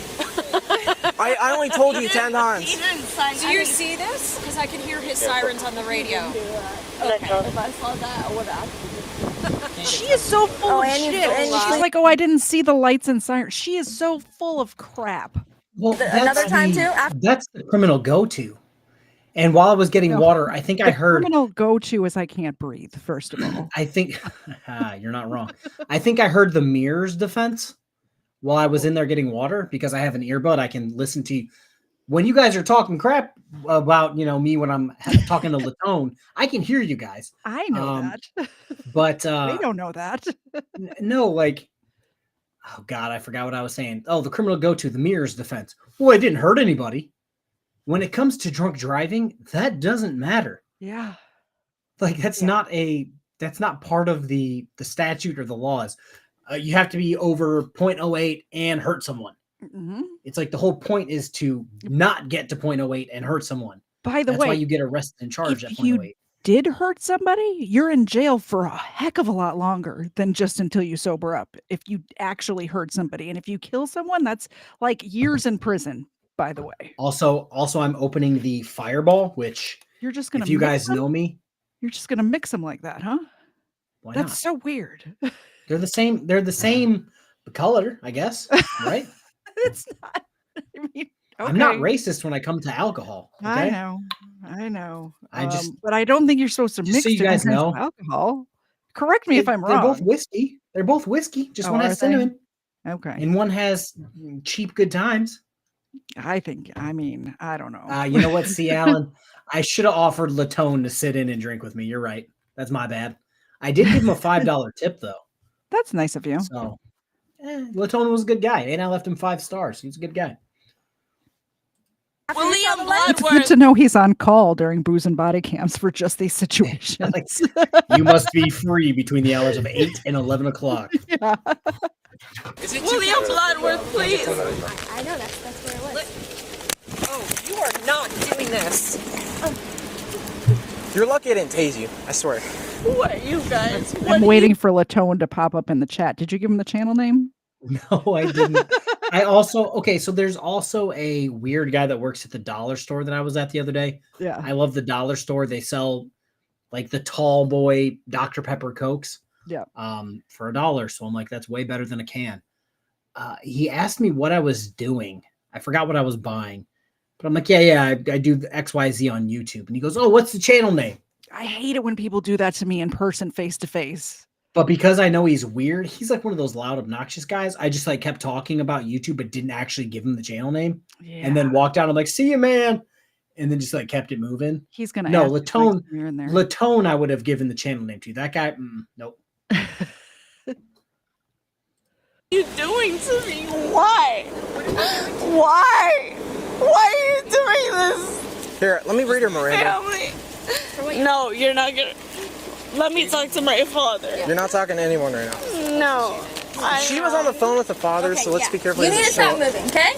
I only told you 10 times. He didn't sign Do you see this? Because I can hear his sirens on the radio. Okay. If I saw that, I would have. She is so full of shit. She's like, oh, I didn't see the lights and sirens. She is so full of crap. Well, that's the criminal go-to. And while I was getting water, I think I heard criminal go-to is I can't breathe. First of all, I think you're not wrong. I think I heard the mirror's defense while I was in there getting water because I have an earbud. I can listen to you. When you guys are talking crap about me when I'm talking to Latone, I can hear you guys. I know that, but they don't know that. No, like, oh God, I forgot what I was saying. Oh, the criminal go-to, the mirror's defense. Well, it didn't hurt anybody. When it comes to drunk driving, that doesn't matter. Yeah. Like that's not part of the statute or the laws. You have to be over 0.08 and hurt someone. Mm-hmm. It's like the whole point is to not get to 0.08 and hurt someone. By the That's way, why you get arrested and charged at if 0.08. you did hurt somebody, you're in jail for a heck of a lot longer than just until you sober up. If you actually hurt somebody, and if you kill someone, that's like years in prison. By the way, also, I'm opening the Fireball, which you're just gonna. If you guys know me, you're just gonna mix them like that, huh? Why That's not? so weird. They're the same. They're the same color, I guess. Right? It's not. I mean, okay. I'm not racist when I come to alcohol. Okay? I know. But I don't think you're supposed to mix so you guys know alcohol. Correct me if I'm wrong. They're both whiskey. They're both whiskey. Just one has cinnamon. Okay. And one has cheap good times. I mean, I don't know. You know what? See, Alan, I should have offered Latone to sit in and drink with me. You're right. That's my bad. I did give him a $5 tip, though. That's nice of you. So, Latone was a good guy. And I left him 5 stars. He's a good guy. William It's Bloodworth. good to know he's on call during booze and body cams for just these situations. You must be free between the hours of 8 and 11 o'clock. Yeah. William Bloodworth, please. I know that's where it was. Oh, you are not doing this. You're lucky I didn't tase you. I swear. Who are you guys? I'm waiting for Latone to pop up in the chat. Did you give him the channel name? No, I didn't. So there's also a weird guy that works at the dollar store that I was at the other day. Yeah. I love the dollar store. They sell like the tall boy Dr. Pepper Cokes. Yeah. For $1. So I'm like, that's way better than a can. He asked me what I was doing. I forgot what I was buying. But I'm like, I do the XYZ on YouTube. And he goes, oh, what's the channel name? I hate it when people do that to me in person, face to face. But because I know he's weird, he's like one of those loud, obnoxious guys. I just like kept talking about YouTube, but didn't actually give him the channel name. Yeah. And then walked out. I'm like, see you, man. And then just like kept it moving. He's going to No, Latone, I would have given the channel name to. That guy, nope. What are you doing to me? Why? Why? Why are you doing this? Here, let me read her Miranda. Family. No, you're not gonna. Let me talk to my father. You're not talking to anyone right now. No. She was on the phone with the father, so let's be careful. You need to stop moving, okay?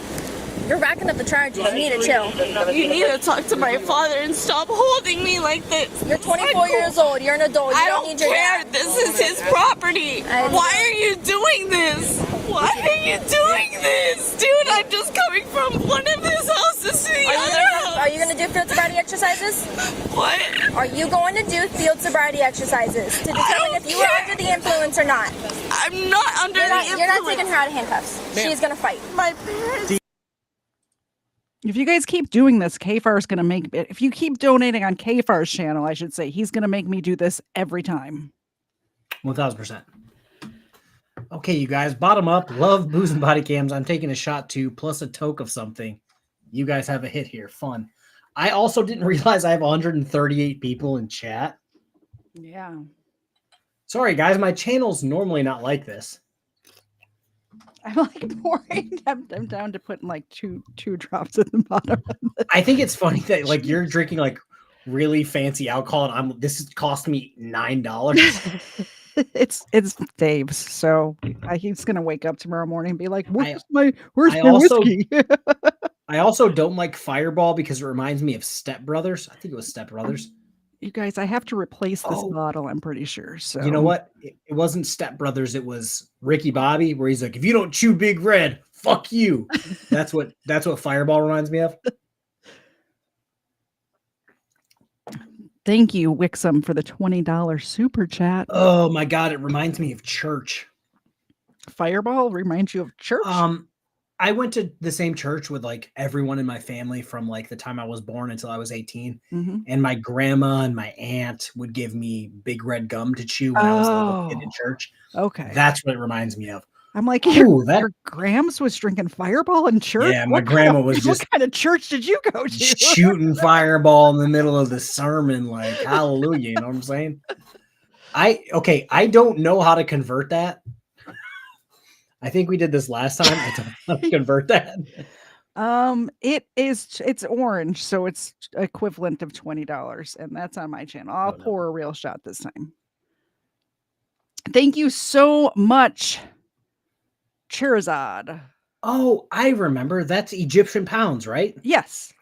You're racking up the charges. You need to chill. You need to talk to my father and stop holding me like this. You're 24 years old. You're an adult. You I don't need your care. dad. This is his property. Why are you doing this? Why are you doing this? Dude, I'm just coming from one of his houses to the other house. Are you going to do field sobriety exercises? What? Are you going to do field sobriety exercises to determine if you were under the influence or not? I'm not under the influence. You're not taking her out of handcuffs. She's going to fight. My parents. If you guys keep doing this, KFARR is going to make it. If you keep donating on KFARR's channel, I should say, he's going to make me do this every time. 1000%. Okay, you guys, bottom up. Love booze and body cams. I'm taking a shot too, plus a toke of something. You guys have a hit here. Fun. I also didn't realize I have 138 people in chat. Yeah. Sorry, guys. My channel's normally not like this. I'm like pouring them down to put in like two drops at the bottom. I think it's funny that like you're drinking like really fancy alcohol, and this cost me $9. It's Dave's, so he's gonna wake up tomorrow morning and be like, "Where's my also, whiskey?" I also don't like Fireball because it reminds me of Step Brothers. I think it was Step Brothers. You guys, I have to replace this bottle. I'm pretty sure. So you know what? It wasn't Step Brothers. It was Ricky Bobby, where he's like, "If you don't chew Big Red, fuck you." That's what Fireball reminds me of. Thank you, Wixom, for the $20 super chat. Oh my god, it reminds me of church. Fireball reminds you of church? I went to the same church with like everyone in my family from like the time I was born until I was 18. Mm-hmm. And my grandma and my aunt would give me Big Red gum to chew when I was a little kid in church. Okay. That's what it reminds me of. I'm like, your Grams was drinking Fireball in church? Yeah, my grandma was just... What kind of church did you go to? Shooting Fireball in the middle of the sermon, like, hallelujah, you know what I'm saying? I don't know how to convert that. I think we did this last time. I don't know how to convert that. It's orange, so it's equivalent of $20, and that's on my channel. I'll pour a real shot this time. Thank you so much, Cherizad. Oh, I remember. That's Egyptian pounds, right? Yes,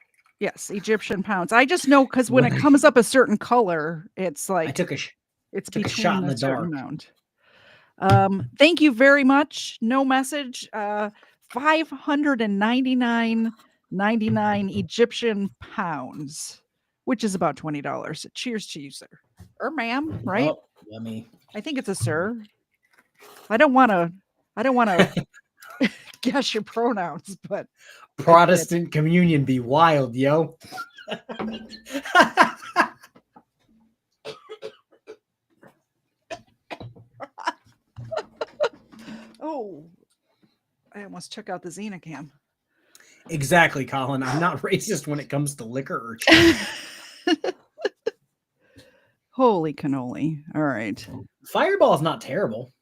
Egyptian pounds. I just know because when it comes up a certain color, it's like I took a shot in the dark. Amount. Thank you very much. No message. $599.99 Egyptian pounds, which is about $20. Cheers to you, sir. Or ma'am, right? Oh, yummy. I think it's a sir. I don't want to guess your pronouns, but Protestant communion be wild, yo. Oh, I almost took out the Xenocam. Exactly, Colin. I'm not racist when it comes to liquor or cheese. Holy cannoli. All right. Fireball is not terrible.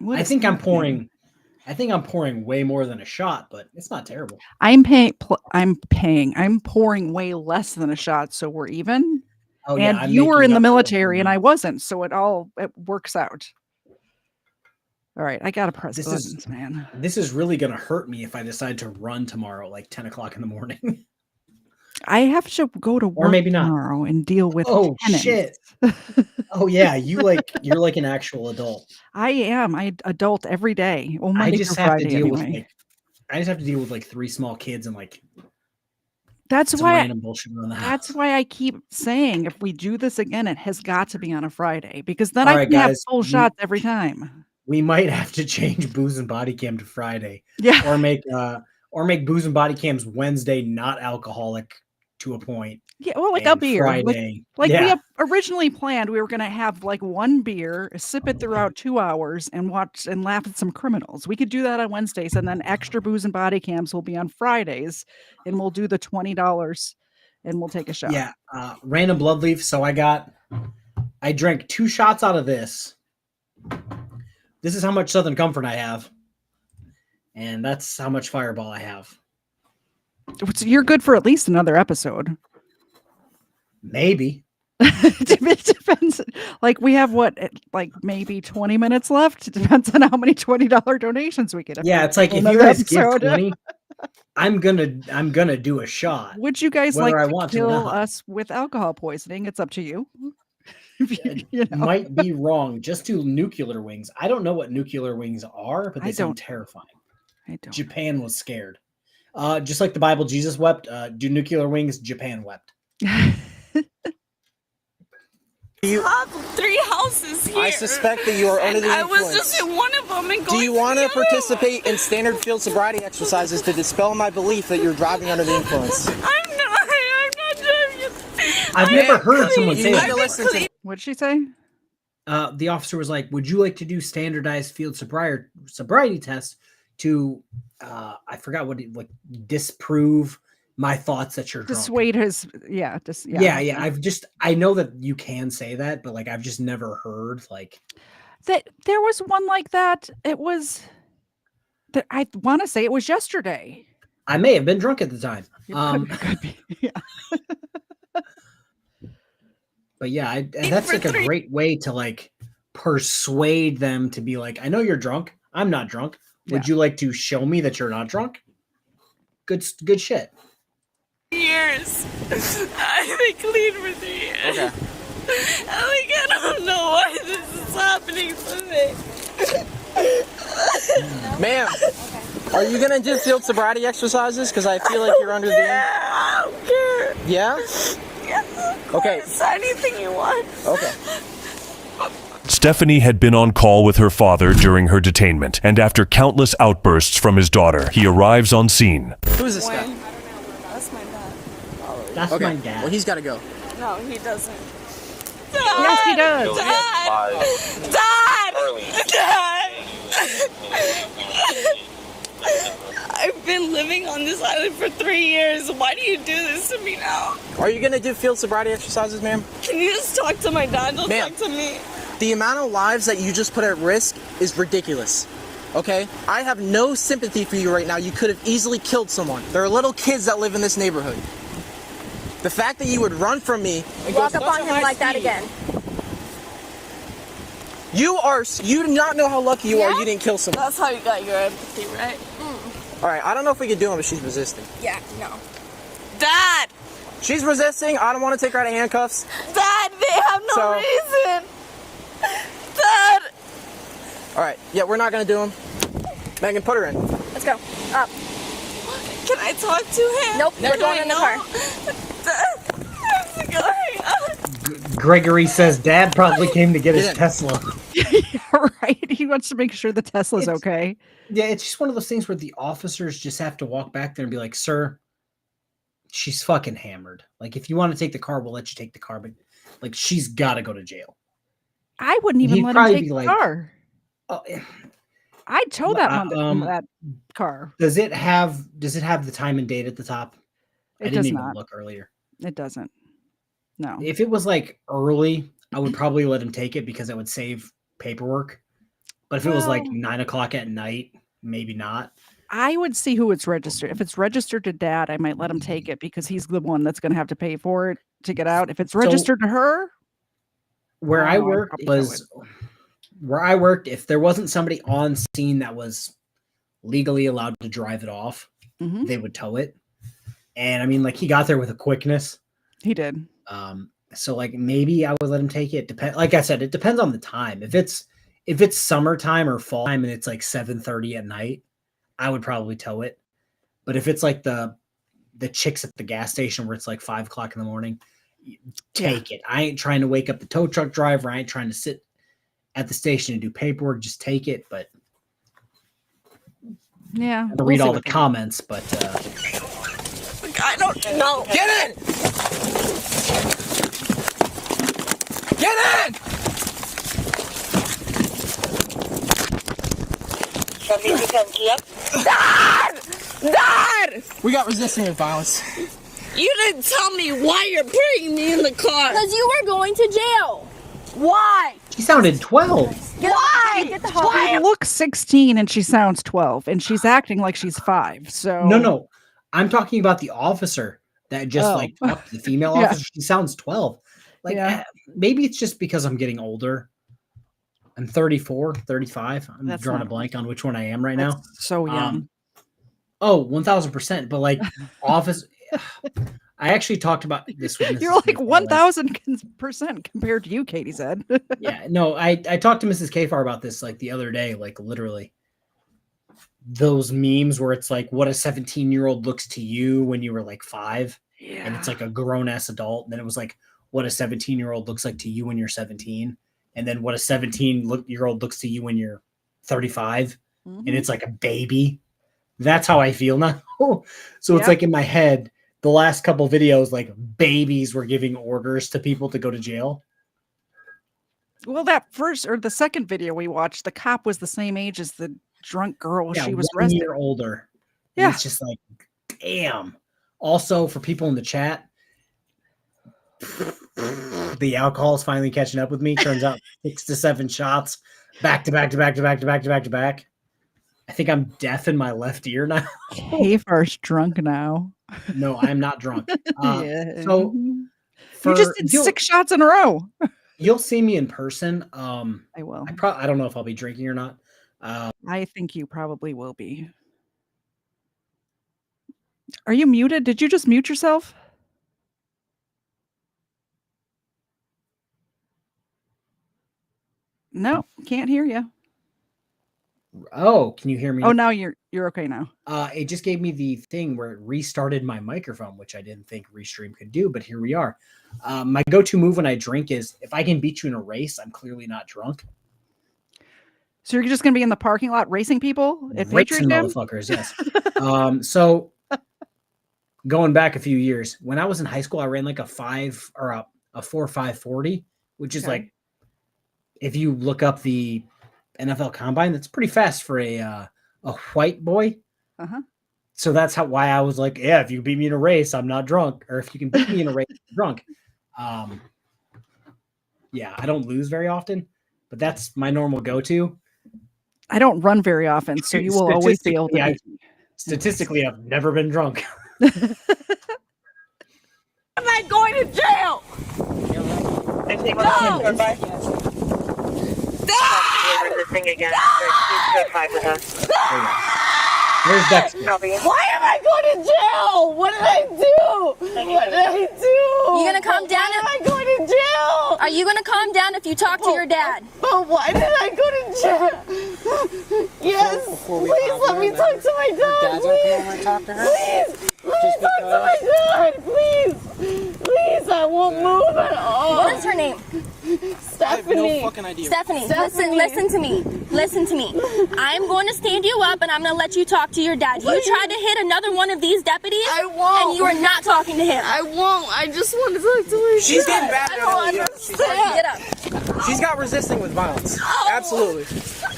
I think I'm pouring way more than a shot, but it's not terrible. I'm pouring way less than a shot, so we're even. Oh, yeah, and you were in the military and I wasn't, so it works out. All right, I gotta press buttons, man. This is really gonna hurt me if I decide to run tomorrow, like 10 o'clock in the morning. I have to go to work or maybe not tomorrow and deal with. Oh tenants. Shit! Oh yeah, you're like an actual adult. I am. I adult every day. Well, Monday I just through have Friday, to deal anyway. with like 3 small kids and like. That's why random bullshit around the house. That's why I keep saying if we do this again, it has got to be on a Friday because then All I right, can have guys, full shots every time. We might have to change booze and body cam to Friday. Yeah. Or make booze and body cams Wednesday, not alcoholic to a point. Yeah, well, like a beer. Friday. Like we have originally planned, we were gonna have like one beer, sip it throughout 2 hours, and watch and laugh at some criminals. We could do that on Wednesdays, and then extra booze and body cams will be on Fridays, and we'll do the $20 and we'll take a shot. Yeah. Random blood leaf. So I drank 2 shots out of this. This is how much Southern Comfort I have. And that's how much Fireball I have. So you're good for at least another episode. Maybe. It depends. Like we have like maybe 20 minutes left. It depends on how many $20 donations we get. Yeah, it's like if you guys give 20, I'm gonna do a shot. Would you guys like to kill us with alcohol poisoning? It's up to you. You know. Might be wrong. Just do nuclear wings. I don't know what nuclear wings are, but they sound terrifying. I don't. Japan was scared. Just like the Bible, Jesus wept. Do nuclear wings. Japan wept. top 3 houses here. I suspect that you are under the I influence. was just in one of them and going Do you want to the other participate in standard field sobriety exercises to dispel my belief that you're driving under the influence? I'm not driving. I've never heard someone say that. Listen to What'd she say? The officer was like, "Would you like to do standardized field sobriety tests to, I forgot what it, like, disprove my thoughts that you're drunk." Dissuade his, yeah. I know that you can say that, but like, I've just never heard like that. There was one like that. It was, that I want to say it was yesterday. I may have been drunk at the time. Could be. Yeah. But yeah, that's like a great way to like persuade them to be like, I know you're drunk. I'm not drunk. Would you like to show me that you're not drunk? Good shit. Years. I've been clean for 3 years. Okay. I don't know why this is happening to me. Ma'am, are you going to do field sobriety exercises? Because I feel like you're under the... I don't care. Yeah? Okay. Anything you want. Okay. Stephanie had been on call with her father during her detainment, and after countless outbursts from his daughter, he arrives on scene. Who is this guy? That's my dad. That's my dad. Well, he's got to go. No, he doesn't. Yes, he does. Dad! I've been living on this island for 3 years. Why do you do this to me now? Are you going to do field sobriety exercises, ma'am? Can you just talk to my dad? Don't Ma'am, talk to me. The amount of lives that you just put at risk is ridiculous. Okay? I have no sympathy for you right now. You could have easily killed someone. There are little kids that live in this neighborhood. The fact that you would run from me and Walk go up on him like that again. You do not know how lucky you are you didn't kill someone. That's how you got your empathy, right? All right, I don't know if we can do it, but she's resisting. Yeah, no. Dad! She's resisting. I don't want to take her out of handcuffs. Dad, they have no reason. Dad! All right, yeah, we're not going to do them. Megan, put her in. Let's go. Up. Can I talk to him? Nope, we're going in the car. Gregory says Dad probably came to get his Tesla. Yeah, right. He wants to make sure the Tesla's okay. Yeah, it's just one of those things where the officers just have to walk back there and be like, "Sir, she's fucking hammered. Like, if you want to take the car, we'll let you take the car, but like, she's got to go to jail." I wouldn't even let him take the car. Oh, I'd tow that car. Does it have the time and date at the top? I didn't even look earlier. It doesn't. No. If it was like early, I would probably let him take it because it would save paperwork. But if it was like 9 o'clock at night, maybe not. I would see who it's registered. If it's registered to Dad, I might let him take it because he's the one that's going to have to pay for it to get out. If it's registered to her, where I worked, if there wasn't somebody on scene that was legally allowed to drive it off, they would tow it. And I mean, like, he got there with a quickness. He did. So like, maybe I would let him take it. Like I said, it depends on the time. If it's summertime or fall time and it's like 7:30 at night, I would probably tow it. But if it's like the chicks at the gas station where it's like 5 o'clock in the morning, take it. I ain't trying to wake up the tow truck driver. I ain't trying to sit at the station and do paperwork. Just take it. But yeah, I read all the comments, but I don't know. Get in! Get in! Dad! Dad! We got resisting of violence. You didn't tell me why you're putting me in the car. Because you were going to jail. Why? she sounded 12. Why? Get the hell She looks 16 and she sounds 12, and she's acting like she's 5. So No. I'm talking about the officer that just like talked to the female officer. She sounds 12. Like, maybe it's just because I'm getting older. I'm 34, 35. I'm drawing a blank on which one I am right now. So young. 1000%. But like office, I actually talked about this with Mrs. You're like KFARR 1000% compared to you, KTZed. Yeah, no, I talked to Mrs. KFARR about this like the other day, like literally. Those memes where it's like what a 17-year-old looks to you when you were like 5, and it's like a grown-ass adult. And then it was like what a 17-year-old looks like to you when you're 17, and then what a 17-year-old looks to you when you're 35, and it's like a baby. That's how I feel now. So it's like in my head, the last couple videos, like babies were giving orders to people to go to jail. Well, that first or the second video we watched, the cop was the same age as the drunk girl she was 1 arrested. year older. Yeah. And it's just like, damn. Also, for people in the chat, the alcohol is finally catching up with me. Turns out 6 to 7 shots back to back to back to back to back to back to back. I think I'm deaf in my left ear now. KFARR's drunk now. No, I'm not drunk. Yeah. So You just did 6 shots in a row. You'll see me in person. I will. I don't know if I'll be drinking or not. I think you probably will be. Are you muted? Did you just mute yourself? No, can't hear you. Oh, can you hear me? Oh, now you're okay now. It just gave me the thing where it restarted my microphone, which I didn't think Restream could do, but here we are. My go-to move when I drink is if I can beat you in a race, I'm clearly not drunk. So you're just going to be in the parking lot racing people at Patriot Racing Gym? motherfuckers, yes. So going back a few years, when I was in high school, I ran like a 4.540, which is like, if you look up the NFL Combine, that's pretty fast for a white boy. So that's why I was like, yeah, if you beat me in a race, I'm not drunk. Or if you can beat me in a race, I'm drunk. Yeah, I don't lose very often, but that's my normal go-to. I don't run very often, so you will always be able to beat me. Statistically, I've never been drunk. Am I going to jail? No! Resisting again. Where's Dexter? Why am I going to jail? What did I do? What did I do? You gonna calm down? Why am I going to jail? Are you gonna calm down if you talk to your dad? But why did I go to jail? Yes, please let me talk to my dad. Please talk to my dad. Please, I won't move at all. What is her name? Stephanie. I have no fucking idea. Stephanie, listen to me. Listen to me. I'm going to stand you up and I'm going to let you talk to your dad. You tried to hit another one of these deputies. I won't. And you are not talking to him. I won't. I just want to talk to my dad. She's getting bad. I don't understand. Get up. She's got resisting with violence. Oh. Absolutely.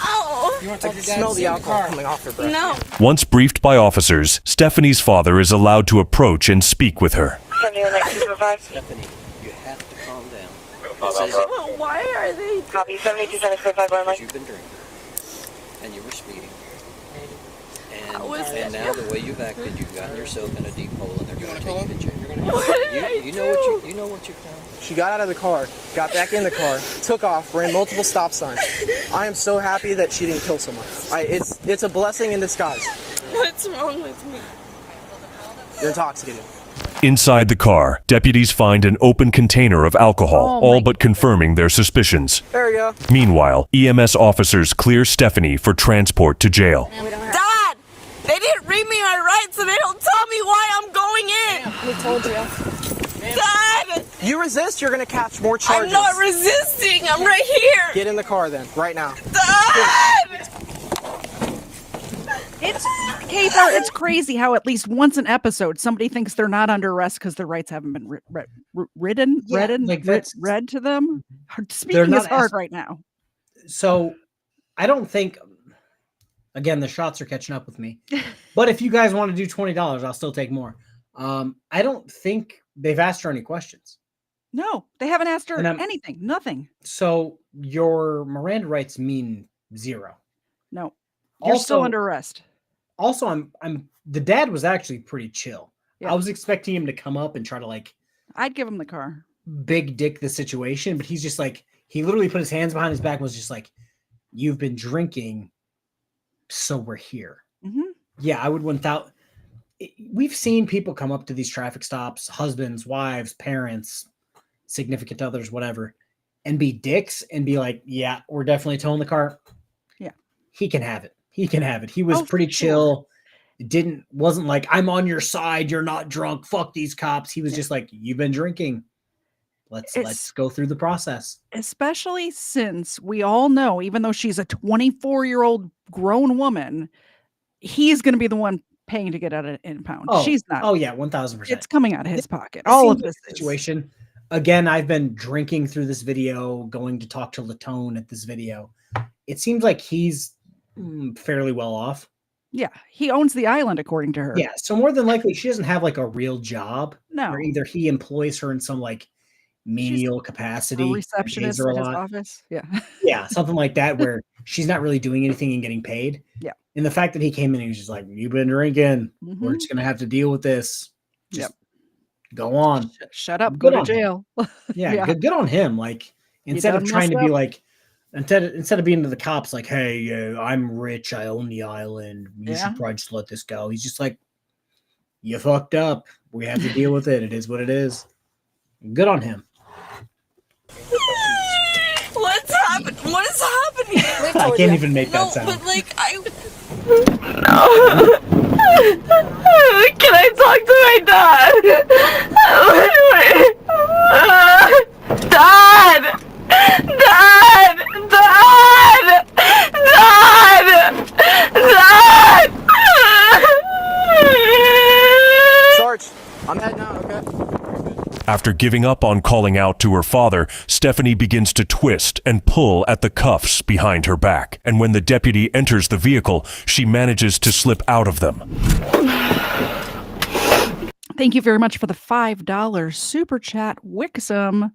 Oh. You want to talk to smell the alcohol coming off her breath. No. Once briefed by officers, Stephanie's father is allowed to approach and speak with her. Stephanie, you have to calm down. Well, why are they? Copy 7275 You've been drinking, and you were speeding. And now the way you've acted, you've gotten yourself in a deep hole, and they're going to take you to jail. You know what you've done. She got out of the car, got back in the car, took off, ran multiple stop signs. I am so happy that she didn't kill someone. It's a blessing in disguise. What's wrong with me? You're intoxicated. Inside the car, deputies find an open container of alcohol, all but confirming their suspicions. There you go. Meanwhile, EMS officers clear Stephanie for transport to jail. Dad, they didn't read me my rights and they don't tell me why I'm going in. We told you. Dad! You resist, you're going to catch more charges. I'm not resisting. I'm right here. Get in the car then, right now. Dad! It's KFARR, it's crazy how at least once an episode somebody thinks they're not under arrest because their rights haven't been read to them. Speaking is hard right now. So I don't think, again, the shots are catching up with me. But if you guys want to do $20, I'll still take more. I don't think they've asked her any questions. No, they haven't asked her anything. Nothing. So your Miranda rights mean zero. No, you're still under arrest. Also, the dad was actually pretty chill. Yeah. I was expecting him to come up and try to I'd give him the car. Big dick the situation, but he's just he literally put his hands behind his back and was just like, you've been drinking, so we're here. Mm-hmm. Yeah, I would 1,000. We've seen people come up to these traffic stops, husbands, wives, parents, significant others, whatever, and be dicks and be like, yeah, we're definitely towing the car. Yeah. He can have it. He was pretty chill. Wasn't like, I'm on your side. You're not drunk. Fuck these cops. He was just like, you've been drinking. Let's go through the process. Especially since we all know, even though she's a 24-year-old grown woman, he's going to be the one paying to get out of impound. She's not. Oh yeah, 1000%. It's coming out of his pocket. All of this situation. Again, I've been drinking through this video, going to talk to Latone at this video. It seems like he's fairly well off. Yeah, he owns the island, according to her. Yeah, so more than likely, she doesn't have like a real job. No. Or either he employs her in some like menial capacity. A receptionist in his office. Yeah. Yeah, something like that where she's not really doing anything and getting paid. Yeah. And the fact that he came in and he was just like, "You've been drinking. We're just gonna have to deal with this. Just go on. Shut up. Go to jail." Yeah, good on him. Like instead of trying to be like, instead of being to the cops like, "Hey, I'm rich. I own the island. You should probably just let this go." He's just like, "You fucked up. We have to deal with it. It is what it is." Good on him. What's happening? What is happening? I can't even make that sound. But like No. Can I talk to my dad? Dad! Dad! Dad! Dad! Dad! Sarge, I'm heading out, okay? After giving up on calling out to her father, Stephanie begins to twist and pull at the cuffs behind her back. And when the deputy enters the vehicle, she manages to slip out of them. Thank you very much for the $5 super chat, Wixom.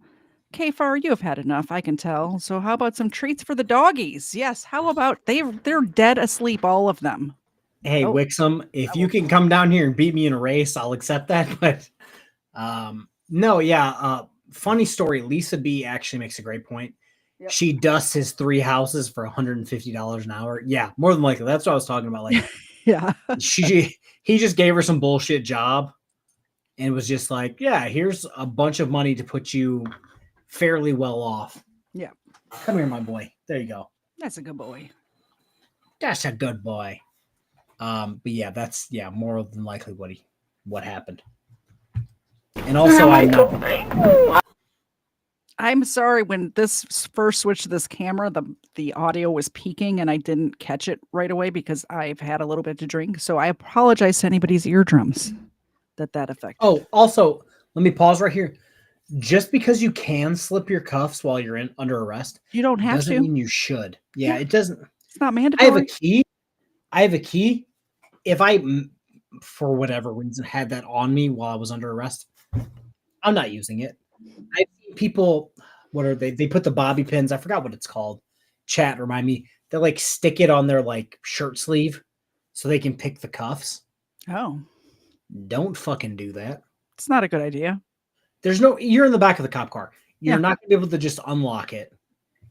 KFARR, you have had enough, I can tell. So how about some treats for the doggies? Yes, how about they're dead asleep, all of them. Hey, Wixom, if you can come down here and beat me in a race, I'll accept that. But no, yeah. Funny story. Lisa B actually makes a great point. Yep. She dusts his 3 houses for $150 an hour. Yeah, more than likely. That's what I was talking about. Like, yeah, he just gave her some bullshit job and was just like, yeah, here's a bunch of money to put you fairly well off. Yeah. Come here, my boy. There you go. That's a good boy. That's a good boy. But yeah, that's more than likely what happened. And also, I'm sorry when this first switched to this camera, the audio was peaking and I didn't catch it right away because I've had a little bit to drink. So I apologize to anybody's eardrums that affected. Oh, also, let me pause right here. Just because you can slip your cuffs while you're under arrest, you don't have doesn't to. Mean you should. Yeah, it doesn't. It's not mandatory. I have a key. If I, for whatever reason, had that on me while I was under arrest, I'm not using it. I've seen people, what are they? They put the bobby pins. I forgot what it's called. Chat, remind me. They like stick it on their like shirt sleeve so they can pick the cuffs. Oh. Don't fucking do that. It's not a good idea. You're in the back of the cop car. You're not going to be able to just unlock it.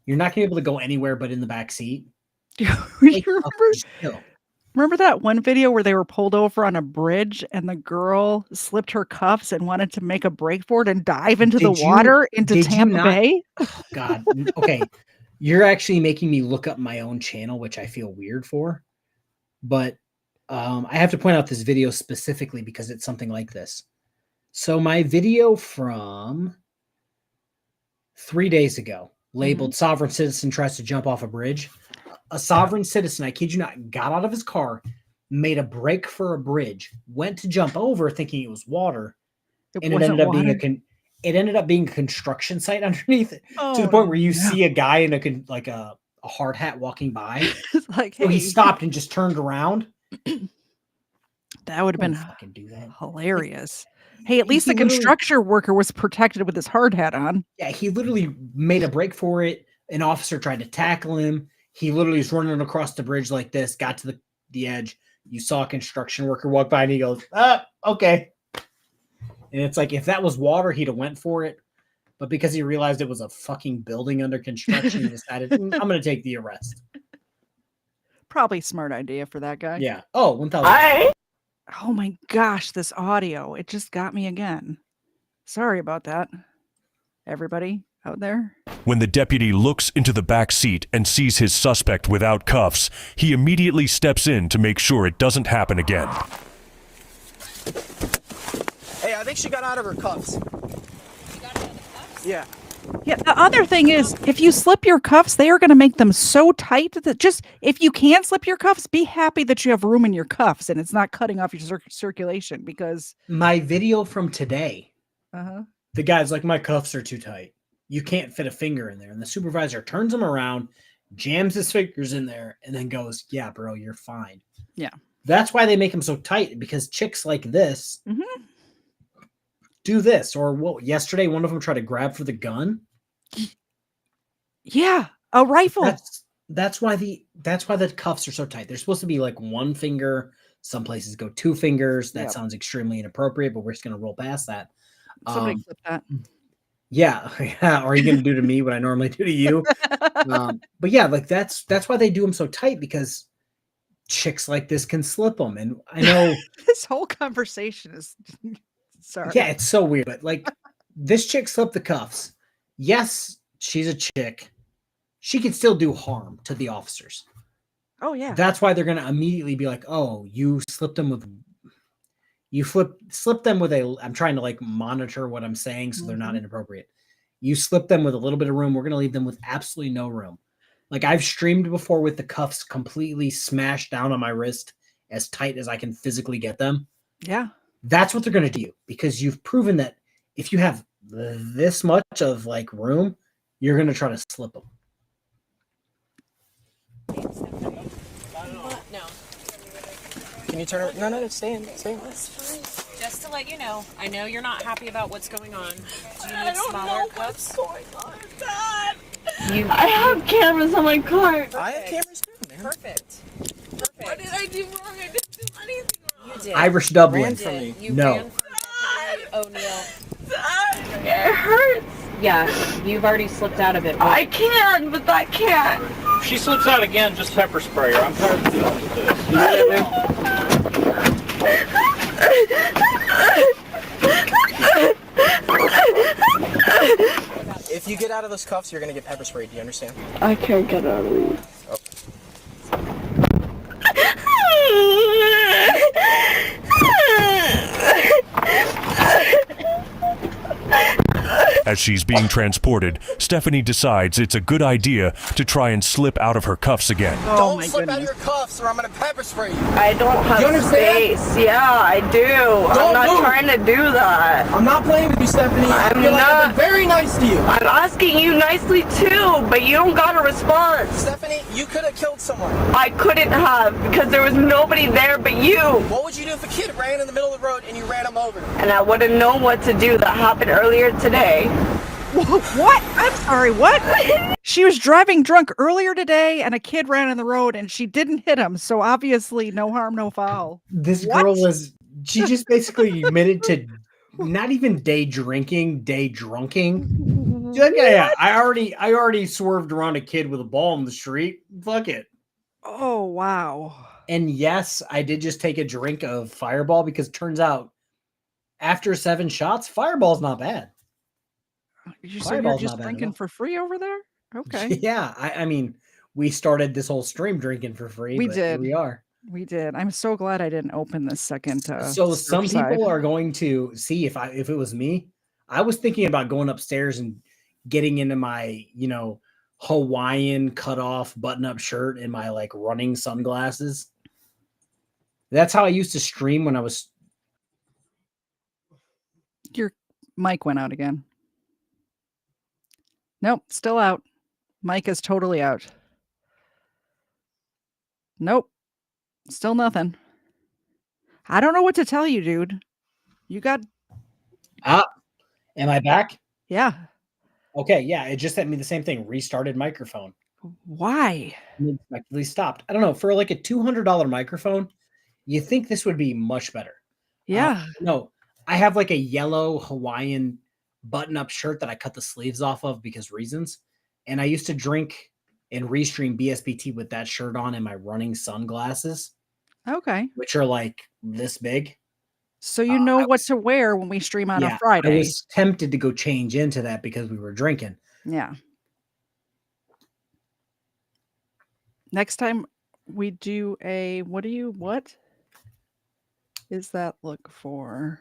You're not going to be able to go anywhere but in the back seat. Remember that one video where they were pulled over on a bridge and the girl slipped her cuffs and wanted to make a break for it and dive into the water into Tampa Bay? Oh, God. Okay. You're actually making me look up my own channel, which I feel weird for. But I have to point out this video specifically because it's something like this. So my video from 3 days ago, labeled Sovereign Citizen Tries to Jump Off a Bridge. A sovereign citizen, I kid you not, got out of his car, made a break for a bridge, went to jump over thinking it was water, and it ended up being a construction site underneath it, to the point where you see a guy in a hard hat walking by. Like, so he stopped and just turned around. That would have been hilarious. Hey, at least the construction worker was protected with his hard hat on. Yeah, he literally made a break for it. An officer tried to tackle him. He literally was running across the bridge like this, got to the edge. You saw a construction worker walk by and he goes, okay. And it's like, if that was water, he'd have went for it. But because he realized it was a fucking building under construction, he decided, I'm going to take the arrest. Probably a smart idea for that guy. Yeah. Oh, 1,000. Oh my gosh, this audio. It just got me again. Sorry about that, everybody out there. When the deputy looks into the back seat and sees his suspect without cuffs, he immediately steps in to make sure it doesn't happen again. Hey, I think she got out of her cuffs. Yeah. Yeah. The other thing is, if you slip your cuffs, they are going to make them so tight that just if you can't slip your cuffs, be happy that you have room in your cuffs and it's not cutting off your circulation because my video from today, uh-huh. the guy's like, my cuffs are too tight. You can't fit a finger in there. And the supervisor turns him around, jams his fingers in there, and then goes, yeah, bro, you're fine. Yeah. That's why they make them so tight, because chicks like this do this. Or what? Yesterday, one of them tried to grab for the gun. Yeah, a rifle. That's why the cuffs are so tight. They're supposed to be like one finger. Some places go two fingers. That sounds extremely inappropriate, but we're just gonna roll past that. Somebody clip that. Yeah, yeah. Or are you gonna do to me what I normally do to you? But yeah, like that's why they do them so tight, because chicks like this can slip them. And I know this whole conversation is sorry. Yeah, it's so weird. But like this chick slipped the cuffs. Yes, she's a chick. She can still do harm to the officers. Oh yeah. That's why they're gonna immediately be like, oh, you slipped them with slip them with a, I'm trying to like monitor what I'm saying so they're not inappropriate. You slip them with a little bit of room. We're gonna leave them with absolutely no room. Like I've streamed before with the cuffs completely smashed down on my wrist as tight as I can physically get them. Yeah. That's what they're gonna do, because you've proven that if you have this much of like room, you're gonna try to slip them. No. Can you turn it? No, stay in. That's fine. Just to let you know, I know you're not happy about what's going on. Do you need smaller cups? What's going on, Dad? I have cameras on my car. I have cameras too, man. Perfect. What did I do wrong? I didn't do anything wrong. You did. Irish Dublin. You No. ran from O'Neill. Dad, it hurts. Yeah, you've already slipped out of it. I can, but that can't. If she slips out again, just pepper spray her. I'm tired of dealing with this. You know what I mean? If you get out of those cuffs, you're gonna get pepper sprayed. Do you understand? I can't get out of these. As she's being transported, Stephanie decides it's a good idea to try and slip out of her cuffs again. Don't slip out of your cuffs, or I'm gonna pepper spray you. I don't have space. Yeah, I do. I'm not trying to do that. I'm not playing with you, Stephanie. I'm like not. I've been very nice to you. I'm asking you nicely too, but you don't got a response. Stephanie, you could have killed someone. I couldn't have, because there was nobody there but you. What would you do if a kid ran in the middle of the road and you ran him over? And I wouldn't know what to do. That happened earlier today. What? I'm sorry, what? She was driving drunk earlier today and a kid ran in the road and she didn't hit him. So obviously no harm, no foul. This girl she just basically admitted to not even day drinking, day drunking. She's like, yeah, I already swerved around a kid with a ball in the street. Fuck it. Oh, wow. And yes, I did just take a drink of Fireball, because it turns out after 7 shots, Fireball's not bad. So you're just drinking for free over there? Okay. Yeah, I mean, we started this whole stream drinking for free. We but did. Here we are. We did. I'm so glad I didn't open this second. So some people are going to see if it was me. I was thinking about going upstairs and getting into my, Hawaiian cut off button up shirt and my like running sunglasses. That's how I used to stream when I was. Your mic went out again. Nope, still out. Mic is totally out. Nope, still nothing. I don't know what to tell you, dude. You got. Am I back? Yeah. Okay, yeah, it just sent me the same thing. Restarted microphone. Why? It unexpectedly stopped. I don't know. For like a $200 microphone, you think this would be much better. Yeah. No, I have like a yellow Hawaiian button-up shirt that I cut the sleeves off of because reasons. And I used to drink and restream BSBT with that shirt on and my running sunglasses. Okay. Which are like this big. So you know what to wear when we stream on a Friday. I was tempted to go change into that because we were drinking. Yeah. Next time we do a, what is that look for?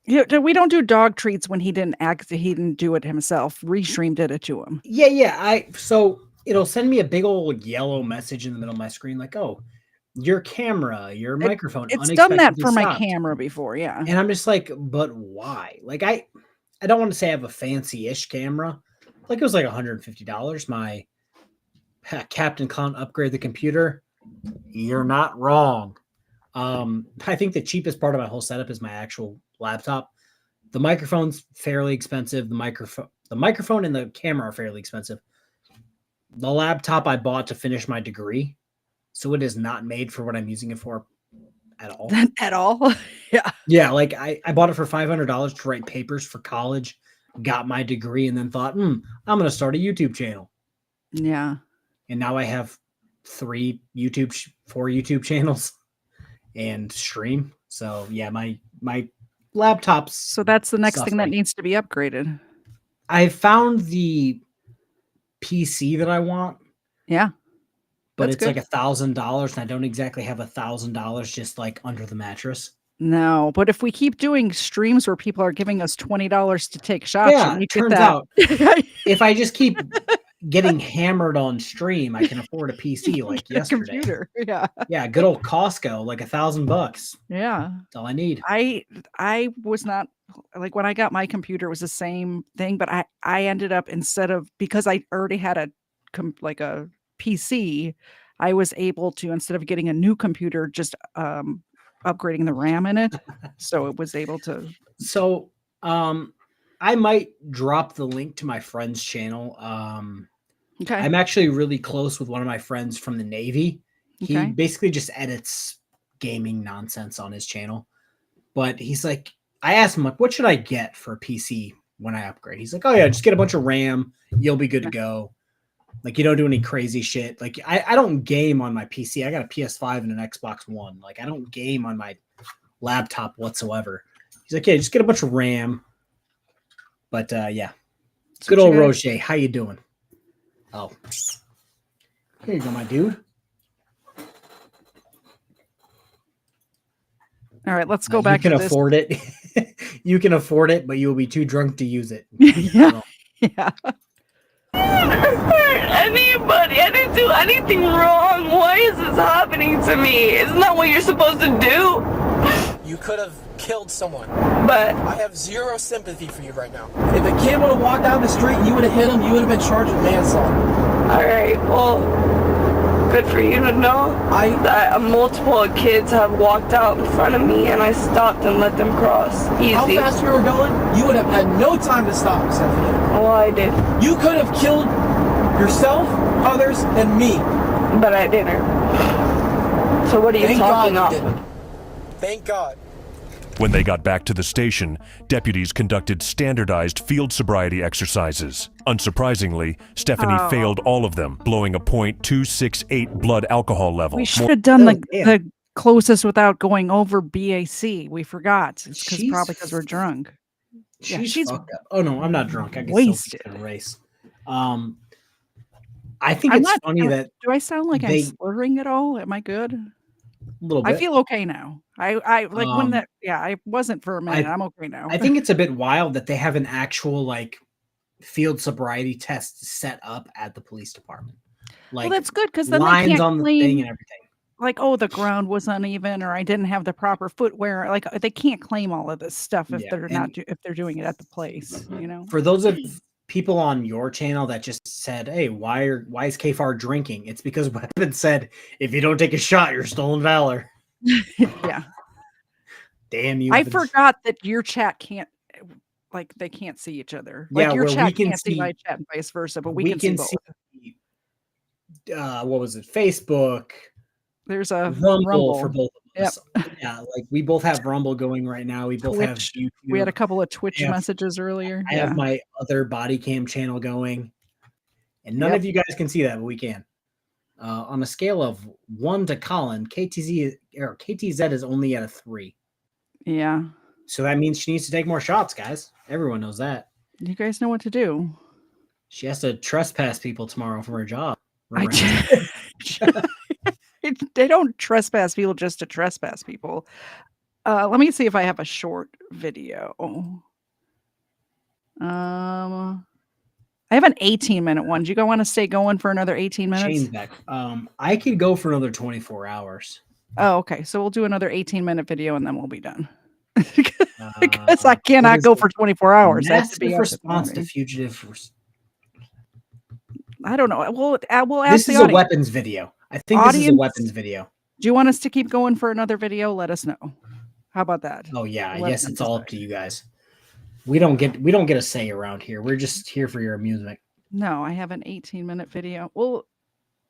Yeah, we don't do dog treats when he didn't do it himself. Restream did it to him. Yeah. So it'll send me a big old yellow message in the middle of my screen, like, "Oh, your camera, your microphone It's done that unexpectedly for my stopped." camera before, yeah. And I'm just like, but why? Like, I don't want to say I have a fancy-ish camera. Like, it was like $150. My Captain Con upgrade the computer. You're not wrong. I think the cheapest part of my whole setup is my actual laptop. The microphone's fairly expensive. The microphone and the camera are fairly expensive. The laptop I bought to finish my degree, so it is not made for what I'm using it for at all. At all? Yeah. Yeah, like I bought it for $500 to write papers for college, got my degree, and then thought, I'm going to start a YouTube channel. Yeah. And now I have 4 YouTube channels and stream. So yeah, my laptop's. So that's the next thing that suffering. needs to be upgraded. I found the PC that I want. Yeah. But That's it's good. like $1,000, and I don't exactly have $1,000 just like under the mattress. No, but if we keep doing streams where people are giving us $20 to take shots, Yeah, and you it get turns that. out if I just keep getting hammered on stream, I can afford a PC like yesterday. Computer, yeah. Yeah, good old Costco, like $1,000. Yeah. That's all I need. I was not like when I got my computer, it was the same thing, but I ended up because I already had a PC, I was able to, instead of getting a new computer, just upgrading the RAM in it. So it was able to. So I might drop the link to my friend's channel. Okay. I'm actually really close with one of my friends from the Navy. He Okay. basically just edits gaming nonsense on his channel. But he's like, I asked him, like, what should I get for a PC when I upgrade? He's like, oh yeah, just get a bunch of RAM. You'll be good to go. Like, you don't do any crazy shit. Like, I don't game on my PC. I got a PS5 and an Xbox One. Like, I don't game on my laptop whatsoever. He's like, yeah, just get a bunch of RAM. But yeah. Good old Roger. How you doing? Oh. Here you go, my dude. All right, let's go back you to can afford it. You can afford it, but you will be too drunk to use it. Yeah. Yeah. Anybody, I didn't do anything wrong. Why is this happening to me? Isn't that what you're supposed to do? You could have killed someone. But I have zero sympathy for you right now. If a kid would have walked down the street and you would have hit him, you would have been charged with manslaughter. Alright, well, good for you to know that multiple kids have walked out in front of me and I stopped and let them cross. Easy. How fast you were going, you would have had no time to stop, Stephanie. Well, I did. You could have killed yourself, others, and me. But I didn't. So what are you talking about? off? Thank God. When they got back to the station, deputies conducted standardized field sobriety exercises. Unsurprisingly, Stephanie failed all of them, blowing a .268 blood alcohol level. We should have done the closest without going over BAC. We forgot. It's probably because we're drunk. She's fucked up. Oh no, I'm not drunk. I can wasted. still race. I think it's funny that. Do I sound like I'm slurring at all? Am I good? A little bit. I feel okay now. I like when that. Yeah, I wasn't for a minute. I'm okay now. I think it's a bit wild that they have an actual like field sobriety test set up at the police department. Like, well, that's good because then lines they can't on the claim, thing and everything. Like, oh, the ground was uneven, or I didn't have the proper footwear. Like, they can't claim all of this stuff if they're not if they're doing it at the place. You know. For those of people on your channel that just said, "Hey, why is KFARR drinking?" It's because Weapon said, "If you don't take a shot, you're stolen valor." Yeah. Damn you! I forgot that your chat can't. Like, they can't see each other. Like, Yeah, your where chat we can can't see see- my chat and vice versa, but we can see both. What was it? Facebook. There's a Rumble for both of Yep. us. Yeah, like we both have Rumble going right now. We both have Twitch. YouTube. We had a couple of Twitch I have- messages earlier. I have my other Bodycam channel going, and none of you guys can see that, but we can. On a scale of 1 to Colin, KTZed is only at a 3. Yeah. So that means she needs to take more shots, guys. Everyone knows that. You guys know what to do. She has to trespass people tomorrow for her job. They don't trespass people just to trespass people. Let me see if I have a short video. I have an 18-minute one. Do you want to stay going for another 18 minutes? Shane's back. I could go for another 24 hours. Oh, okay. So we'll do another 18-minute video and then we'll be done. Because I cannot go for 24 hours. I have to be Massive up response at to Fugitive. I don't know. We'll ask This the is a audience. weapons video. I think this is a Audience, weapons video. Do you want us to keep going for another video? Let us know. How about that? Oh yeah, I Let guess them it's all decide. up to you guys. We don't get a say around here. We're just here for your amusement. No, I have an 18-minute video. Well,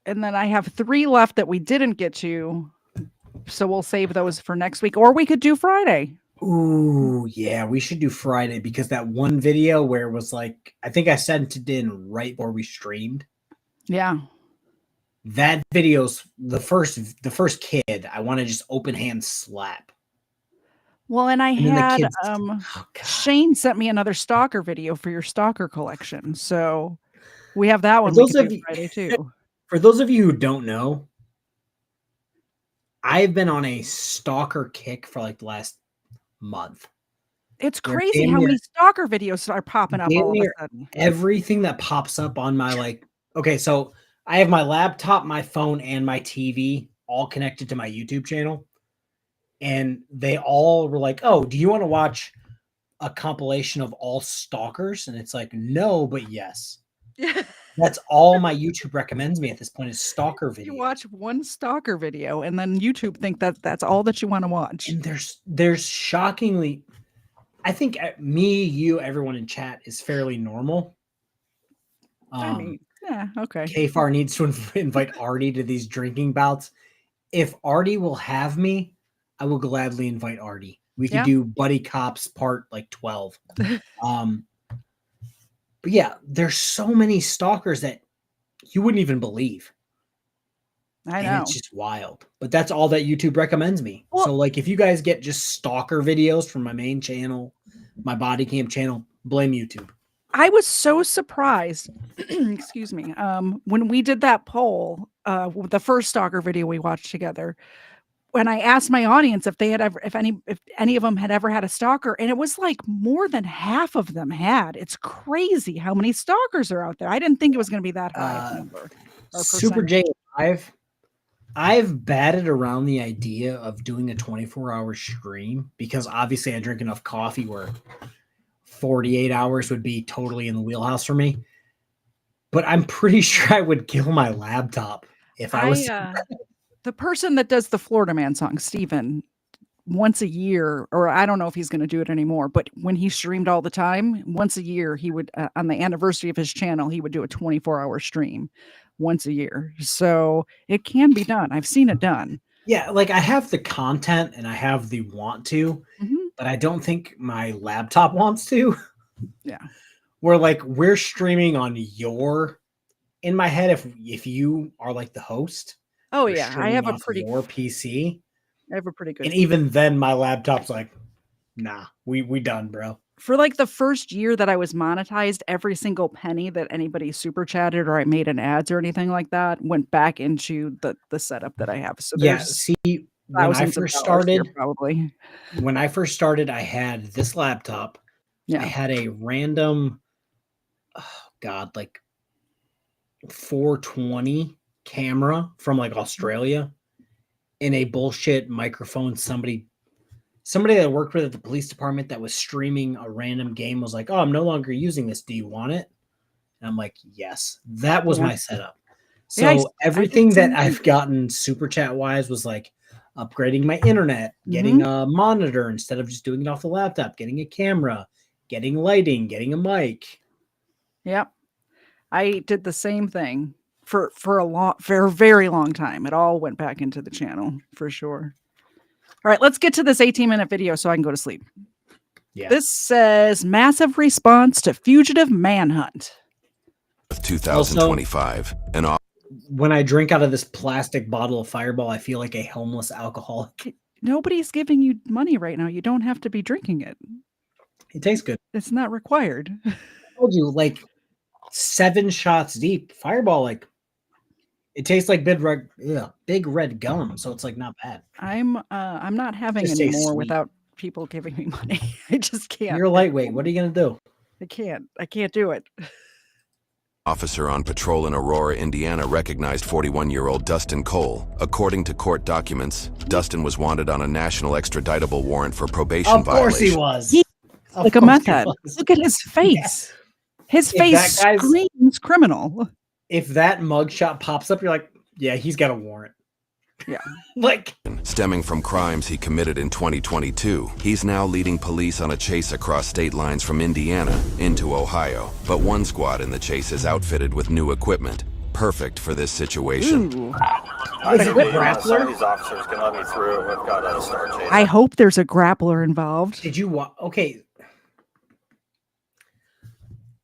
and then I have 3 left that we didn't get to. So we'll save those for next week. Or we could do Friday. Ooh, yeah, we should do Friday because that one video where it was like, I think I sent it in right before we streamed. Yeah. That video's the first kid I want to just open hand slap. Well, and I And then the had kids- Shane sent me another stalker video for your stalker collection. So we have that one For we those could of do you- Friday too. For those of you who don't know, I've been on a stalker kick for like the last month. It's They're crazy damn how near- many stalker videos are popping up damn all of a near sudden. Everything that pops up on my okay, so I have my laptop, my phone, and my TV all connected to my YouTube channel. And they all were like, "Oh, do you want to watch a compilation of all stalkers?" And it's like, "No, but yes." That's all my YouTube recommends me at this point is stalker videos. You watch one stalker video and then YouTube think that that's all that you want to watch. And there's shockingly, I think me, you, everyone in chat is fairly normal. I mean, yeah, okay. KFARR needs to invite Artie to these drinking bouts. If Artie will have me, I will gladly invite Artie. We could do Buddy Cops part like 12. But yeah, there's so many stalkers that you wouldn't even believe. I know. And it's just wild. But that's all that YouTube recommends me. Well, so like if you guys get just stalker videos from my main channel, my Bodycam channel, blame YouTube. I was so surprised, excuse me, when we did that poll, the first stalker video we watched together, when I asked my audience if they had ever, if any of them had ever had a stalker, and it was like more than half of them had. It's crazy how many stalkers are out there. I didn't think it was going to be that high of a number. Super J, I've batted around the idea of doing a 24-hour stream because obviously I drink enough coffee where 48 hours would be totally in the wheelhouse for me. But I'm pretty sure I would kill my laptop if I was. The person that does the Florida Man song, Steven, once a year, or I don't know if he's going to do it anymore, but when he streamed all the time, once a year, he would, on the anniversary of his channel, he would do a 24-hour stream once a year. So it can be done. I've seen it done. Yeah, like I have the content and I have the want to, but I don't think my laptop wants to. Yeah. Where like we're streaming on in my head, if you are like the host. Oh yeah, I have a pretty your PC. I have a pretty good. And even then, my laptop's like, nah, we done, bro. For like the first year that I was monetized, every single penny that anybody super chatted or I made an ads or anything like that went back into the setup that I have. So yeah, see, when I first started, when I first started, I had this laptop. Yeah, I had a random, like 420 camera from like Australia in a bullshit microphone. Somebody that I worked with at the police department that was streaming a random game was like, "Oh, I'm no longer using this. Do you want it?" And I'm like, "Yes." That was my setup. So everything that I've gotten super chat wise was like upgrading my internet, getting a monitor instead of just doing it off the laptop, getting a camera, getting lighting, getting a mic. Yep. I did the same thing for a very long time. It all went back into the channel for sure. All right, let's get to this 18-minute video so I can go to sleep. Yeah. This says massive response to fugitive manhunt. 2025. Also, when I drink out of this plastic bottle of Fireball, I feel like a homeless alcoholic. Nobody's giving you money right now. You don't have to be drinking it. It tastes good. It's not required. I told you, like 7 shots deep. Fireball, like It tastes like big red gum, so it's like not bad. I'm not having Just any tastes more sweet. without people giving me money. I just can't. You're a lightweight. What are you gonna do? I can't do it. Officer on patrol in Aurora, Indiana recognized 41-year-old Dustin Cole. According to court documents, Dustin was wanted on a national extraditable warrant for probation Of course violation. he was. He Of like a course meth he head. was. Look at his face. His If face that guy's- screams criminal. If that mugshot pops up, you're like, yeah, he's got a warrant. Yeah. Like, Stemming from crimes he committed in 2022, he's now leading police on a chase across state lines from Indiana into Ohio. But one squad in the chase is outfitted with new equipment, perfect for this situation. Ooh. I think some of grappler? these officers can let me through. We've got a star chase. I hope there's a grappler involved. did you okay?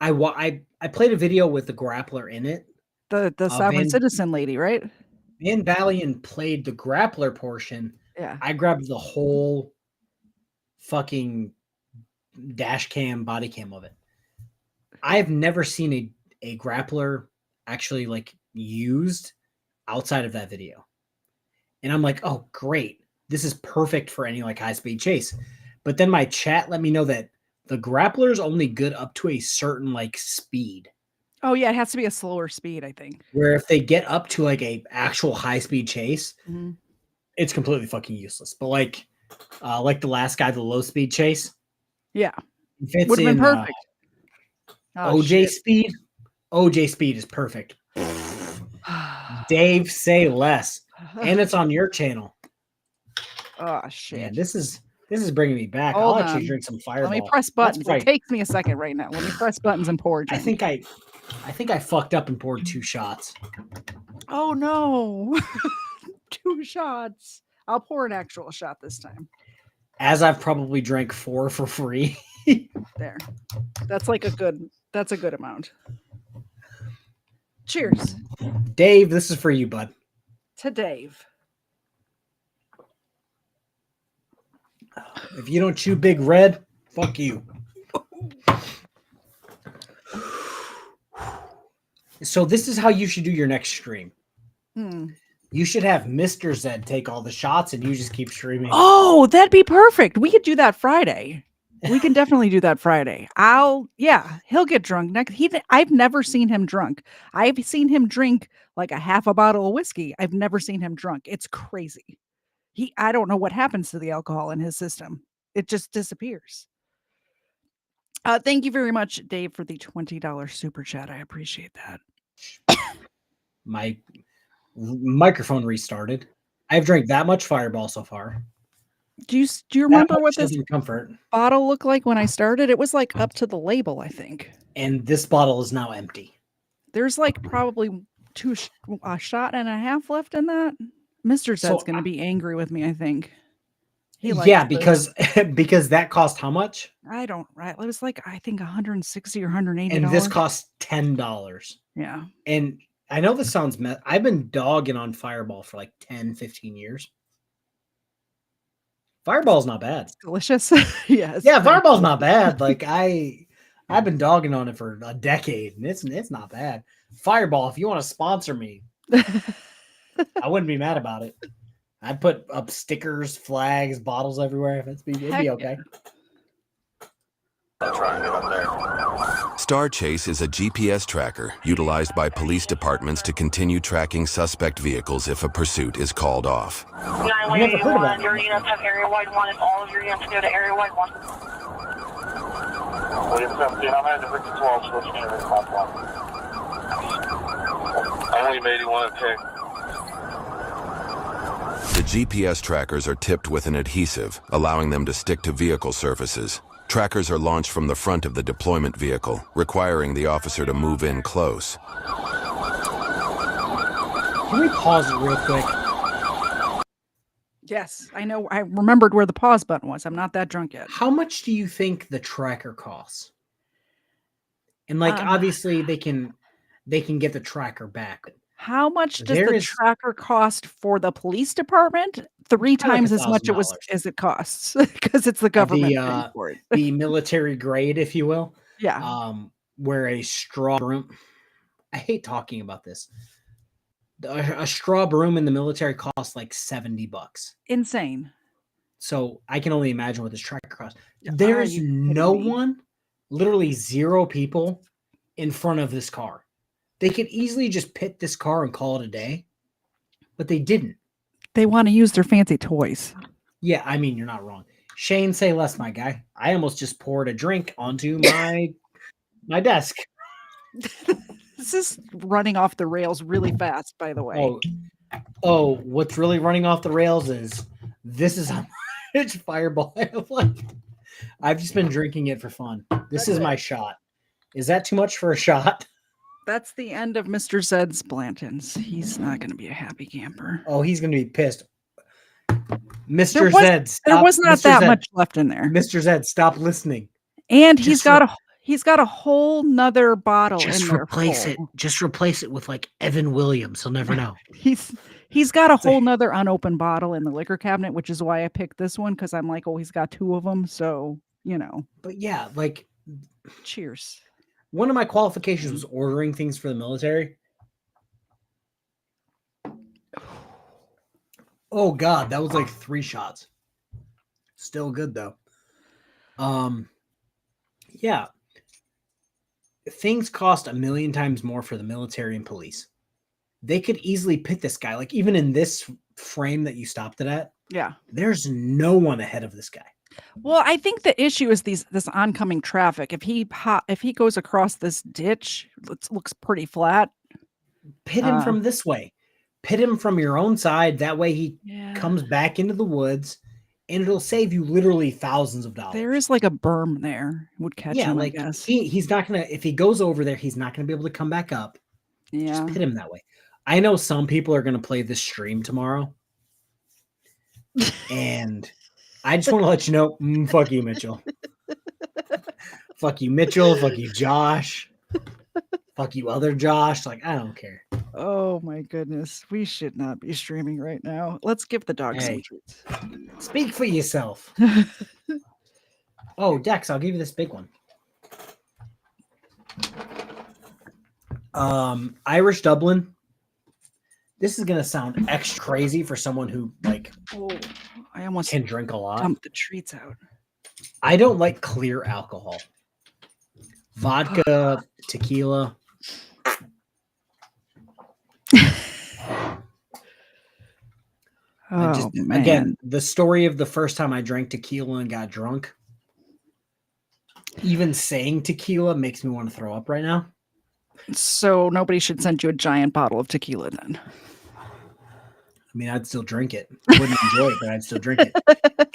I played a video with the grappler in it. The sovereign citizen lady, right? Van Valiant played the grappler portion. Yeah. I grabbed the whole fucking dash cam, body cam of it. I've never seen a grappler actually like used outside of that video. And I'm like, oh, great. This is perfect for any like high speed chase. But then my chat let me know that the grappler is only good up to a certain like speed. Oh yeah, it has to be a slower speed, I think. Where if they get up to like a actual high speed chase, Mhm. it's completely fucking useless. But like the last guy, the low speed chase, Yeah. if it's Would have been in, perfect. Oh, OJ shit. speed, OJ speed is perfect. Dave, say less, and it's on your channel. Oh shit. Man, this is bringing me back. Hold I'll actually on. drink some Fireball. Let me press That's buttons. right. It takes me a second right now. Let me press buttons and pour. I think I fucked up and poured 2 shots. Oh no. 2 shots. I'll pour an actual shot this time. As I've probably drank 4 for free. There. That's a good amount. Cheers Dave, this is for you, bud. to Dave. If you don't chew Big Red, fuck you. So this is how you should do your next stream. You should have Mr. Zed take all the shots and you just keep streaming. Oh, that'd be perfect. We could do that Friday. We can definitely do that Friday. He'll get drunk next. I've never seen him drunk. I've seen him drink like a half a bottle of whiskey. I've never seen him drunk. It's crazy. I don't know what happens to the alcohol in his system. It just disappears. Thank you very much, Dave, for the $20 super chat. I appreciate that. My microphone restarted. I've drank that much Fireball so far. Do you remember what this comfort bottle looked like when I started? It was like up to the label, I think. And this bottle is now empty. There's like probably a shot and a half left in that. Mr. Zed's going to be angry with me, I think. Yeah, because that cost how much? Right. It was like, I think 160 or 180. And this costs $10. Yeah. And I know this sounds I've been dogging on Fireball for like 10, 15 years. Fireball's not bad. It's delicious. Yes. Yeah, Fireball's not bad. Like I've been dogging on it for a decade and it's not bad. Fireball, if you want to sponsor me, I wouldn't be mad about it. I'd put up stickers, flags, bottles everywhere. It'd be okay. I'll try and get up there. Star Chase is a GPS tracker utilized by police departments to continue tracking suspect vehicles if a pursuit is called off. 911, your units have area wide 1 and all of your units go to area wide 1. William 17, I'm heading to Victor 12, switching to Victor 1. I'm William 81 and pick. The GPS trackers are tipped with an adhesive, allowing them to stick to vehicle surfaces. Trackers are launched from the front of the deployment vehicle, requiring the officer to move in close. Can we pause it real quick? Yes, I know. I remembered where the pause button was. I'm not that drunk yet. How much do you think the tracker costs? And like obviously they can get the tracker back. How much does the tracker cost for the police department? 3 times as much as it costs because it's the government paying for it. The military grade, if you will. Yeah. Where a straw room. I hate talking about this. A straw broom in the military costs like $70. Insane. So I can only imagine what this tracker costs. Are There's you no kidding me? one, literally 0 people in front of this car. They could easily just pit this car and call it a day, but they didn't. They want to use their fancy toys. Yeah, I mean, you're not wrong. Shane, say less, my guy. I almost just poured a drink onto my desk. This is running off the rails really fast, by the way. Oh, what's really running off the rails is this is how much Fireball I have left. I've just been drinking it for fun. This is my shot. Is that too much for a shot? That's the end of Mr. Zed's Blantons. He's not going to be a happy camper. Oh, he's going to be pissed. Mr. Zed, stop. There was not Mr. that Zed. much left in there. Mr. Zed, stop listening. And he's got a whole nother bottle Just in there. replace it. Just replace it with like Evan Williams. He'll never know. He's got a whole nother unopened bottle in the liquor cabinet, which is why I picked this one, because I'm like, oh, he's got 2 of them. So, But yeah, like, cheers. One of my qualifications was ordering things for the military. Oh God, that was like 3 shots. Still good though. Yeah. Things cost 1,000,000 times more for the military and police. They could easily pit this guy. Like even in this frame that you stopped it at. Yeah. There's no one ahead of this guy. Well, I think the issue is this oncoming traffic. If he goes across this ditch, it looks pretty flat. Pit him from this way. Pit him from your own side. That way he comes back into the woods, and it'll save you literally thousands of dollars. There is like a berm there. Would catch him, like I guess. He's not gonna, if he goes over there, he's not gonna be able to come back up. Yeah. Just pit him that way. I know some people are gonna play this stream tomorrow. And I just want to let you know, fuck you, Mitchell. Fuck you, Mitchell. Fuck you, Josh. Fuck you, other Josh. Like, I don't care. Oh my goodness. We should not be streaming right now. Let's give the dog some treats. Speak for yourself. Oh, Dex, I'll give you this big one. Irish Dublin. This is gonna sound extra crazy for someone who I almost can drink a lot. Dump the treats out. I don't like clear alcohol. Vodka, tequila. Again, the story of the first time I drank tequila and got drunk. Even saying tequila makes me want to throw up right now. So nobody should send you a giant bottle of tequila then. I mean, I'd still drink it. I wouldn't enjoy it, but I'd still drink it.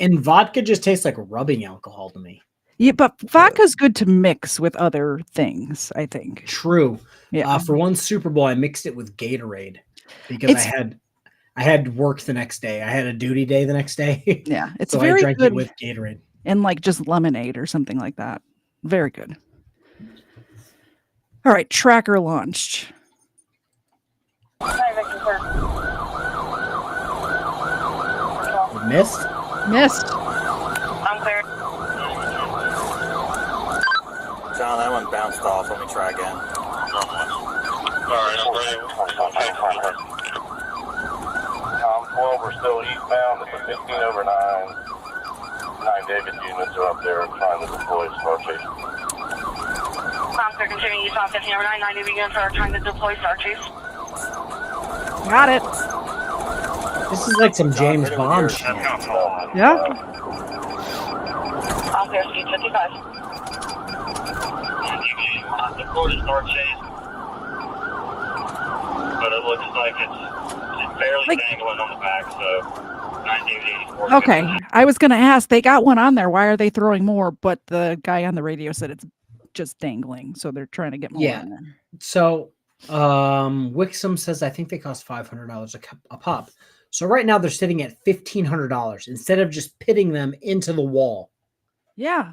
And vodka just tastes like rubbing alcohol to me. Yeah, but vodka's good to mix with other things, I think. True. Yeah. For one Super Bowl, I mixed it with Gatorade because I had work the next day. I had a duty day the next day. Yeah, it's so very I drank good it with Gatorade. And like just lemonade or something like that. Very good. All right, tracker launched. Missed? Missed. I'm clear. John, that one bounced off. Let me try again. Alright, I'm ready. Tom 12, we're still eastbound. It's a 15 over 9. 9 David units are up there trying to deploy Star Chase. Tom clear, continuing eastbound 15 over 9. 9 David units are trying to deploy Star Chase. Got it. This is like some James Bond shit. Yeah. I'm clear, speed 55. Deployed Star Chase. But it looks like it's barely dangling on the back, so 1984. Okay. I was going to ask, they got one on there. Why are they throwing more? But the guy on the radio said it's just dangling. So they're trying to get more on there. So Wixom says, I think they cost $500 a pop. So right now they're sitting at $1,500 instead of just pitting them into the wall. Yeah.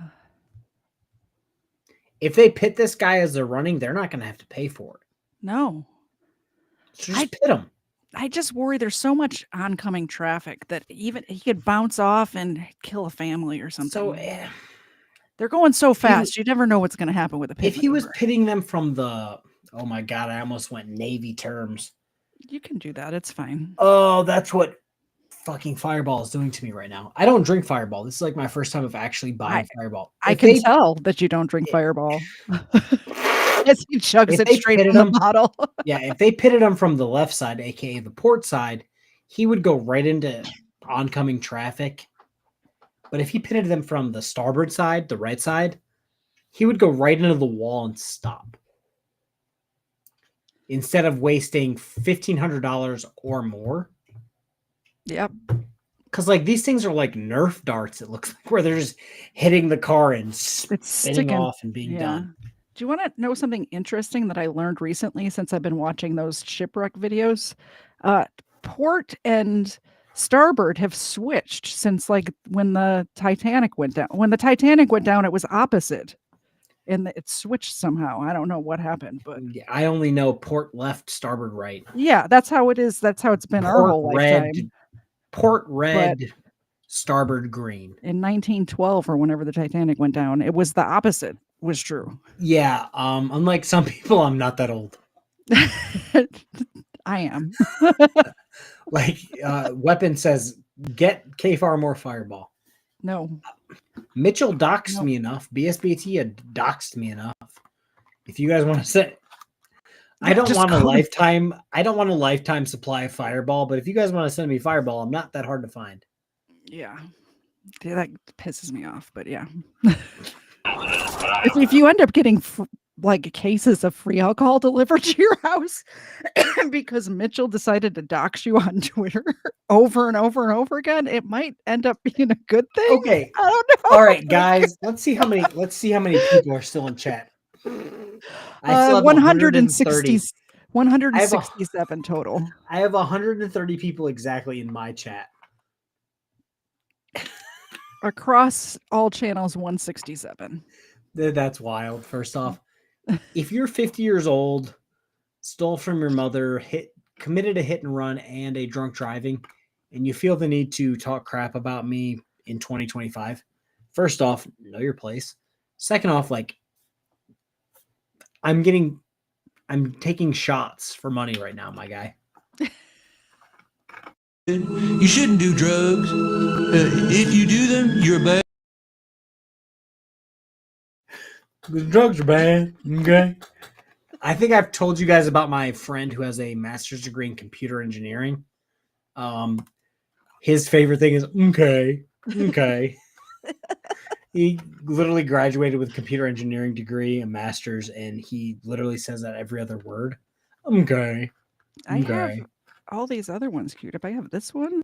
If they pit this guy as they're running, they're not going to have to pay for it. No. So just pit him. I just worry there's so much oncoming traffic that even he could bounce off and kill a family or something. So they're going so fast. You never know what's going to happen with a pit. If he was pitting them from the, oh my God, I almost went Navy terms. You can do that. It's fine. Oh, that's what fucking Fireball is doing to me right now. I don't drink Fireball. This is like my first time of actually buying Fireball. I can tell that you don't drink Fireball. As he chugs it straight from the bottle. Yeah, if they pitted him from the left side, aka the port side, he would go right into oncoming traffic. But if he pitted them from the starboard side, the right side, he would go right into the wall and stop. Instead of wasting $1,500 or more. Yep. Because like these things are like Nerf darts, it looks like, where they're just hitting the car and spinning off and being done. Do you want to know something interesting that I learned recently since I've been watching those shipwreck videos? Port and starboard have switched since like when the Titanic went down. When the Titanic went down, it was opposite. And it switched somehow. I don't know what happened, but I only know port left, starboard right. Yeah, that's how it is. That's how it's been our whole lifetime. Port red, starboard green. In 1912 or whenever the Titanic went down, it was the opposite. Was true. Yeah. Unlike some people, I'm not that old. I am. Like Weapon says, get KFARR more Fireball. No. Mitchell doxed me enough. BSBT had doxed me enough. If you guys want to say, I don't want a lifetime. I don't want a lifetime supply of Fireball. But if you guys want to send me Fireball, I'm not that hard to find. Yeah, that pisses me off. But yeah, if you end up getting like cases of free alcohol delivered to your house because Mitchell decided to dox you on Twitter over and over and over again, it might end up being a good thing. Okay, I don't know. All right, guys, let's see how many people are still in chat. I still have 167 total. I have 130 people exactly in my chat. Across all channels, 167. That's wild. First off, if you're 50 years old, stole from your mother, committed a hit and run and a drunk driving, and you feel the need to talk crap about me in 2025, first off, know your place. Second off, like, I'm taking shots for money right now, my guy. You shouldn't do drugs. If you do them, you're bad. The drugs are bad. Okay. I think I've told you guys about my friend who has a master's degree in computer engineering. His favorite thing is okay. He literally graduated with a computer engineering degree, a master's, and he literally says that every other word. Okay. I have all these other ones queued up. I have this one,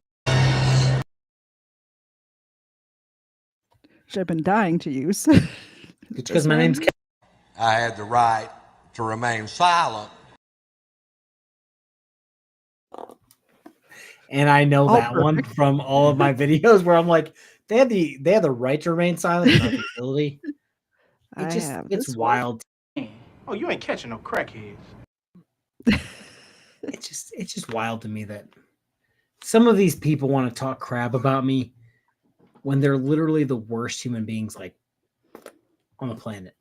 which I've been dying to use. It's because my name's Ken. I had the right to remain silent. And I know that one from all of my videos where I'm like, they had the right to remain silent, not the ability. It's wild. Oh, you ain't catching no crackheads. It's just wild to me that some of these people want to talk crap about me when they're literally the worst human beings like on the planet.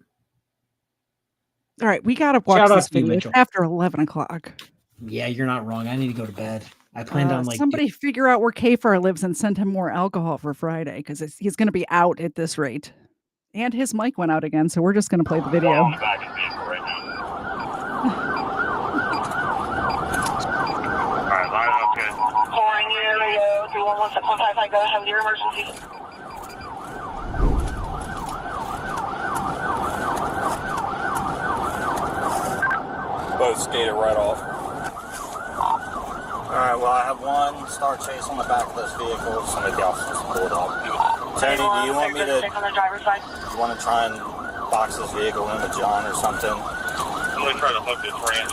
All right, we gotta watch this video after 11 o'clock. Yeah, you're not wrong. I need to go to bed. I planned on like somebody figure out where KFARR lives and send him more alcohol for Friday because he's going to be out at this rate. And his mic went out again, so we're just going to play the video. Calling you, 311-155, go ahead with your emergency. Both skated right off. Alright, well, I have one star chase on the back of this vehicle. Somebody else just pulled up. Tony, do you want me to... You want to try and box this vehicle in with John or something? I'm going to try to hook this ranch.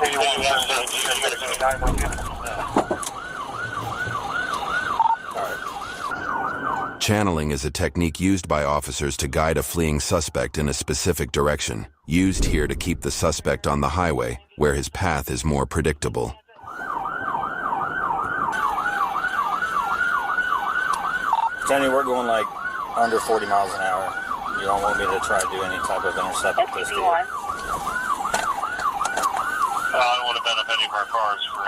Channeling is a technique used by officers to guide a fleeing suspect in a specific direction, used here to keep the suspect on the highway, where his path is more predictable. Tony, we're going like under 40 miles an hour. You don't want me to try to do any type of intercept with this, do you? I don't want to bend up any of our cars for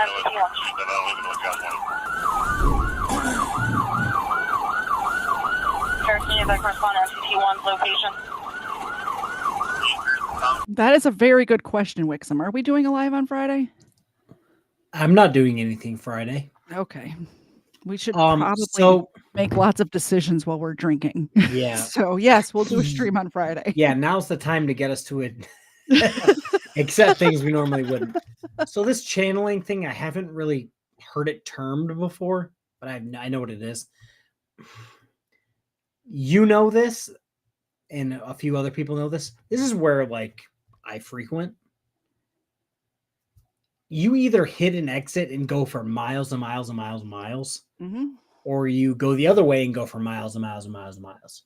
Sir, can you correspond to MCT1's location? That is a very good question, Wixom. Are we doing a live on Friday? I'm not doing anything Friday. Okay. We should probably make lots of decisions while we're drinking. Yeah. So, yes, we'll do a stream on Friday. Yeah, now's the time to get us to it. Accept things we normally wouldn't. So this channeling thing, I haven't really heard it termed before, but I know what it is. You know this, and a few other people know this. This is where, like, I frequent. You either hit an exit and go for miles and miles and miles and miles, or you go the other way and go for miles and miles and miles and miles.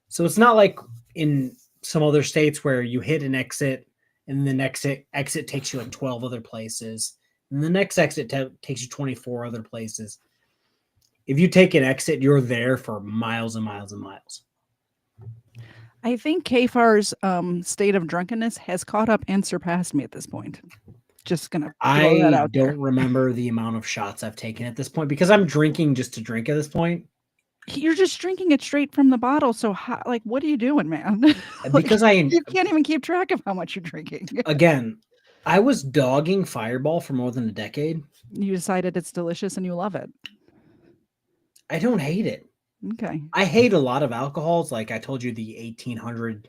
So it's not like in some other states where you hit an exit and the next exit takes you like 12 other places, and the next exit takes you 24 other places. If you take an exit, you're there for miles and miles and miles. I think KFARR's state of drunkenness has caught up and surpassed me at this point. Just gonna throw that out there. I don't remember the amount of shots I've taken at this point because I'm drinking just to drink at this point. You're just drinking it straight from the bottle. So, what are you doing, man? Because you can't even keep track of how much you're drinking. Again, I was dogging Fireball for more than a decade. You decided it's delicious and you love it. I don't hate it. Okay. I hate a lot of alcohols. Like I told you, the 1800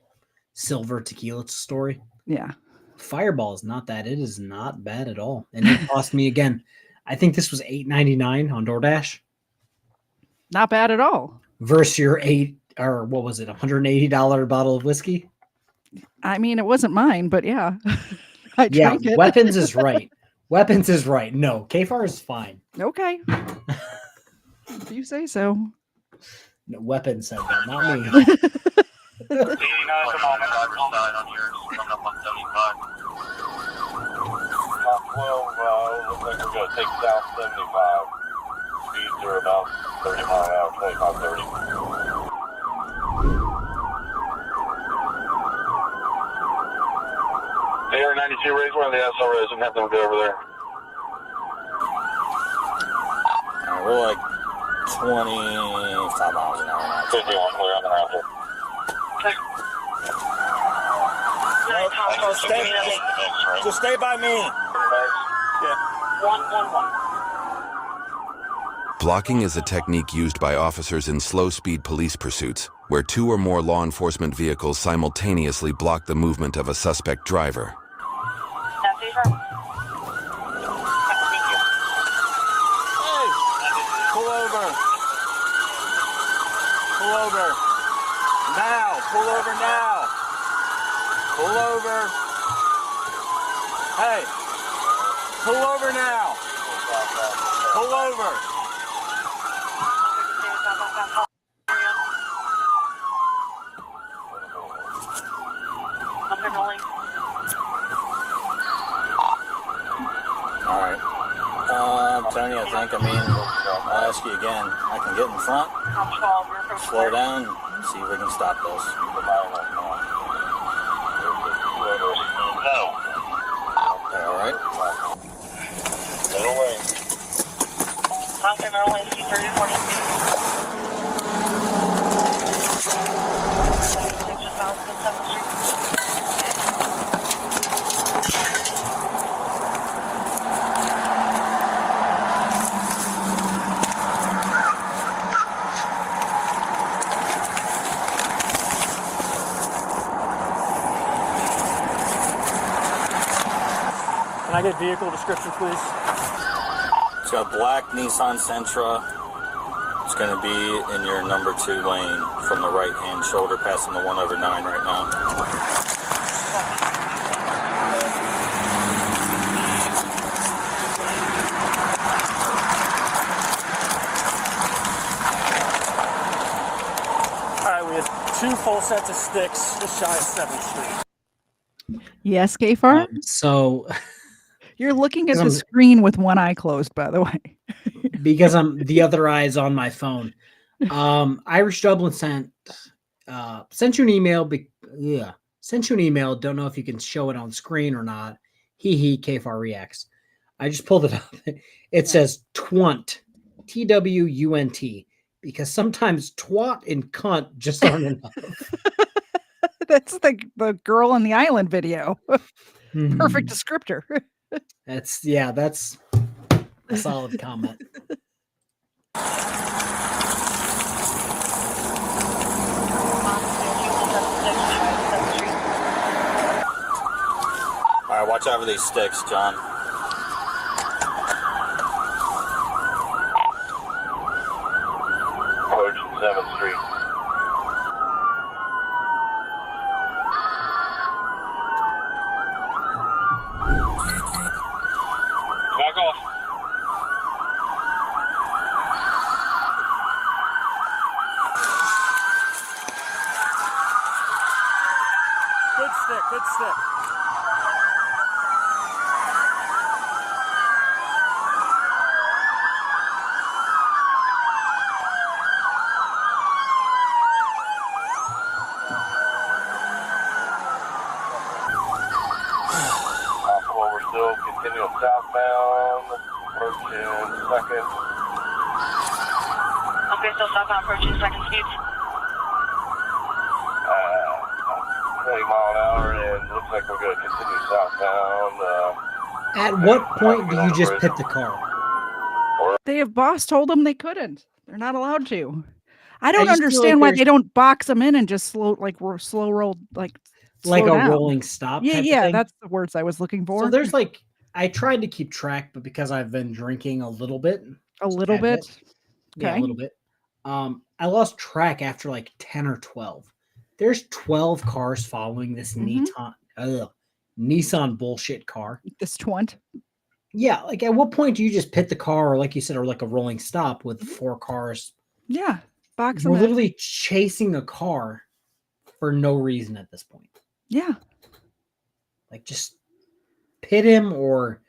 silver tequila story. Yeah. Fireball is not that. It is not bad at all. And it cost me, again, I think this was $8.99 on DoorDash. Not bad at all. Versus your $180 bottle of whiskey. I mean, it wasn't mine, but yeah. I drank it. Weapons is right. Weapons is right. No, KFARR is fine. Okay. If you say so. No, Weapons said that, not me. 89 at the moment, driver's side on yours, coming up on 75. Top 12, looks like we're going to take south 75. Speeds are about 30 mile an hour, 25, 30. AR-92, raise one of the SROs and have them go over there. We're like 25 miles an hour now. 51, clear on the round here. Just stay by me. Yeah. 111. Blocking is a technique used by officers in slow-speed police pursuits, where two or more law enforcement vehicles simultaneously block the movement of a suspect driver. Pull over. Pull over. Now. Pull over now. Pull over. Hey. Pull over now. Pull over. All right. Tony, I think, I'll ask you again. I can get in front, slow down, see if we can stop this. Okay, all right. Middle way. Mountain Middle Way, C3040. Just south of 7th Street. Can I get vehicle description, please? It's got a black Nissan Sentra. It's going to be in your number 2 lane from the right-hand shoulder, passing the 1/9 right now. All right, we have 2 full sets of sticks just shy of 7th Street. Yes, KFARR? So you're looking at the screen with one eye closed, by the way. Because the other eye is on my phone. Irish Dublin sent you an email. Sent you an email. Don't know if you can show it on screen or not. KFARR reacts. I just pulled it up. It says twunt, TWUNT, because sometimes twat and cunt just aren't enough. That's the girl on the island video. Perfect descriptor. That's a solid comment. All right, watch out for these sticks, John. Approaching 7th Street. Back off. Good stick, good stick. We're still continuing southbound, approaching 2nd. Okay, still southbound approaching 2nd speeds. 20 mile an hour, and looks like we're going to continue southbound. At what point do you just pit the car? Their boss told them they couldn't. They're not allowed to. I don't just feel understand like why they don't box them in and just slow roll like slow a down. rolling stop. Yeah, type of yeah, thing. that's the words I was looking for. So there's like, I tried to keep track, but because I've been drinking a little bit, a little bit, yeah, okay. a little bit. I lost track after like 10 or 12. There's 12 cars following this Nissan bullshit car. This twant. Yeah, like at what point do you just pit the car, or like you said, or like a rolling stop with 4 cars? Yeah, box them We're in. literally chasing a car for no reason at this point. Yeah. Like just pit him or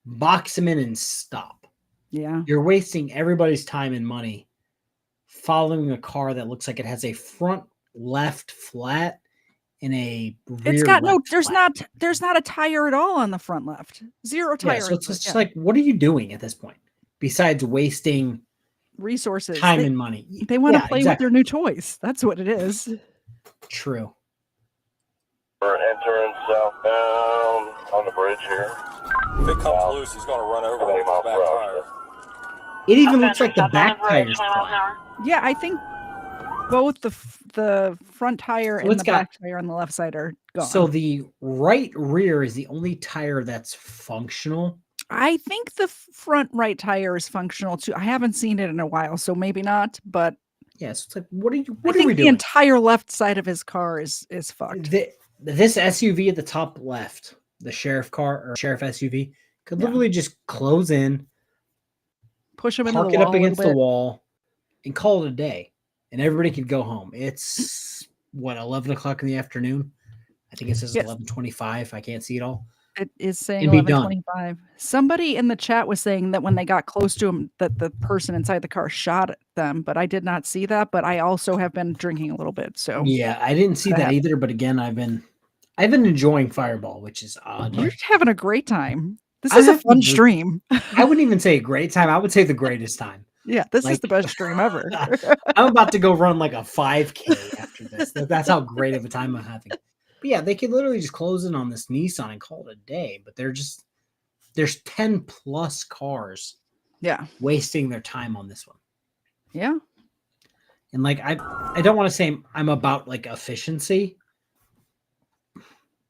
box him in and stop. Yeah. You're wasting everybody's time and money following a car that looks like it has a front left flat and a rear It's got no, left there's not a tire at all on the front left. Zero tire. Yeah, so it's just like, what are you doing at this point besides wasting resources, time and money? They want to Yeah, play with their new toys. That's what it is. True. We're entering southbound on the bridge here. If it comes loose, he's going to run over with his back tire. It even looks like the back tires. Yeah, I think both the front tire and it's the back tire on the left side are gone. So the right rear is the only tire that's functional. I think the front right tire is functional too. I haven't seen it in a while, so maybe not. But yes, it's like, what are we the doing? entire left side of his car is fucked. This SUV at the top left, the sheriff car or sheriff SUV, could literally just close in, push him into park the it wall up against the wall, and call it a day, and everybody could go home. It's what, 11 o'clock in the afternoon. I think it says 11:25. I can't see it all. It is saying And be done. 11:25. Somebody in the chat was saying that when they got close to him, that the person inside the car shot at them, but I did not see that. But I also have been drinking a little bit, so Yeah, I didn't see that either. But again, I've been enjoying Fireball, which is odd. You're having a great time. This is a fun stream. I wouldn't even say a great time. I would say the greatest time. Yeah, this is the best stream ever. I'm about to go run like a 5K after this. That's how great of a time I'm having. But yeah, they could literally just close in on this Nissan and call it a day. But there's 10 plus cars. Yeah, wasting their time on this one. Yeah, and like I don't want to say I'm about like efficiency.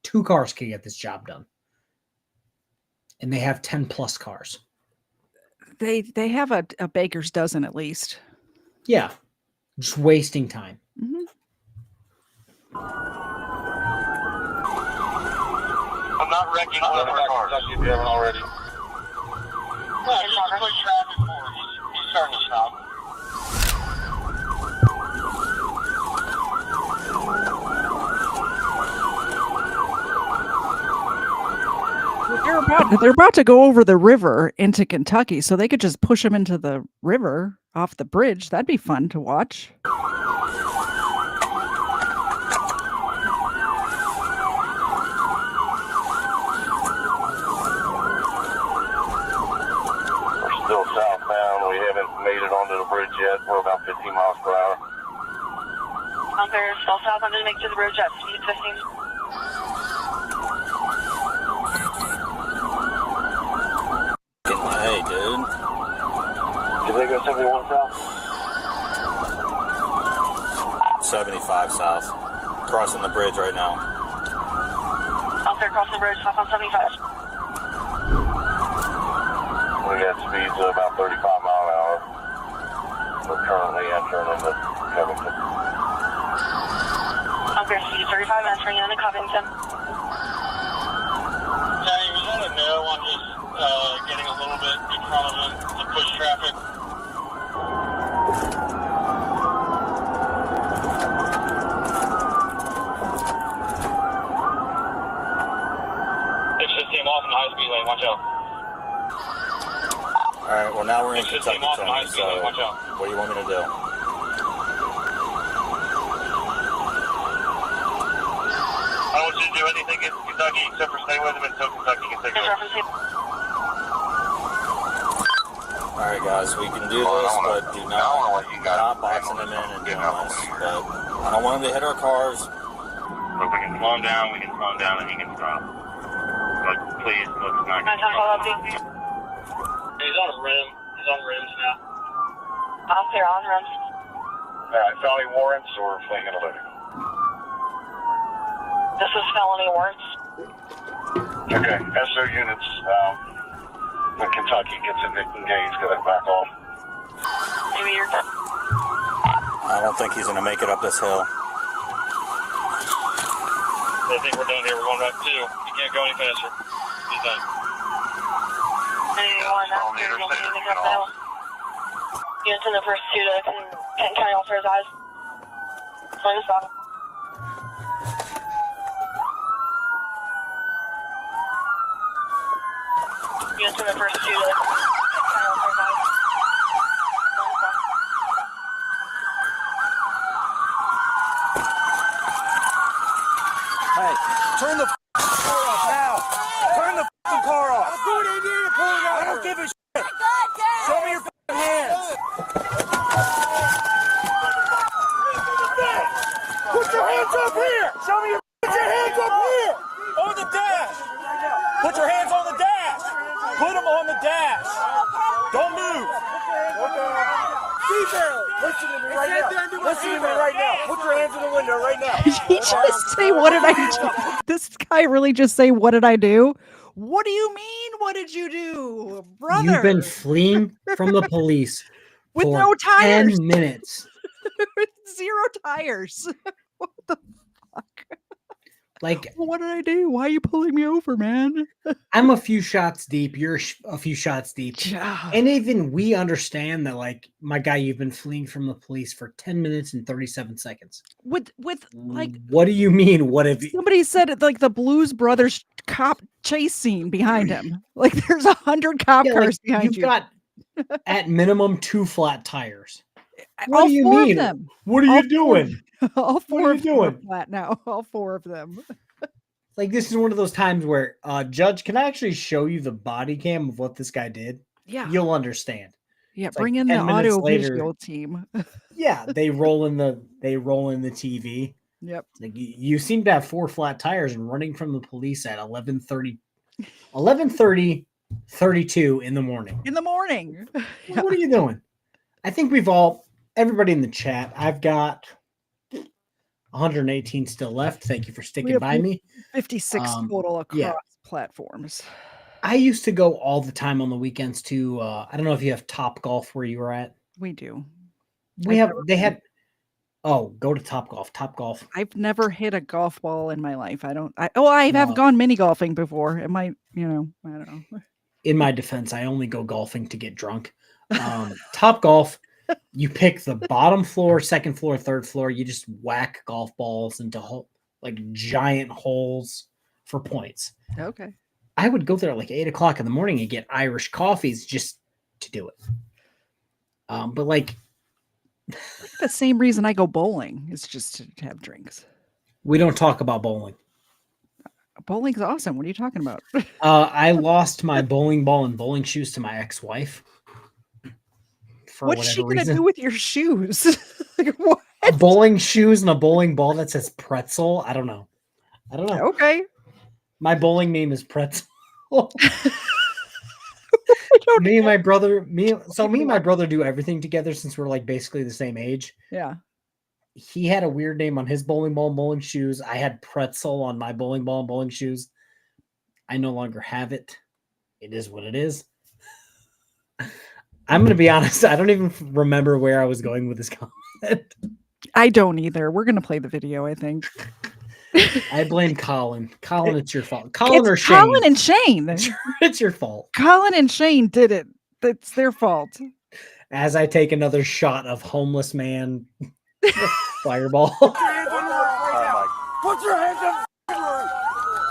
2 cars can get this job done, and they have 10 plus cars. They have a baker's dozen at least. Yeah, just wasting time. Mm-hmm. I'm not wrecking one of our cars. If you haven't already. Yeah, he's put traffic for us. He's starting to stop. They're about to go over the river into Kentucky, so they could just push them into the river off the bridge. That'd be fun to watch. made it onto the bridge yet. We're about 15 miles per hour. Banter, still south. I'm going to make it to the bridge at speed 15. Hey, dude. Did they go 71 south? 75 south. Crossing the bridge right now. Banter, crossing the bridge, south on 75. We got speeds of about 35 mile an hour. We're currently entering into Covington. Banter, speed 35, entering into Covington. Hey, was that a no on just getting a little bit in front of him to push traffic? It's 15 off in the high-speed lane, watch out. Alright, well now we're in It's 15 off in the Kentucky, high-speed lane, watch out. what do you want me to do? I don't want you to do anything in Kentucky except for stay with him until Kentucky can take over. Alright guys, we can do this, but do not boxing him in and doing this. But I don't want him to hit our cars. If we can slow him down, we can slow him down and he can stop. But please, let's not get He's on a rim. He's on rims now. I'm clear on rims. Alright, felony warrants or fleeing illegal? This is felony warrants. Okay, SO units, when Kentucky gets engaged, go back off. Maybe you're I don't think he's going to make it up this hill. I think we're done here. We're going back 2. You can't go any faster. He's done. anyone after you don't need to come down. Get to the first 2 to Kent County officer's eyes. Join us up. Get to the first 2 to Kent County officer's eyes. Hey, turn the car off now. Turn the car off. I'll do what I need to pull it out. I don't give a shit. Show me your hands. Put your hands up here. Show me put your hands up here. On the dash. Put your hands on the dash. Put them on the dash. Don't move. Listen to me right now. Listen to me right now. Put your hands in the window right now. Did he just say, what did I do? This guy really just say, what did I do? What do you mean, what did you do? Brother. You've been fleeing from the police with for no tires. 10 minutes. With 0 tires. What the fuck? Like, what did I do? Why are you pulling me over, man? I'm a few shots deep. You're a few shots deep. Yeah. And even we understand that, like, my guy, you've been fleeing from the police for 10 minutes and 37 seconds. With like, what do you mean? What have you? Somebody said it like the Blues Brothers cop chase scene behind him. Like there's 100 cop cars behind you. You've got at minimum 2 flat tires. What All do you 4 mean? Of them. What are you doing? All 4 What are of you them are doing? flat now. All 4 of them. Like, this is one of those times where, Judge, can I actually show you the body cam of what this guy did? Yeah. You'll understand. Yeah, It's bring like in the 10 minutes audio later- visual team. Yeah, they roll in the TV. Yep. Like, you seem to have 4 flat tires and running from the police at 11:32 in the morning. In the morning. What are you doing? I think everybody in the chat, I've got 118 still left. Thank you for sticking by me. 56 total across platforms. I used to go all the time on the weekends to, I don't know if you have Top Golf where you were at. We do. Go to Top Golf. Top Golf. I've never hit a golf ball in my life. I have gone mini golfing before. It might, I don't know. In my defense, I only go golfing to get drunk. Top Golf, you pick the bottom floor, second floor, third floor. You just whack golf balls into like giant holes for points. Okay. I would go there at like 8 o'clock in the morning and get Irish coffees just to do it. But like the same reason I go bowling is just to have drinks. We don't talk about bowling. Bowling's awesome. What are you talking about? I lost my bowling ball and bowling shoes to my ex-wife for What's she whatever gonna reason. do with your shoes? Like, what? Bowling shoes and a bowling ball that says pretzel. I don't know. Okay. My bowling name is Pretzel. me and my brother do everything together since we're like basically the same age. Yeah. He had a weird name on his bowling ball and bowling shoes. I had Pretzel on my bowling ball and bowling shoes. I no longer have it. It is what it is. I'm going to be honest. I don't even remember where I was going with this comment. I don't either. We're gonna play the video, I think. I blame Colin. Colin, it's your fault. Colin or Shane? Colin and Shane. It's your fault. Colin and Shane did it. It's their fault. As I take another shot of homeless man fireball. Put your hands up.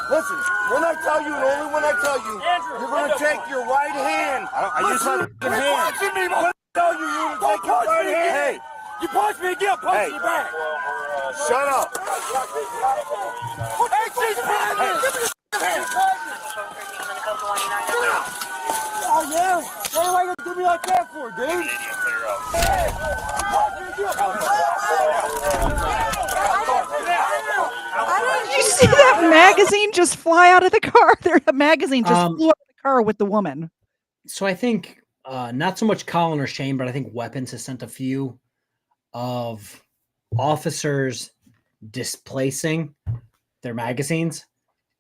Listen, when I tell you, and only when I tell you, you're going to take your right hand. I use my fucking hand. When I tell you, you're going to take your right hand. Hey, you punch me again, punch me back. Shut up. Hey, she's pregnant. Oh, yeah? What are you going to do me like that for, dude? Did you see that magazine just fly out of the car? The magazine just flew out of the car with the woman. So I think not so much Colin or Shane, but I think Weapons has sent a few of officers displacing their magazines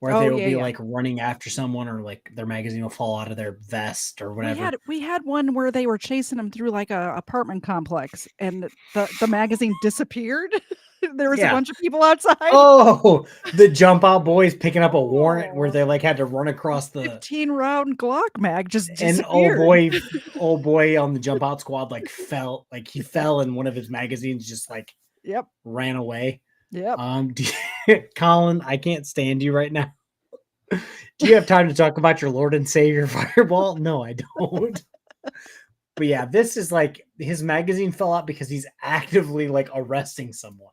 where they'll be like running after someone or like their magazine will fall out of their vest or whatever. We had one where they were chasing them through like a apartment complex and the magazine disappeared. There was a bunch of people outside. Oh, the jump out boys picking up a warrant where they like had to run across the 15-round Glock mag just disappeared. And old boy on the jump out squad like fell and one of his magazines just like ran away. Yep. Colin, I can't stand you right now. Do you have time to talk about your Lord and Savior Fireball? No, I don't. But yeah, this is like his magazine fell out because he's actively like arresting someone.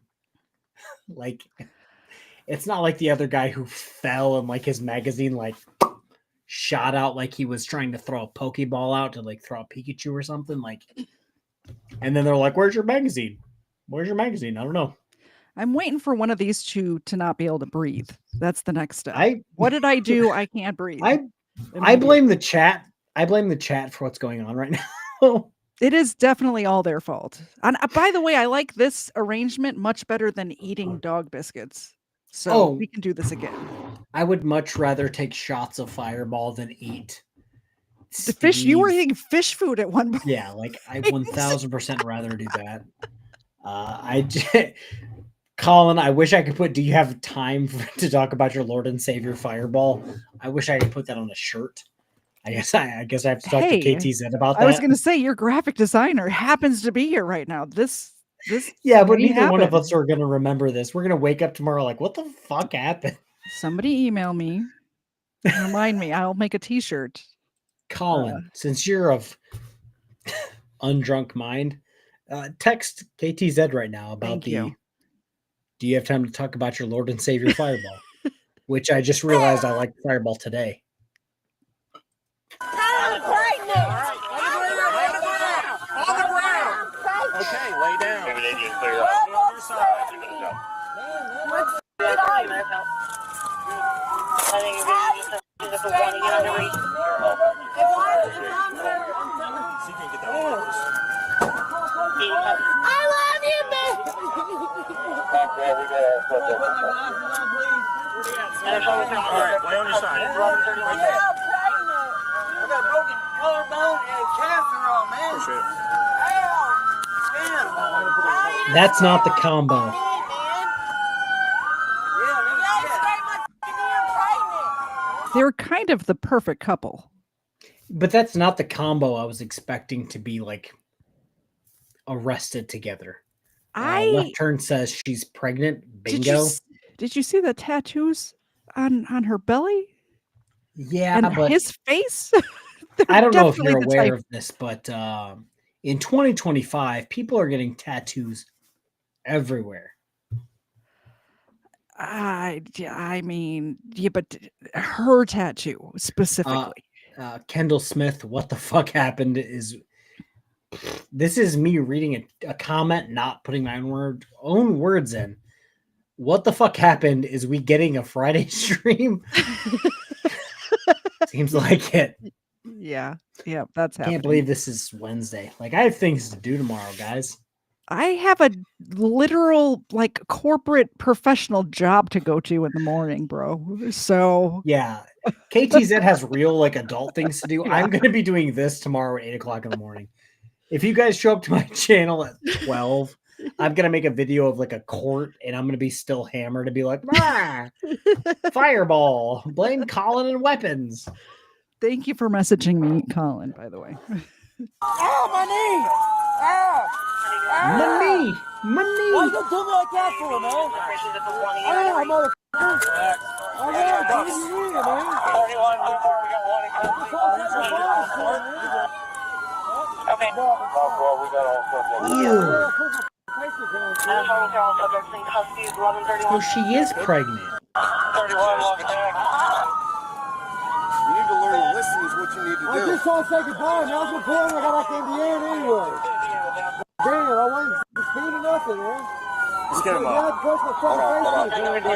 Like, it's not like the other guy who fell and like his magazine like shot out like he was trying to throw a Pokeball out to like throw a Pikachu or something. Like, and then they're like, "Where's your magazine? Where's your magazine?" I don't know. I'm waiting for one of these two to not be able to breathe. That's the next step. What did I do? I can't breathe. I blame the chat. I blame the chat for what's going on right now. It is definitely all their fault. And by the way, I like this arrangement much better than eating dog biscuits. So we can do this again. I would much rather take shots of Fireball than eat the fish. You were eating fish food at one point. Yeah, like I 1000% rather do that. Colin, I wish I could put. Do you have time to talk about your Lord and Savior Fireball? I wish I could put that on a shirt. I guess I have to talk to KTZed about that. I was going to say your graphic designer happens to be here right now. This yeah, but neither one of us are going to remember this. We're going to wake up tomorrow like, what the fuck happened? Somebody email me, remind me. I'll make a T-shirt. Colin, since you're of undrunk mind, text KTZed right now about Do you have time to talk about your Lord and Savior Fireball? Which I just realized I like Fireball today. Okay, lay down. I love you, man. All right, lay on your side. Right there. I got broken collarbone and catheter on, man. Appreciate it. That's not the combo. They're kind of the perfect couple. But that's not the combo I was expecting to be like arrested together. Left Turn says she's pregnant. Bingo. Did you see the tattoos on her belly? Yeah, and but his face. I don't know if you're aware of this, but in 2025, people are getting tattoos everywhere. I mean, yeah, but her tattoo specifically. Kendall Smith, what the fuck happened is this is me reading a comment, not putting my own words in. What the fuck happened? Is we getting a Friday stream? Seems like it. Yeah, that's happening. Can't believe this is Wednesday. Like, I have things to do tomorrow, guys. I have a literal, like, corporate professional job to go to in the morning, bro. So yeah, KTZed has real, like, adult things to do. Yeah. I'm going to be doing this tomorrow at 8 o'clock in the morning. If you guys show up to my channel at 12, I'm going to make a video of, like, a court, and I'm going to be still hammered and be like, fireball, blame Colin and weapons. Thank you for messaging me, Colin, by the way. Ow, my knee! Ow! Money! Why you do me like that for, man? Ow, motherfucker! Oh, yeah, dude, you in, man. Okay. We got all Oh, she is pregnant. 31 long attack. You need to learn to listen is what you need to do. I just want to say goodbye, man. I was recording. I got back to Indiana anyway. Damn, I wasn't speeding nothing, man. Let's get him up. Hold on. Give me a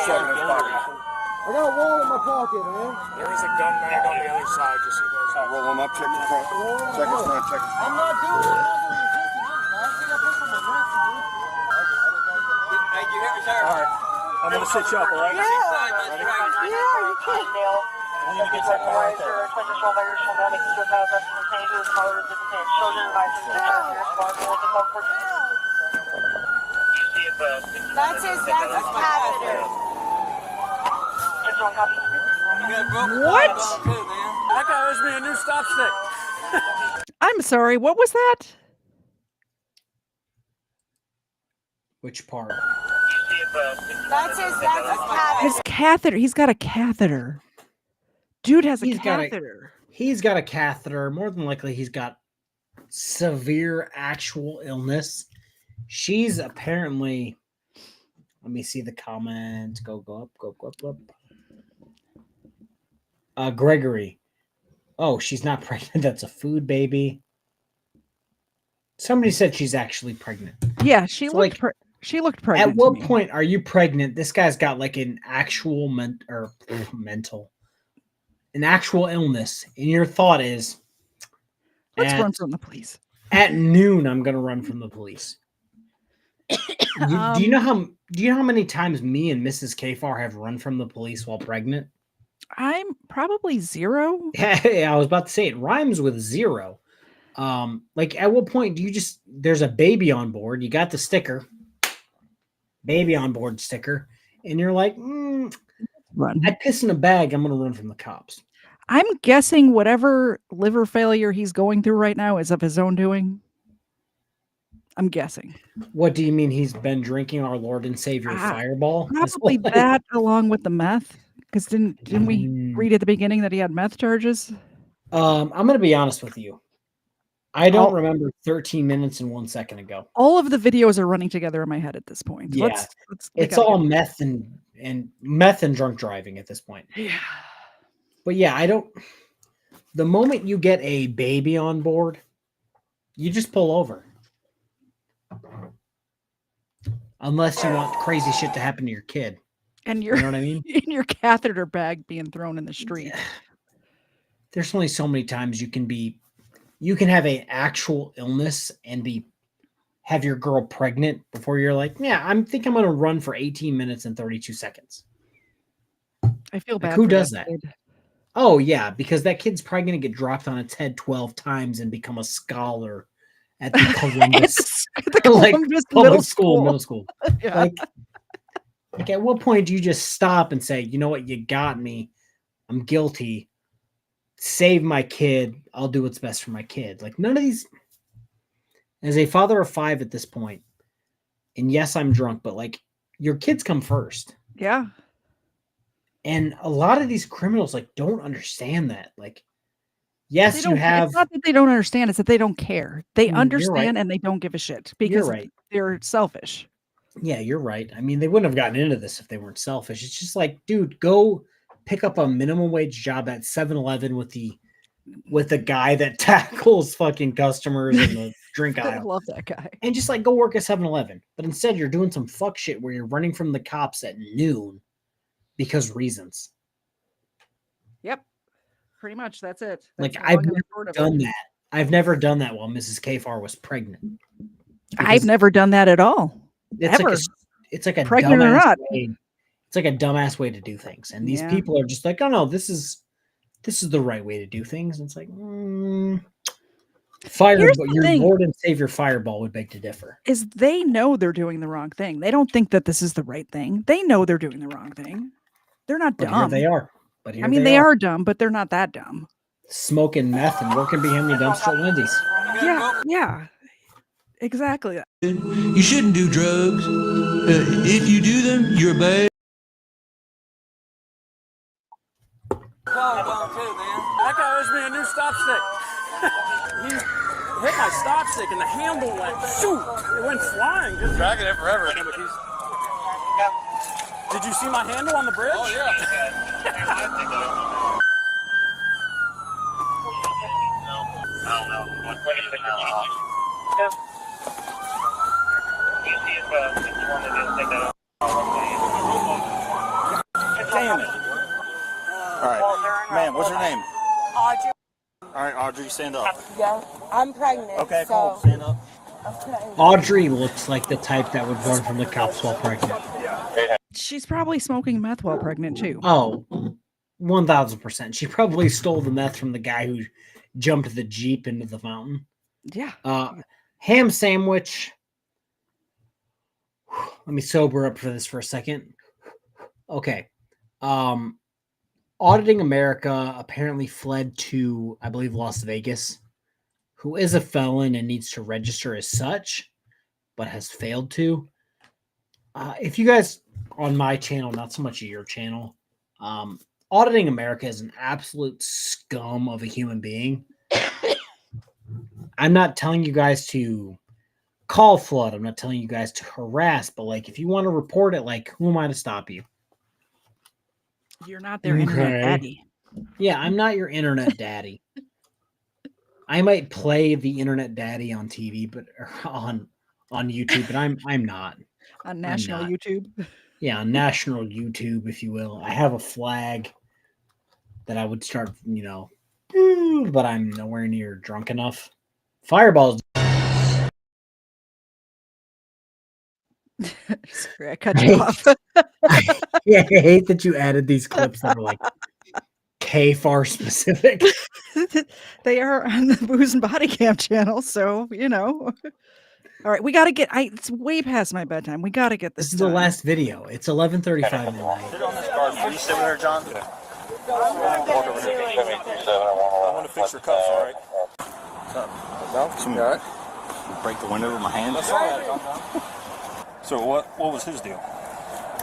second. I got a wallet in my pocket, man. There is a gun mag on the other side, just so you guys know. Roll him up, check the front. Check his front, check his front. I'm not doing it. All right. I'm going to sit you up, all right? Yeah, you can't. I need to get something right there. That's his catheter. What? That guy owes me a new stop stick. I'm sorry, what was that? Which part? That's his catheter. His catheter. He's got a catheter. Dude has a He's got a- catheter. He's got a catheter. More than likely, he's got severe actual illness. She's apparently. Let me see the comment. Go up. Gregory. Oh, she's not pregnant. That's a food baby. Somebody said she's actually pregnant. Yeah, she So, looked like, she looked pregnant. At what to me. point are you pregnant? This guy's got like an actual an actual illness, and your thought is, Let's run from the police. At noon, I'm going to run from the police. Do you know how many times me and Mrs. KFARR have run from the police while pregnant? I'm probably 0. Yeah, I was about to say it rhymes with 0. Like, at what point do you just, there's a baby on board, you got the sticker, baby on board sticker, and you're like, run. I piss in a bag, I'm going to run from the cops. I'm guessing whatever liver failure he's going through right now is of his own doing. I'm guessing. What do you mean he's been drinking our Lord and Savior Fireball? Probably that along with the meth. Because didn't we read at the beginning that he had meth charges? I'm going to be honest with you. I don't remember 13 minutes and 1 second ago. All of the videos are running together in my head at this point. Yeah, it's all meth and drunk driving at this point. Yeah. But yeah, the moment you get a baby on board, you just pull over. Unless you want crazy shit to happen to your kid. And you know what I mean? In your catheter bag being thrown in the street. There's only so many times you can have an actual illness and have your girl pregnant before you're like, yeah, I think I'm going to run for 18 minutes and 32 seconds. I feel bad. Like, who for does that? that? Oh yeah, because that kid's probably going to get dropped on its head 12 times and become a scholar at the Columbus, Columbus public middle school. Yeah. Like at what point do you just stop and say, you know what, you got me, I'm guilty, save my kid, I'll do what's best for my kid. Like none of these, as a father of 5 at this point, and yes, I'm drunk, but like your kids come first. Yeah. And a lot of these criminals like don't understand that. Like, yes, you have. It's not that they don't understand; it's that they don't care. They understand right. and they don't give a shit because they're selfish. Yeah, you're right. I mean, they wouldn't have gotten into this if they weren't selfish. It's just like, dude, go pick up a minimum wage job at 7-Eleven with the with the guy that tackles fucking customers in the drink I aisle. love that guy. And just like go work at 7-Eleven. But instead you're doing some fuck shit where you're running from the cops at noon because reasons. Yep. Pretty much. That's it. Like That's the I've long and the never short of done it. that. I've never done that while Mrs. KFARR was pregnant. I've never done that at all. It's Ever. it's like a Pregnant or dumbass not. way. It's like a dumbass way to do things. And these Yeah. people are just like, oh no, this is the right way to do things. And it's like, Here's the your thing. Lord and Savior Fireball would beg to differ. Is they know they're doing the wrong thing. They don't think that this is the right thing. They know they're doing the wrong thing. They're not But dumb. here they are. But here I mean, they are dumb, but they're not that dumb. smoking meth and working behind the dumpster at Wendy's. Yeah, yeah. Exactly. You shouldn't do drugs. If you do them, you're bad. That guy owes me a new stop stick. He hit my stop stick and the handle went shoot. It went flying. Just dragging it forever. Did you see my handle on the bridge? Oh yeah. Damn it. All right. Ma'am, what's your name? Audrey. All right, Audrey, stand up. Yeah, I'm pregnant. Okay, so. cool. Stand up. Okay. Audrey looks like the type that would run from the cops while pregnant. She's probably smoking meth while pregnant too. Oh, 1000%. She probably stole the meth from the guy who jumped the Jeep into the fountain. Yeah. Ham sandwich. Let me sober up for this for a second. Okay. Auditing America apparently fled to, I believe, Las Vegas, who is a felon and needs to register as such, but has failed to. If you guys on my channel, not so much your channel, Auditing America is an absolute scum of a human being. I'm not telling you guys to call flood. I'm not telling you guys to harass, but like, if you want to report it, like, who am I to stop you? You're not their internet daddy. Yeah, I'm not your internet daddy. I might play the internet daddy on TV, but on YouTube, but I'm not. On national YouTube. Yeah, on national YouTube, if you will. I have a flag that I would start, but I'm nowhere near drunk enough. Fireballs. Sorry, I cut you off. Yeah, I hate that you added these clips that are like KFARR specific. They are on the Booze and Bodycam channel, so All right, we got to get. It's way past my bedtime. We got to get this. This is the last video. It's 11:35 at night. Sit on this car. Can you sit with her, John? I want to fix your cuffs, all right? All right. Break the window with my hand. That's all right. So what was his deal?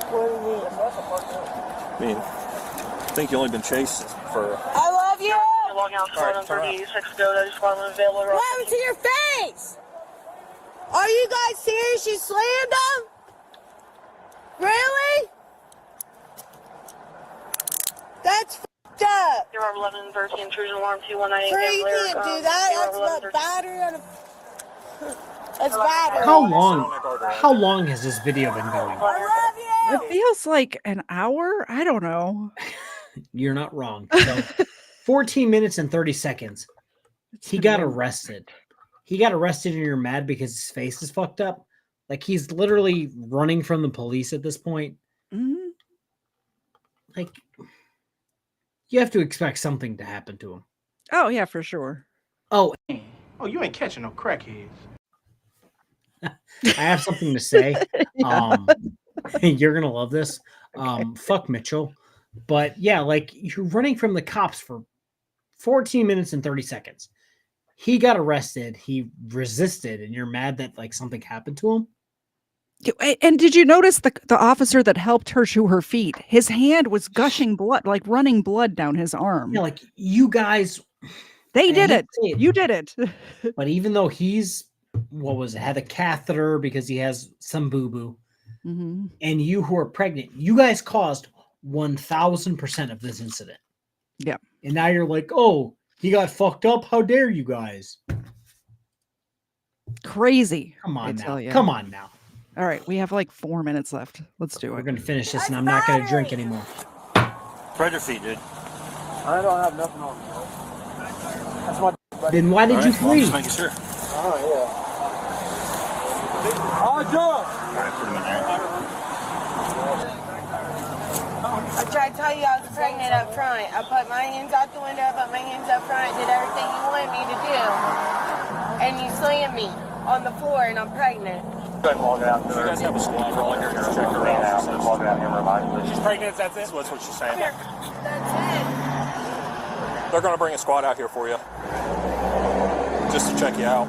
I mean, I think you only been chased for. I love you. You're logging out for 36 ago. I just want to available. What happened to your face? Are you guys serious? You slammed him? Really? That's f***ed up. 11 13 intrusion alarm 219. Sure, you can't do that. That's what battery on a. That's battery. How long has this video been going? I love you. It feels like an hour. I don't know. You're not wrong. So, 14 minutes and 30 seconds. He got arrested. He got arrested and you're mad because his face is fucked up. Like, he's literally running from the police at this point. Mm-hmm. Like, you have to expect something to happen to him. Oh, yeah, for sure. Oh, you ain't catching no crackheads. I have something to say. You're going to love this. Fuck Mitchell. But yeah, like, you're running from the cops for 14 minutes and 30 seconds. He got arrested. He resisted, and you're mad that like something happened to him. And did you notice the officer that helped her to her feet? His hand was gushing blood, like running blood down his arm. Yeah, like you guys, they did it. You did it. But even though he's had a catheter because he has some boo boo, and you who are pregnant, you guys caused 1000% of this incident. Yeah. And now you're like, oh, He got fucked up. How dare you guys? Crazy. Come on I now. tell ya. Come on now. All right, we have like 4 minutes left. Let's do it. We're gonna finish this, and I'm not gonna drink anymore. Spread your feet, dude. I don't have nothing on me. That's my. Then why did you flee? Just making sure. Oh yeah. Oh, John. Alright, put him in there. I tried to tell you I was pregnant up front. I put my hands out the window, I put my hands up front, did everything you wanted me to do. And you slammed me on the floor and I'm pregnant. Go ahead and log it out. You guys have a squad for all here. Check her out. Log it out here and remind you. She's pregnant, that's it? That's what she's saying. That's it. They're going to bring a squad out here for you. Just to check you out.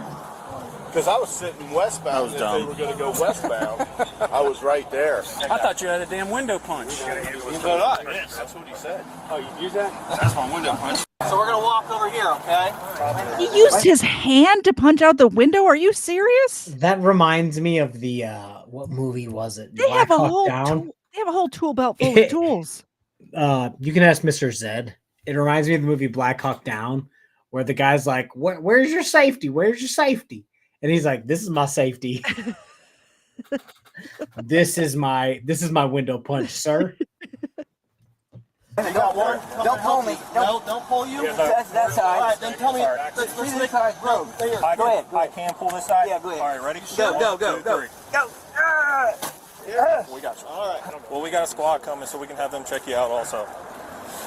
Because I was sitting westbound. If they were going to go westbound, I was right there. I thought you had a damn window punch. That's what he said. Oh, you use that? That's my window punch. So we're going to walk over here, okay? He used his hand to punch out the window. Are you serious? That reminds me of the what movie was it? They have a Black Hawk whole Down. they have a whole tool belt full of tools. You can ask Mr. Zed. It reminds me of the movie Black Hawk Down, where the guy's like, "Where's your safety? Where's your safety?" And he's like, "This is my safety. This is my window punch, sir." Hey, don't pull me. Don't pull you. That's that side. All right, then tell me. Let's see this side, bro. Go ahead. I can pull this side? Yeah, go ahead. All right, ready? Go. Yeah. We got you. All right. Well, we got a squad coming, so we can have them check you out also.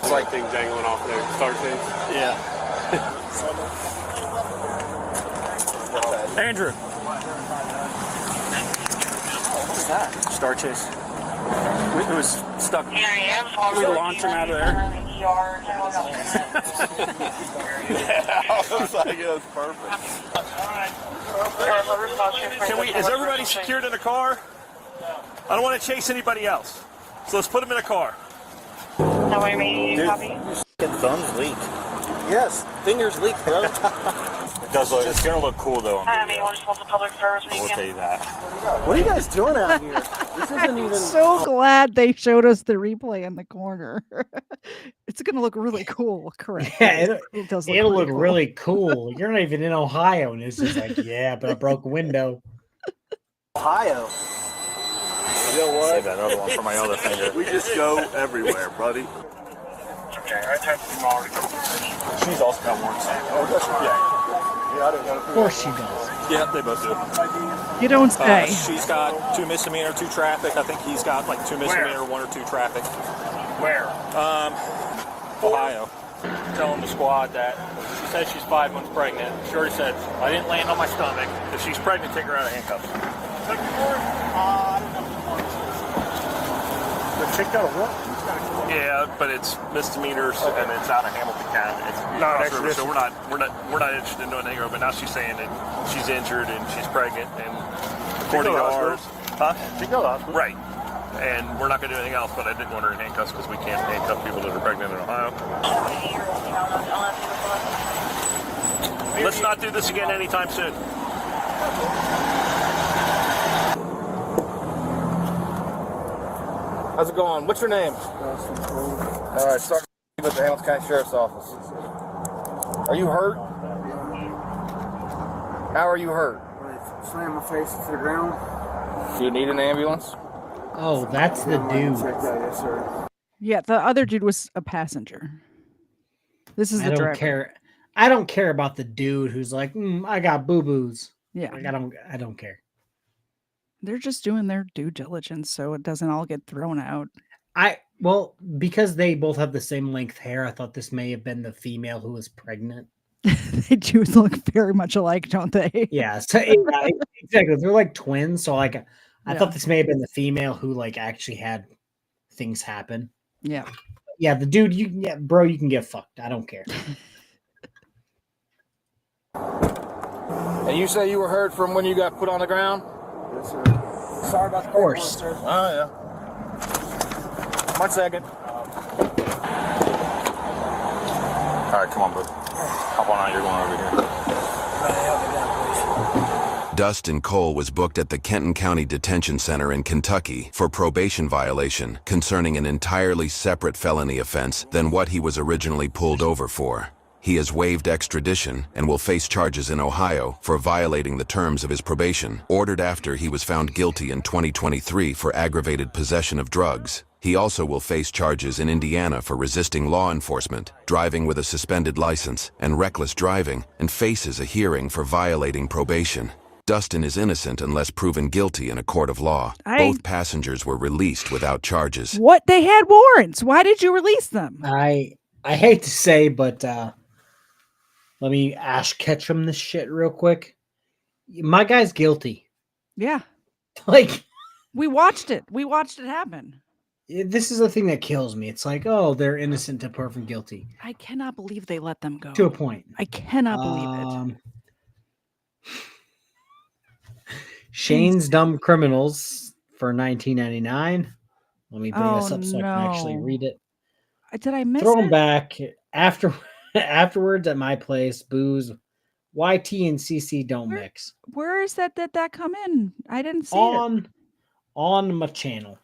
It's like thing dangling off there. Start thing. Yeah. Andrew. What's that? Star Chase. It was stuck. We launched him out of there. I was like, it was perfect. Is everybody secured in a car? I don't want to chase anybody else. So let's put them in a car. Dude, thumbs leak. Yes, fingers leak, bro. It's going to look cool, though. I mean, we're supposed to public service We'll weekend. tell you that. What are you guys doing out here? This isn't even. So glad they showed us the replay in the corner. It's gonna look really cool, correct? Yeah, it does. It'll look cool. really cool. You're not even in Ohio, and it's just like, yeah, but I broke a window. Ohio. You know what? Save that other one for my other finger. We just go everywhere, buddy. Okay, I texted him already. She's also got one same. Oh, that's right. Yeah, I didn't know. Of course she does. Yeah, they both do. You don't say. She's got 2 misdemeanor, 2 traffic. I think he's got like 2 misdemeanor, 1 or 2 traffic. Where? Ohio. Telling the squad that she said she's 5 months pregnant. She already said, I didn't land on my stomach. If she's pregnant, take her out of handcuffs. The chick got a what? Yeah, but it's misdemeanors and it's out of Hamilton County. It's Not cross river, extradition. so we're not interested in doing anything. But now she's saying that she's injured and she's pregnant, and according to ours, She go to the hospital. right. And we're not going to do anything else. But I didn't want her in handcuffs because we can't handcuff people that are pregnant in Ohio. Let's not do this again anytime soon. How's it going? What's your name? All right, start with the Hamilton County Sheriff's Office. Are you hurt? How are you hurt? Slam my face to the ground. Do you need an ambulance? Oh, that's the dude. Yes, sir. Yeah, the other dude was a passenger. This is the I don't driver. care. I don't care about the dude who's like, I got boo-boos. Yeah. Like, I don't care. They're just doing their due diligence so it doesn't all get thrown out. Well, because they both have the same length hair, I thought this may have been the female who was pregnant. They do look very much alike, don't they? Yeah, so, yeah, exactly. They're like twins, so like I thought this may have been the female who like actually had things happen. Yeah. Yeah, the dude, bro, you can get fucked. I don't care. And you say you were hurt from when you got put on the ground? Yes, sir. Sorry about the Of course. sir. Oh, yeah. 1 second. All right, come on, bud. Hop on out. You're going over here. Dustin Cole was booked at the Kenton County Detention Center in Kentucky for probation violation concerning an entirely separate felony offense than what he was originally pulled over for. He has waived extradition and will face charges in Ohio for violating the terms of his probation, ordered after he was found guilty in 2023 for aggravated possession of drugs. He also will face charges in Indiana for resisting law enforcement, driving with a suspended license, and reckless driving, and faces a hearing for violating probation. Dustin is innocent unless proven guilty in a court of law. Both passengers were released without charges. What? They had warrants. Why did you release them? I hate to say, but let me Ash Ketchum this shit real quick. My guy's guilty. Yeah. Like, we watched it. We watched it happen. This is the thing that kills me. It's like, oh, they're innocent to proven guilty. I cannot believe they let them go. To a point. I cannot believe it. Shane's Dumb Criminals for $19.99. Let me bring this up so I can actually read it. Did I miss Throw it? them back afterwards at my place. Booze. YT and CC don't mix. Where is that? Did that come in? I didn't see it. On my channel.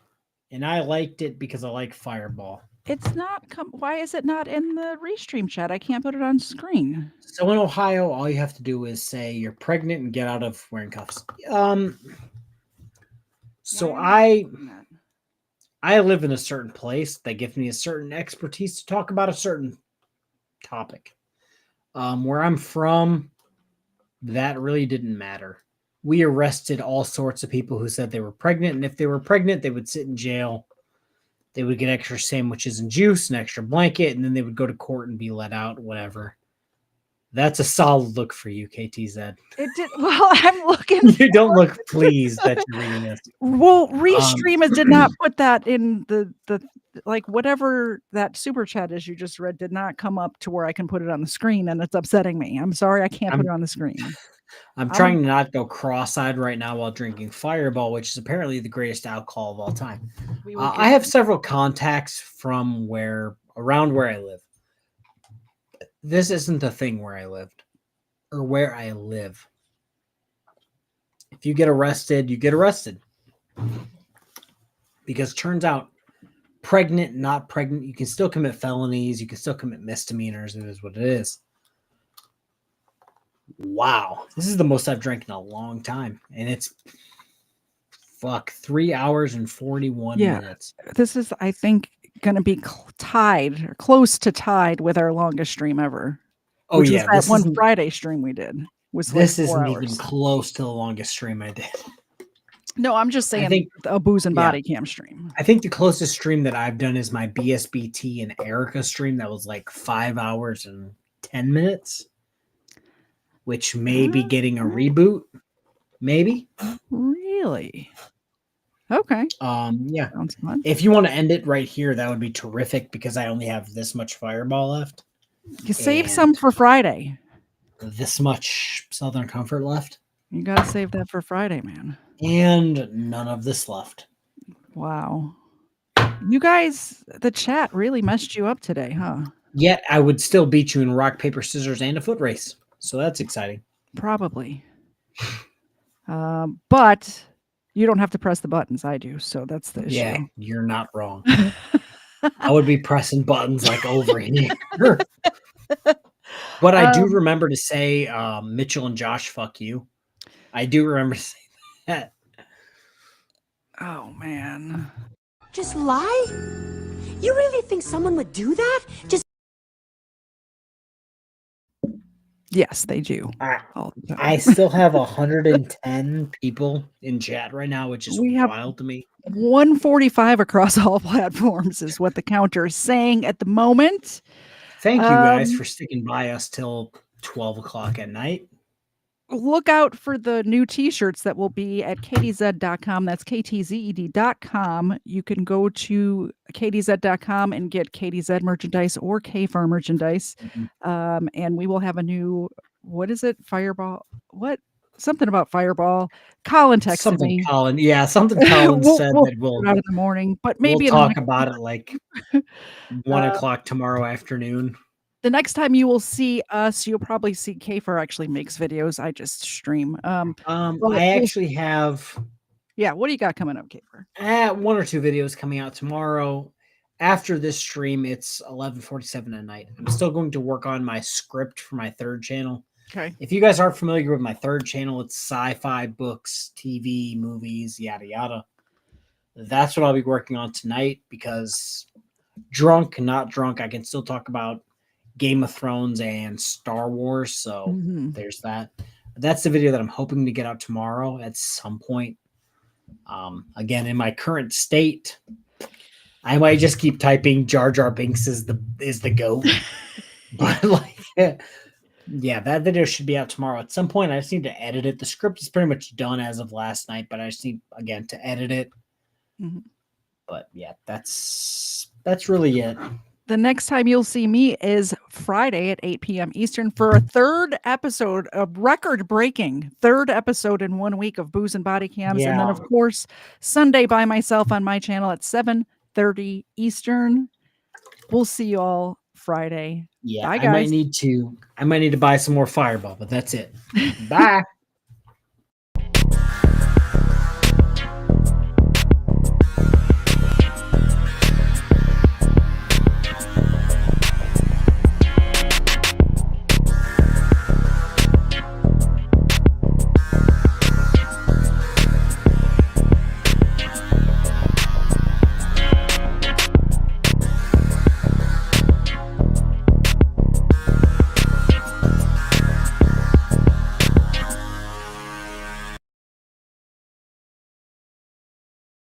And I liked it because I like Fireball. It's not. Why is it not in the restream chat? I can't put it on screen. So in Ohio, all you have to do is say you're pregnant and get out of wearing cuffs. So I live in a certain place that gives me a certain expertise to talk about a certain topic. Where I'm from, that really didn't matter. We arrested all sorts of people who said they were pregnant, and if they were pregnant, they would sit in jail. They would get extra sandwiches and juice, an extra blanket, and then they would go to court and be let out, whatever. That's a solid look for you, KTZed. It did. Well, I'm looking. You don't look pleased that you're reading this. Well, Restream did not put that in the like whatever that super chat is you just read did not come up to where I can put it on the screen, and it's upsetting me. I'm sorry I can't put it on the screen. I'm trying to not go cross-eyed right now while drinking Fireball, which is apparently the greatest alcohol of all time. I have several contacts from around where I live. This isn't a thing where I lived or where I live. If you get arrested, you get arrested. Because it turns out pregnant, not pregnant, you can still commit felonies. You can still commit misdemeanors. It is what it is. Wow. This is the most I've drank in a long time. And it's 3 hours and 41 minutes. This is, I think, going to be tied or close to tied with our longest stream ever. Oh, which yeah. was that one Friday stream we did. This isn't even close to the longest stream I did. No, I'm just saying a booze and body cam stream. I think the closest stream that I've done is my BSBT and Erica stream that was like 5 hours and 10 minutes. Which may be getting a reboot, maybe. Really? Okay. Yeah. Sounds fun. If you want to end it right here, that would be terrific because I only have this much Fireball left. You save some for Friday. This much Southern Comfort left. You got to save that for Friday, man. And none of this left. Wow. You guys, the chat really messed you up today, huh? Yet I would still beat you in rock, paper, scissors, and a foot race. So that's exciting. Probably. But you don't have to press the buttons. I do. So that's the issue. Yeah, you're not wrong. I would be pressing buttons like over here. But I do remember to say Mitchell and Josh, fuck you. I do remember to say that. Oh, man. Just lie? You really think someone would do that? Just Yes, they do. I still have 110 people in chat right now, which is wild to me. 145 across all platforms is what the counter is saying at the moment. Thank you guys for sticking by us till 12 o'clock at night. Look out for the new t-shirts that will be at KTZed.com. That's KTZed.com. You can go to KTZed.com and get KTZed merchandise or KFARR merchandise. And we will have a new, what is it? Fireball? What? Something about Fireball. Colin texted me. Colin said that we'll out in the morning, but maybe we'll talk about it like 1 o'clock tomorrow afternoon. The next time you will see us, you'll probably see KFARR actually makes videos. I just stream. I actually have. Yeah, what do you got coming up, KFARR? 1 or 2 videos coming out tomorrow. after this stream, it's 11:47 at night. I'm still going to work on my script for my third channel. Okay. If you guys aren't familiar with my third channel, it's sci-fi, books, TV, movies, yada yada. That's what I'll be working on tonight because drunk, not drunk, I can still talk about Game of Thrones and Star Wars. So there's that. That's the video that I'm hoping to get out tomorrow at some point. Again, in my current state, I might just keep typing Jar Jar Binks is the GOAT. But like, yeah, that video should be out tomorrow at some point. I just need to edit it. The script is pretty much done as of last night, but I just need again to edit it. But yeah, that's really it. The next time you'll see me is Friday at 8 p.m. Eastern for a third episode, a record-breaking third episode in 1 week of Booze and Body Cams. Yeah. And then, of course, Sunday by myself on my channel at 7:30 Eastern. We'll see you all Friday. Yeah, Bye, I guys. might need to buy some more Fireball, but that's it. Bye.